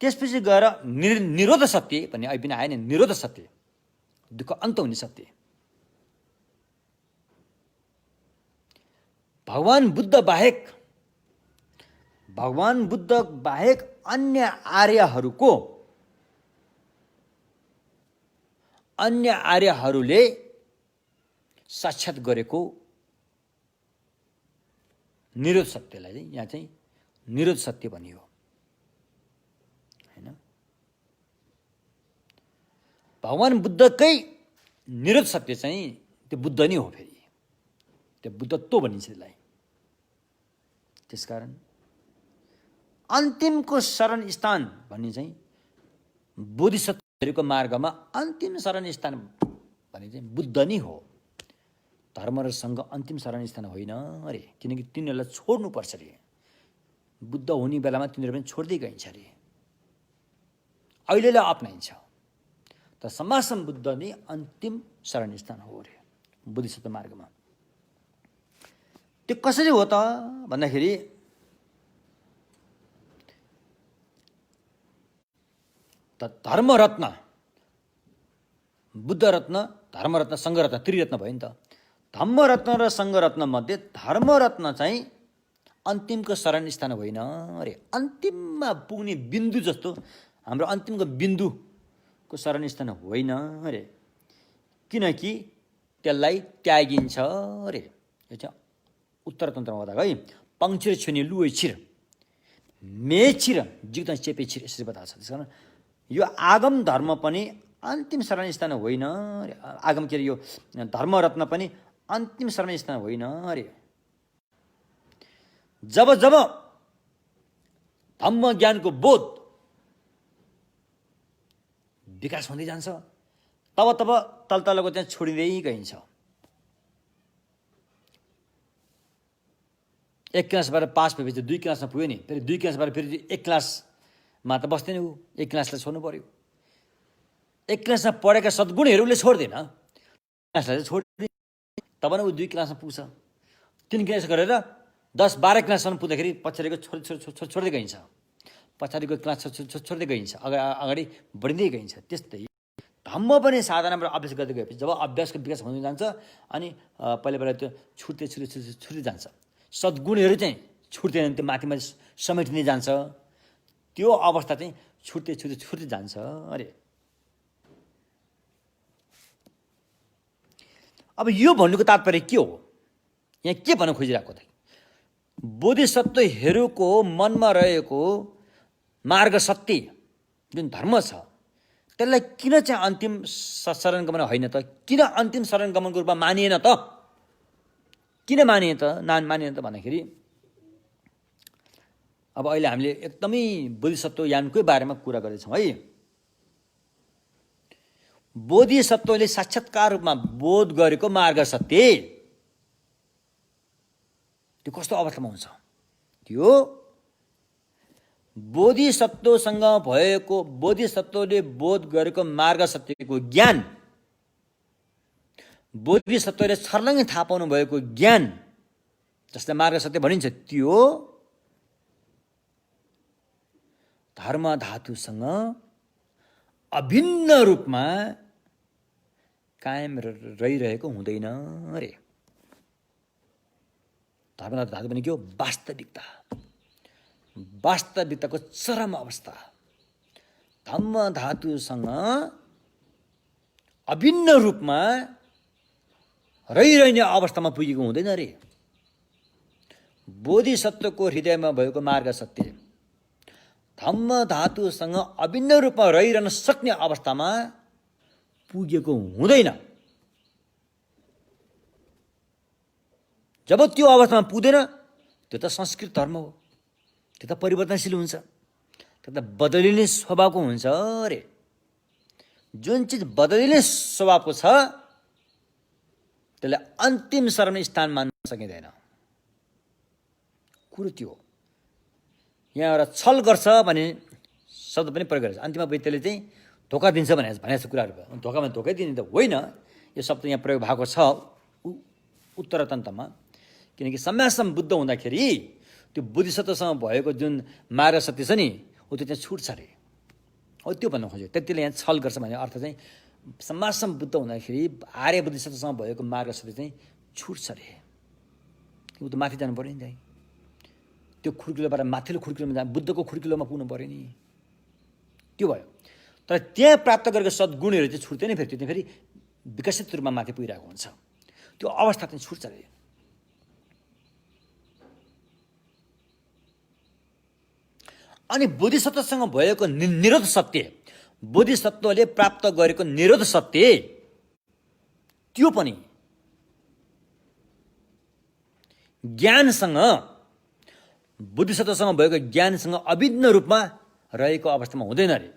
त्यसपछि गएर निरोध सत्य भन्ने अहिले पनि आएन। निरोध सत्य, दुःख अन्त हुने सत्य। भगवान बुद्ध बाहेक अन्य आर्यहरूले साक्षात गरेको निरोध सत्यलाई चाहिँ यहाँ चाहिँ निरोध सत्य भनियो, हैन? भगवान बुद्धकै निरोध सत्य चाहिँ त्यो बुद्ध नै हो। फेरि त्यो बुद्धत्व भनिन्छ त्यसलाई। त्यसकारण अन्तिमको शरण स्थान भन्ने चाहिँ बोधिसत्वहरूको मार्गमा अन्तिम शरण स्थान भन्ने चाहिँ बुद्ध नै हो। धर्म र सङ्घ अन्तिम शरण स्थान होइन अरे, किनकि तिनीहरूलाई छोड्नुपर्छ अरे। बुद्ध हुने बेलामा तिनीहरू पनि छोड्दै गइन्छ अरे, अहिलेलाई अप्नाइन्छ। तर समाजसम्म बुद्ध नै अन्तिम शरण स्थान हो अरे बोधिसत्व मार्गमा। त्यो कसरी हो त भन्दाखेरि धर्मरत्न, बुद्ध रत्न, धर्मरत्न, सङ्घरत्न, त्रिरत्न भयो नि त। धम्मरत्न र सङ्घरत्न मध्ये धर्मरत्न चाहिँ अन्तिमको शरण स्थान होइन अरे। अन्तिममा पुग्ने बिन्दु जस्तो हाम्रो अन्तिमको बिन्दुको शरण स्थान होइन अरे, किनकि त्यसलाई त्यागिन्छ अरे। यो चाहिँ उत्तर तन्त्रमा बताएको है। पङ्क्चर छुने लुए छिर मेछिर जिग्द चेपे छिर यसरी बताएको छ। त्यस कारण यो आगम धर्म पनि अन्तिम शरण स्थान होइन अरे। आगम के अरे यो धर्मरत्न पनि अन्तिम शरण स्थान होइन अरे। जब जब धम्म ज्ञानको बोध विकास हुँदै जान्छ तब तब तलतलको त्यहाँ छोडिँदै गइन्छ। एक क्लासबाट पास भएपछि 2 क्लासमा पुग्यो नि, फेरि 2 क्लासबाट फेरि 1 क्लासमा त बस्दैन ऊ, 1 क्लासलाई छोड्नु पर्यो। 1 क्लासमा पढेका सद्गुणहरूले छोड्दैन, क्लासलाई चाहिँ छोड्दैन, तब न ऊ 2 क्लासमा पुग्छ। 3 क्लास गरेर 10-12 क्लाससम्म पुग्दाखेरि पछाडिको छोड्दै गइन्छ, पछाडिको क्लास छोड्दै गइन्छ, अगाडि बढिँदै गइन्छ। त्यस्तै धम्म पनि साधनाबाट अभ्यास गर्दै गएपछि जब अभ्यासको विकास हुँदै जान्छ अनि पहिला त्यो छुट्दै जान्छ। सद्गुणहरू चाहिँ छुट्दैन, त्यो माथि समेटिँदै जान्छ। त्यो अवस्था चाहिँ छुट्दै जान्छ अरे। अब यो भन्नुको तात्पर्य के हो? यहाँ के भन्न खोजिरहेको त? बोधिसत्वहरूको मनमा रहेको मार्ग सत्य जुन धर्म छ त्यसलाई किन चाहिँ अन्तिम शरण गमन होइन त? किन अन्तिम शरण गमनको रूपमा मानिएन त? किन मानिएन त भन्दाखेरि अब अहिले हामीले एकदमै बोधिसत्व ज्ञानकै बारेमा कुरा गर्दैछौँ है। बोधिसत्वले साक्षात्कार रूपमा बोध गरेको मार्ग सत्य त्यो कस्तो अवस्थामा हुन्छ? त्यो बोधिसत्वसँग भएको, बोधिसत्वले बोध गरेको मार्ग सत्यको ज्ञान, बोधिसत्वले छर्लङ्गै थाहा पाउनु भएको ज्ञान जसलाई मार्ग सत्य भनिन्छ, त्यो धर्म धातुसँग अभिन्न रूपमा कायम रहिरहेको हुँदैन रे। धर्म धातु पनि के हो? वास्तविकता, वास्तविकताको चरम अवस्था। धम्म धातुसँग अभिन्न रूपमा रहिरहने अवस्थामा पुगेको हुँदैन रे। बोधिसत्वको हृदयमा भएको मार्ग सत्य धम्म धातुसँग अभिन्न रूपमा रहिरहन सक्ने अवस्थामा पुगेको हुँदैन। जब त्यो अवस्थामा पुग्दैन त्यो त संस्कृत धर्म हो, त्यो त परिवर्तनशील हुन्छ, त्यो त बदलिने स्वभावको हुन्छ रे। जुन चिज बदलिने स्वभावको छ त्यसलाई अन्तिम शरण स्थान मान्न सकिँदैन। कुरो त्यो हो। यहाँ एउटा छल गर्छ भने शब्द पनि प्रयोग गरेछ, अन्तिममा त्यसले चाहिँ धोका दिन्छ भनेको कुराहरू भयो। धोकामा धोकै दिने त होइन, यो शब्द यहाँ प्रयोग भएको छ उत्तरतन्त्रमा। किनकि सम्यासम बुद्ध हुँदाखेरि त्यो बुद्धिसत्वसँग भएको जुन मार्ग सत्य छ नि त्यो चाहिँ छुट्छ अरे। हो त्यो भन्नु खोज्यो। त्यतिले यहाँ छल गर्छ भने अर्थ चाहिँ सम्मासम बुद्ध हुँदाखेरि आर्य बुद्धिसत्वसँग भएको मार्ग सत्य चाहिँ छुट्छ अरे। ऊ त माथि जानु पऱ्यो नि त्यही, त्यो खुड्किलोबाट माथिल्लो खुड्किलोमा बुद्धको खुड्किलोमा पुग्नु पऱ्यो नि, त्यो भयो। तर त्यहाँ प्राप्त गरेको सद्गुणहरू चाहिँ छुट्दैन फेरि, त्यो फेरि विकसित रूपमा माथि पुगिरहेको हुन्छ। त्यो अवस्था चाहिँ छुट्छ अरे। अनि बोधिसत्वसँग भएको निरोध सत्य, बोधिसत्वले प्राप्त गरेको निरोध सत्य, त्यो पनि ज्ञानसँग, बुद्धिसत्वसँग भएको ज्ञानसँग अभिन्न रूपमा रहेको अवस्थामा हुँदैन अरे।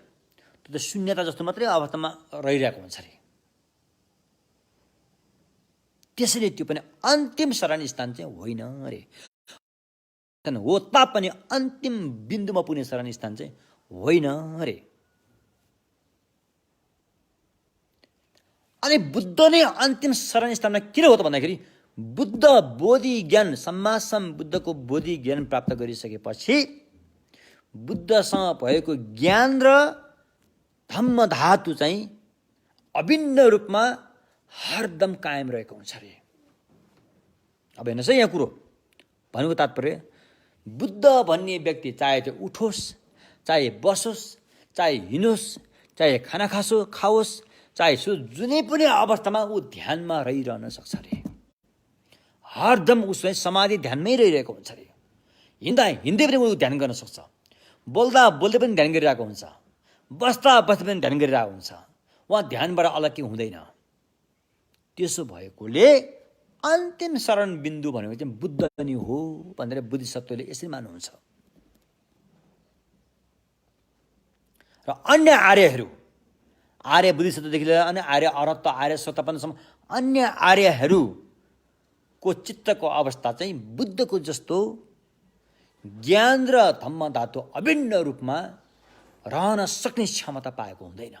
त्यो त शून्यता जस्तो मात्रै अवस्थामा रहिरहेको हुन्छ अरे। त्यसैले त्यो पनि अन्तिम शरण स्थान चाहिँ होइन अरे। हो तापनि अन्तिम बिन्दुमा पुग्ने शरण स्थान चाहिँ होइन अरे। अनि बुद्ध नै अन्तिम शरण स्थानमा किन हो त भन्दाखेरि बुद्ध बोधि ज्ञान सम्मासम बुद्धको बोधि ज्ञान प्राप्त गरिसकेपछि बुद्धसँग भएको ज्ञान र धम्म धातु चाहिँ अभिन्न रूपमा हरदम कायम रहेको हुन्छ अरे। अब हेर्नुहोस् है यहाँ कुरो भनेको तात्पर्य, बुद्ध भन्ने व्यक्ति चाहे त्यो उठोस्, चाहे बसोस्, चाहे हिँडोस्, चाहे खाना खाओस्, चाहे जुनै पनि अवस्थामा ऊ ध्यानमा रहिरहन सक्छ अरे। हरदम उसलाई समाधि ध्यानमै रहिरहेको हुन्छ अरे। हिँड्दा हिँड्दै पनि ऊ ध्यान गर्न सक्छ, बोल्दा बोल्दै पनि ध्यान गरिरहेको हुन्छ, बस्दा बस्दै पनि ध्यान गरिरहेको हुन्छ। उहाँ ध्यानबाट अलग्गै हुँदैन। त्यसो भएकोले अन्तिम शरण बिन्दु भनेको चाहिँ बुद्ध नि हो भनेर बुद्धिसत्वले यसरी मान्नुहुन्छ। र अन्य आर्यहरू, आर्य बुद्धिसत्वदेखि लिएर अन्य आर्य अरहत, आर्य सोतापन्नसम्म अन्य आर्यहरूको चित्तको अवस्था चाहिँ बुद्धको जस्तो ज्ञान र धम्म धातु अभिन्न रूपमा रहन सक्ने क्षमता पाएको हुँदैन।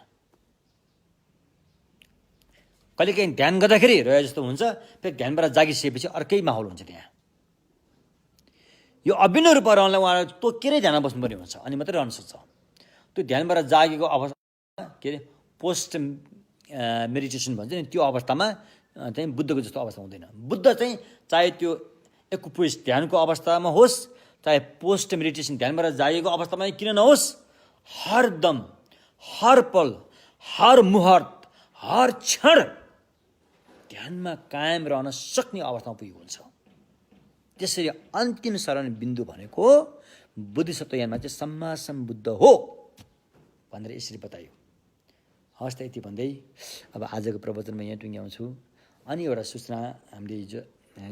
कहिलेकाहीँ ध्यान गर्दाखेरि रहे जस्तो हुन्छ, फेरि ध्यानबाट जागिसकेपछि अर्कै माहौल हुन्छ त्यहाँ। यो अभिन्न रूपमा रहनलाई उहाँहरू तोकेरै ध्यानमा बस्नुपर्ने हुन्छ, अनि मात्रै रहन सक्छ। त्यो ध्यानबाट जागेको अवस्था के अरे पोस्ट मेडिटेसन भन्छ नि, त्यो अवस्थामा चाहिँ बुद्धको जस्तो अवस्था हुँदैन। बुद्ध चाहिँ चाहे त्यो एकुपुस ध्यानको अवस्थामा होस्, चाहे पोस्ट मेडिटेसन ध्यानबाट जागेको अवस्थामा किन नहोस्, हरदम, हर पल, हर मुहूर्त, हर क्षण ध्यानमा कायम रहन सक्ने अवस्थामा पुगेको हुन्छ। त्यसरी अन्तिम शरण बिन्दु भनेको बुद्धिसत्व ज्ञानमा चाहिँ सम्मा सम्बुद्ध हो भनेर यसरी बतायो। हस् त यति भन्दै अब आजको प्रवचनमा यहाँ टुङ्ग्याउँछु। अनि एउटा सूचना, हामीले हिजो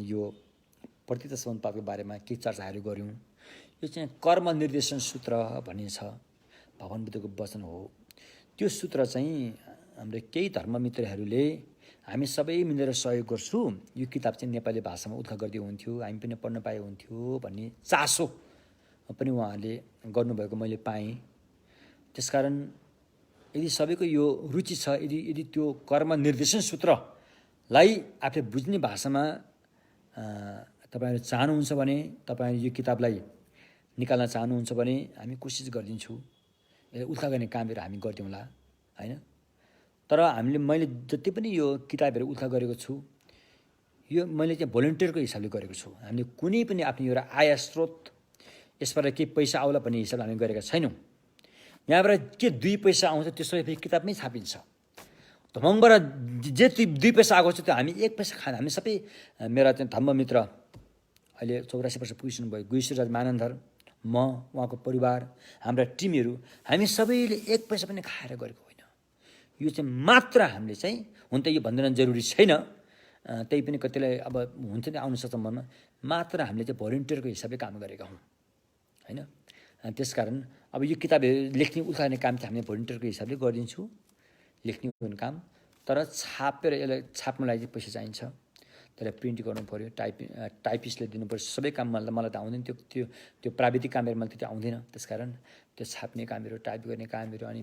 यो प्रतीत सम्बन्धको बारेमा केही चर्चाहरू गऱ्यौँ। यो चाहिँ कर्म निर्देशन सूत्र भन्ने छ, भगवान बुद्धको वचन हो। त्यो सूत्र चाहिँ हाम्रो केही धर्ममित्रहरूले हामी सबै मिलेर सहयोग गर्छु, यो किताब चाहिँ नेपाली भाषामा उद्घाटन गरिदियो हुन्थ्यो, हामी पनि पढ्न पाए हुन्थ्यो भन्ने चासो पनि उहाँहरूले गर्नुभएको मैले पाएँ। त्यसकारण यदि सबैको यो रुचि छ, यदि त्यो कर्म निर्देशन सूत्रलाई आफूले बुझ्ने भाषामा तपाईँहरू चाहनुहुन्छ भने, तपाईँहरू यो किताबलाई निकाल्न चाहनुहुन्छ भने हामी कोसिस गरिदिन्छौँ। यसलाई उद्घाटन गर्ने कामहरू हामी गरिदिउँला हैन। तर मैले जति पनि यो किताबहरू उद्धार गरेको छु, यो मैले चाहिँ भोलिन्टियरको हिसाबले गरेको छु। हामीले कुनै पनि आफ्नो एउटा आय स्रोत यसबाट केही पैसा आउला भन्ने हिसाबले हामी गरेका छैनौँ। यहाँबाट के 2 पैसा आउँछ त्यसो फेरि किताबमै छापिन्छ। धमङबाट जे 2 पैसा आएको छ त्यो हामी 1 पैसा खान, हामी सबै मेरा चाहिँ धम्ममित्र अहिले 84 वर्ष पुगिसक्नु भयो गुइसराज मानन्धर, म, उहाँको परिवार, हाम्रा टिमहरू, हामी सबैले 1 पैसा पनि खाएर गरेको होइन। यो चाहिँ मात्र हामीले चाहिँ, हुन त यो भनिदिन जरुरी छैन, त्यही पनि कतिलाई अब हुन्छ नि आउन सक्छ मनमा, मात्र हामीले चाहिँ भोलिन्टियरको हिसाबले काम गरेका हौँ हैन। त्यसकारण अब यो किताबहरू लेख्ने उठाउने काम चाहिँ हामीले भोलिन्टियरको हिसाबले गरिदिन्छु, लेख्ने काम। तर छापेर यसलाई छाप्नलाई चाहिँ पैसा चाहिन्छ, त्यसलाई प्रिन्ट गर्नु पऱ्यो, टाइपिस्टले दिनुपर्छ, सबै काम मलाई त आउँदैन, त्यो प्राविधिक कामहरू मलाई त्यति आउँदैन। त्यसकारण त्यो छाप्ने कामहरू, टाइप गर्ने कामहरू, अनि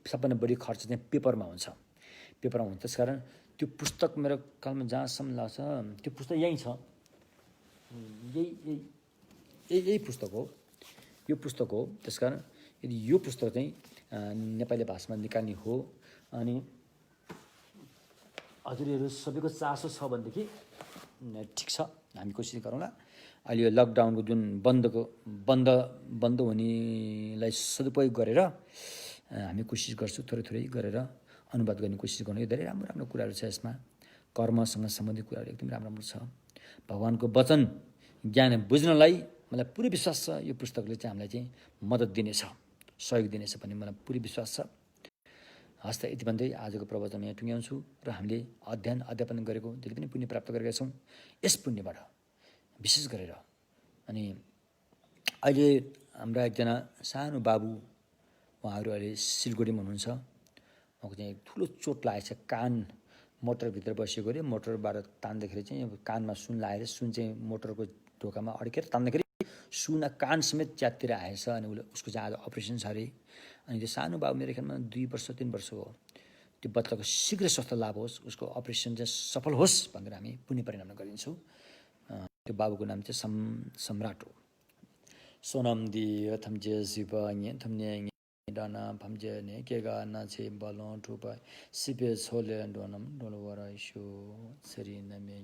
सबभन्दा बढी खर्च चाहिँ पेपरमा हुन्छ, त्यसकारण त्यो पुस्तक मेरो कालमा जहाँसम्म लाग्छ त्यो पुस्तक यहीँ छ, यही पुस्तक हो, यो पुस्तक हो। त्यसकारण यदि यो पुस्तक चाहिँ नेपाली भाषामा निकाल्ने हो अनि हजुरहरू सबैको चासो छ भनेदेखि ठिक छ, हामी कोसिस गरौँला। अहिले यो लकडाउनको जुन बन्द हुनेलाई सदुपयोग गरेर हामी कोसिस गर्छौँ, थोरै गरेर अनुवाद गर्ने कोसिस गर्नु। यो धेरै राम्रो कुराहरू छ यसमा, कर्मसँग सम्बन्धित कुराहरू एकदम राम्रो छ। भगवानको वचन ज्ञान बुझ्नलाई मलाई पुरै विश्वास छ यो पुस्तकले चाहिँ हामीलाई चाहिँ मद्दत दिनेछ, सहयोग दिनेछ भन्ने मलाई पुरै विश्वास छ। हस् त, यति भन्दै आजको प्रवचन यहाँ टुङ्ग्याउँछु। र हामीले अध्यापन गरेको जति पनि पुण्य प्राप्त गरेका छौँ यस पुण्यबाट विशेष गरेर, अनि अहिले हाम्रा एकजना सानो बाबु, उहाँहरू अहिले सिलगढीमा हुनुहुन्छ, उहाँको चाहिँ ठुलो चोट लागेको छ, कान मोटरभित्र बसेको अरे, मोटरबाट तान्दाखेरि चाहिँ कानमा सुन लागेर, सुन चाहिँ मोटरको ढोकामा अड्केर तान्दाखेरि सुन कान समेत च्यातिर आएछ, अनि उसको चाहिँ आज अपरेसन छ अरे। अनि त्यो सानो बाबु मेरो ख्यालमा 2 वर्ष 3 वर्ष हो। त्यो बच्चाको शीघ्र स्वास्थ्य लाभ होस्, उसको अपरेसन चाहिँ सफल होस् भनेर हामी पुण्य परिणाम गरिदिन्छौँ। त्यो बाबुको नाम चाहिँ सम्राट हो। सोनम दिए थम्जे शिव थम्ने डाना भम्जे ने केगा नाचे बलों ठुपा सिपे छोले डोनम डोलवरा शो सरी नमे